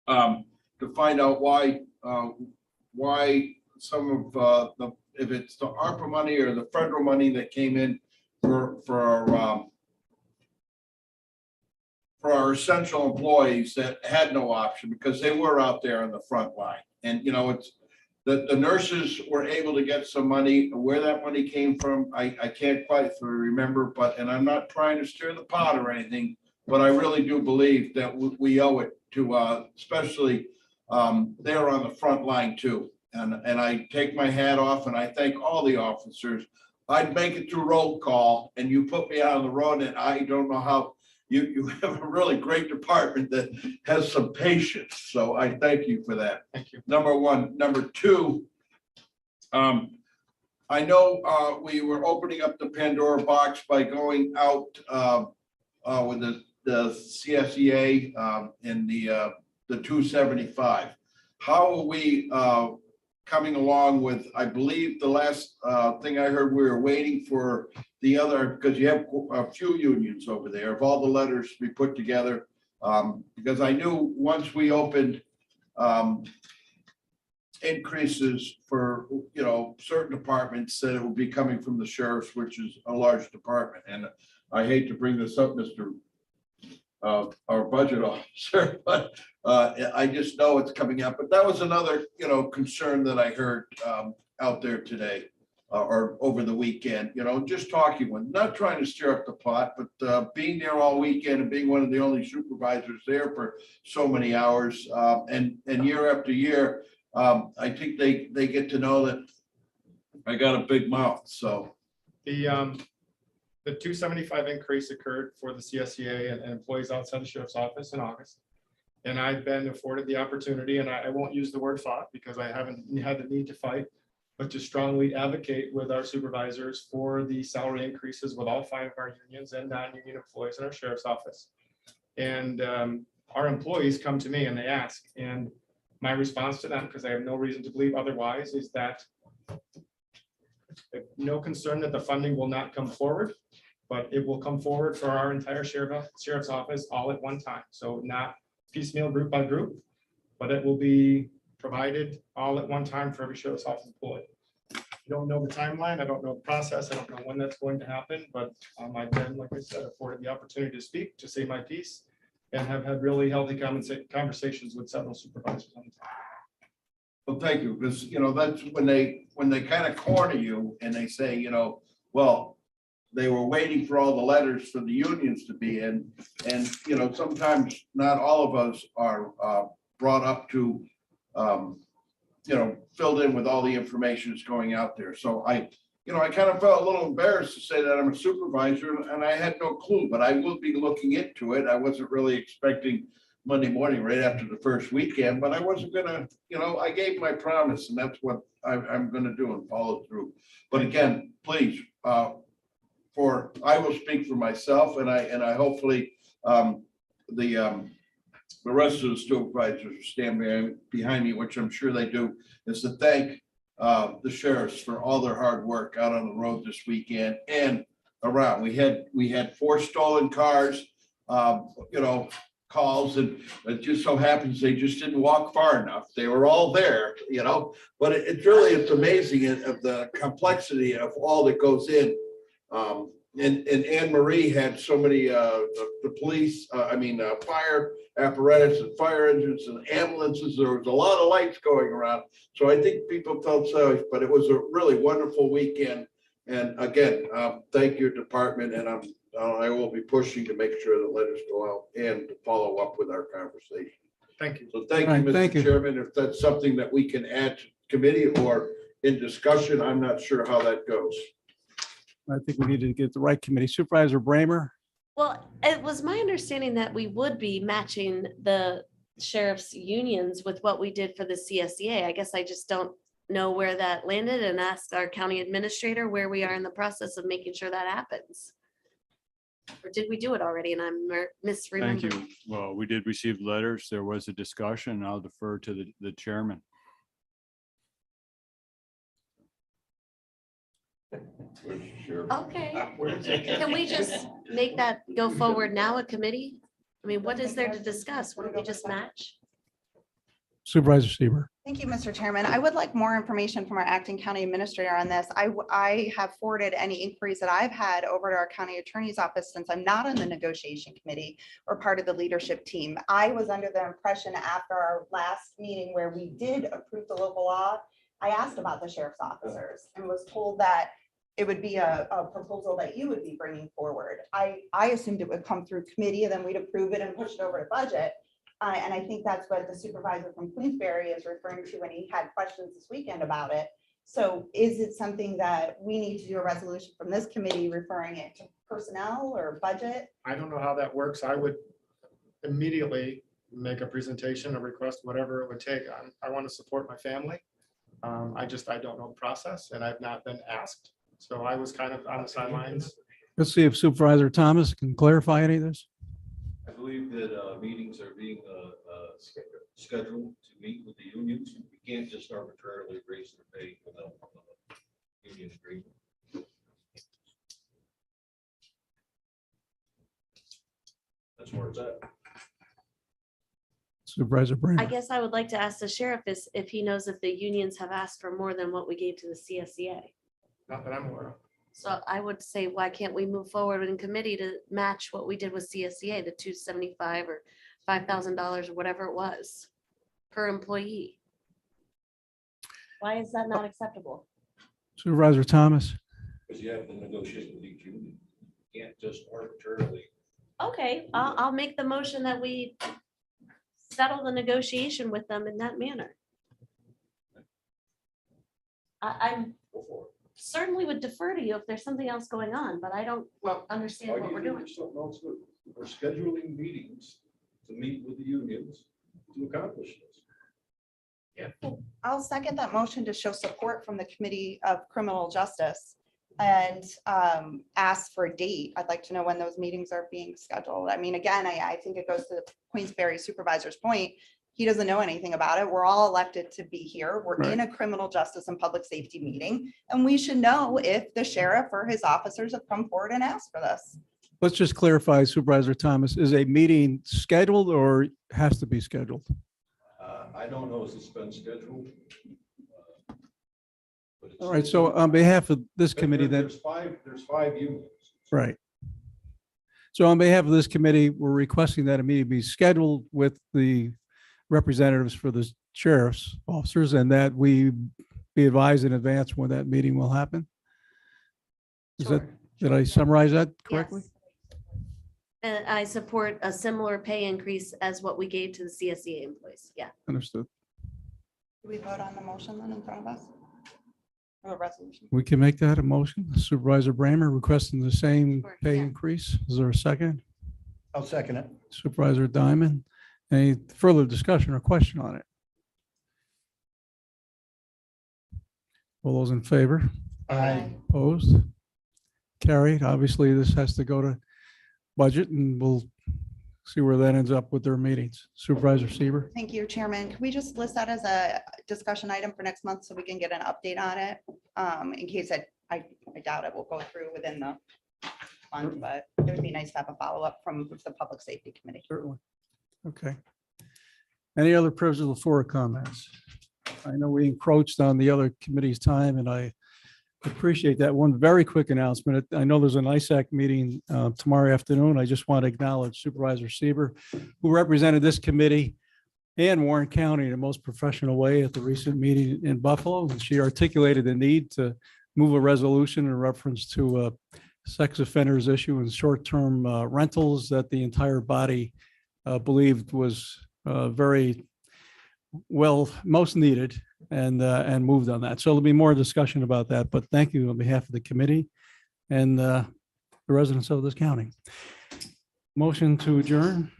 to find out why some of if it's the ARPA money or the federal money that came in for our essential employees that had no option, because they were out there on the front line. And it's the nurses were able to get some money. Where that money came from, I can't quite remember, and I'm not trying to stir the pot or anything, but I really do believe that we owe it to, especially they're on the front line too. And I take my hat off and I thank all the officers. I'd make it through roll call and you put me out on the road and I don't know how, you have a really great department that has some patience. So I thank you for that. Thank you. Number one. Number two, I know we were opening up the Pandora box by going out with the CSEA and the 275. How are we coming along with, I believe the last thing I heard, we were waiting for the other, because you have a few unions over there, of all the letters to be put together. Because I knew once we opened increases for, certain departments, that it would be coming from the sheriff's, which is a large department. And I hate to bring this up, Mr. Our budget officer, but I just know it's coming up. But that was another, concern that I heard out there today or over the weekend, just talking with, not trying to stir up the pot, but being there all weekend and being one of the only supervisors there for so many hours and year after year, I think they get to know that I got a big mouth. So the 275 increase occurred for the CSEA and employees outside the sheriff's office in August. And I've been afforded the opportunity, and I won't use the word fought because I haven't had the need to fight, but to strongly advocate with our supervisors for the salary increases with all 5 of our unions and non-union employees in our sheriff's office. And our employees come to me and they ask, and my response to them, because I have no reason to believe otherwise, is that no concern that the funding will not come forward, but it will come forward for our entire sheriff's office all at one time. So not piecemeal, group by group, but it will be provided all at one time for every sheriff's office employee. I don't know the timeline. I don't know the process. I don't know when that's going to happen, but I've been, like I said, afforded the opportunity to speak, to say my piece, and have had really healthy conversations with several supervisors on the time. Well, thank you, because, that's when they kind of corner you and they say, well, they were waiting for all the letters for the unions to be in. And, sometimes not all of us are brought up to, filled in with all the information that's going out there. So I kind of felt a little embarrassed to say that I'm a supervisor and I had no clue, but I will be looking into it. I wasn't really expecting Monday morning right after the first weekend, but I wasn't gonna, I gave my promise and that's what I'm gonna do and follow through. But again, please, I will speak for myself and I hopefully the rest of the supervisors stand behind me, which I'm sure they do, is to thank the sheriffs for all their hard work out on the road this weekend and around. We had 4 stolen cars, calls, and it just so happens they just didn't walk far enough. They were all there, but it's amazing of the complexity of all that goes in. And Anne-Marie had so many, the police, fire apparatus and fire engines and ambulances. There was a lot of lights going around. So I think people felt safe, but it was a really wonderful weekend. And again, thank your department. And I will be pushing to make sure that letters go out and to follow up with our conversation. Thank you. So thank you, Mr. Chairman. If that's something that we can add to committee or in discussion, I'm not sure how that goes. I think we need to get the right committee. Supervisor Bramer. Well, it was my understanding that we would be matching the sheriff's unions with what we did for the CSEA. I guess I just don't know where that landed and ask our county administrator where we are in the process of making sure that happens. Or did we do it already and I'm misremembering? Thank you. Well, we did receive letters. There was a discussion. I'll defer to the chairman. Okay. Can we just make that go forward now, a committee? I mean, what is there to discuss? Wouldn't we just match? Supervisor Seaver. Thank you, Mr. Chairman. I would like more information from our acting county administrator on this. I have forwarded any inquiries that I've had over to our county attorney's office since I'm not on the negotiation committee or part of the leadership team. I was under the impression after our last meeting where we did approve the local law, I asked about the sheriff's officers and was told that it would be a proposal that you would be bringing forward. I assumed it would come through committee and then we'd approve it and push it over to budget. And I think that's what the supervisor from Queensberry is referring to when he had questions this weekend about it. So is it something that we need to do a resolution from this committee referring it to personnel or budget? I don't know how that works. I would immediately make a presentation, a request, whatever it would take. I want to support my family. I don't know the process and I've not been asked. So I was kind of on the sidelines. Let's see if Supervisor Thomas can clarify any of this. I believe that meetings are being scheduled to meet with the unions. We can't just arbitrarily raise their pay without union agreement. That's where it's at. Supervisor I Bramer. guess I would like to ask the sheriff if he knows if the unions have asked for more than what we gave to the CSEA. Not that I'm aware of. So I would say, why can't we move forward in committee to match what we did with CSEA, the $275 or $5,000 or whatever it was per employee? Why is that not acceptable? Supervisor Thomas. Because you have to negotiate with each union. You can't just arbitrarily. Okay, I'll make the motion that we settle the negotiation with them in that manner. I'm certainly would defer to you if there's something else going on, but I don't understand what we're doing. We're scheduling meetings to meet with the unions to accomplish this. I'll second that motion to show support from the Committee of Criminal Justice and ask for a date. I'd like to know when those meetings are being scheduled. I mean, again, I think it goes to the Queensberry supervisor's point. He doesn't know anything about it. We're all elected to be here. We're in a criminal justice and public safety meeting, and we should know if the sheriff or his officers have come forward and asked for this. Let's just clarify, Supervisor Thomas, is a meeting scheduled or has to be scheduled? I don't know if it's been scheduled. All right, so on behalf of this committee, then, There's five unions. right. So on behalf of this committee, we're requesting that a meeting be scheduled with the representatives for the sheriff's officers and that we be advised in advance when that meeting will happen. Is that, did I summarize that correctly? Yes. And I support a similar pay increase as what we gave to the CSEA employees. Yeah. Understood. Do we vote on the motion then in front of us? Or a resolution? We can make that a motion. Supervisor Bramer requesting the same Sure, pay yeah. increase. Is there a second? I'll second it. Supervisor Diamond, any further discussion or question on it? All those in favor? Aye. Opposed? Carried. Obviously, this has to go to budget and we'll see where that ends up with their meetings. Supervisor Seaver? Thank you, Chairman. Can we just list that as a discussion item for next month so we can get an update on it? In case I doubt it will go through within the month, but it would be nice to have a follow-up from the Public Safety Committee. Certainly. Okay. Any other privilege of the floor comments? I know we encroached on the other committee's time and I appreciate that. One very quick announcement. I know there's an ISAC meeting tomorrow afternoon. I just want to acknowledge Supervisor Seaver, who represented this committee and Warren County in a most professional way at the recent meeting in Buffalo. And she articulated the need to move a resolution in reference to a sex offenders issue and short-term rentals that the entire body believed was very well, most needed and moved on that. So there'll be more discussion about that, but thank you on behalf of the committee and the residents of this county. Motion to adjourn.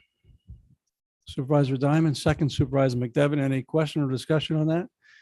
Supervisor Diamond, second Supervisor McDevitt. Any question or discussion on that?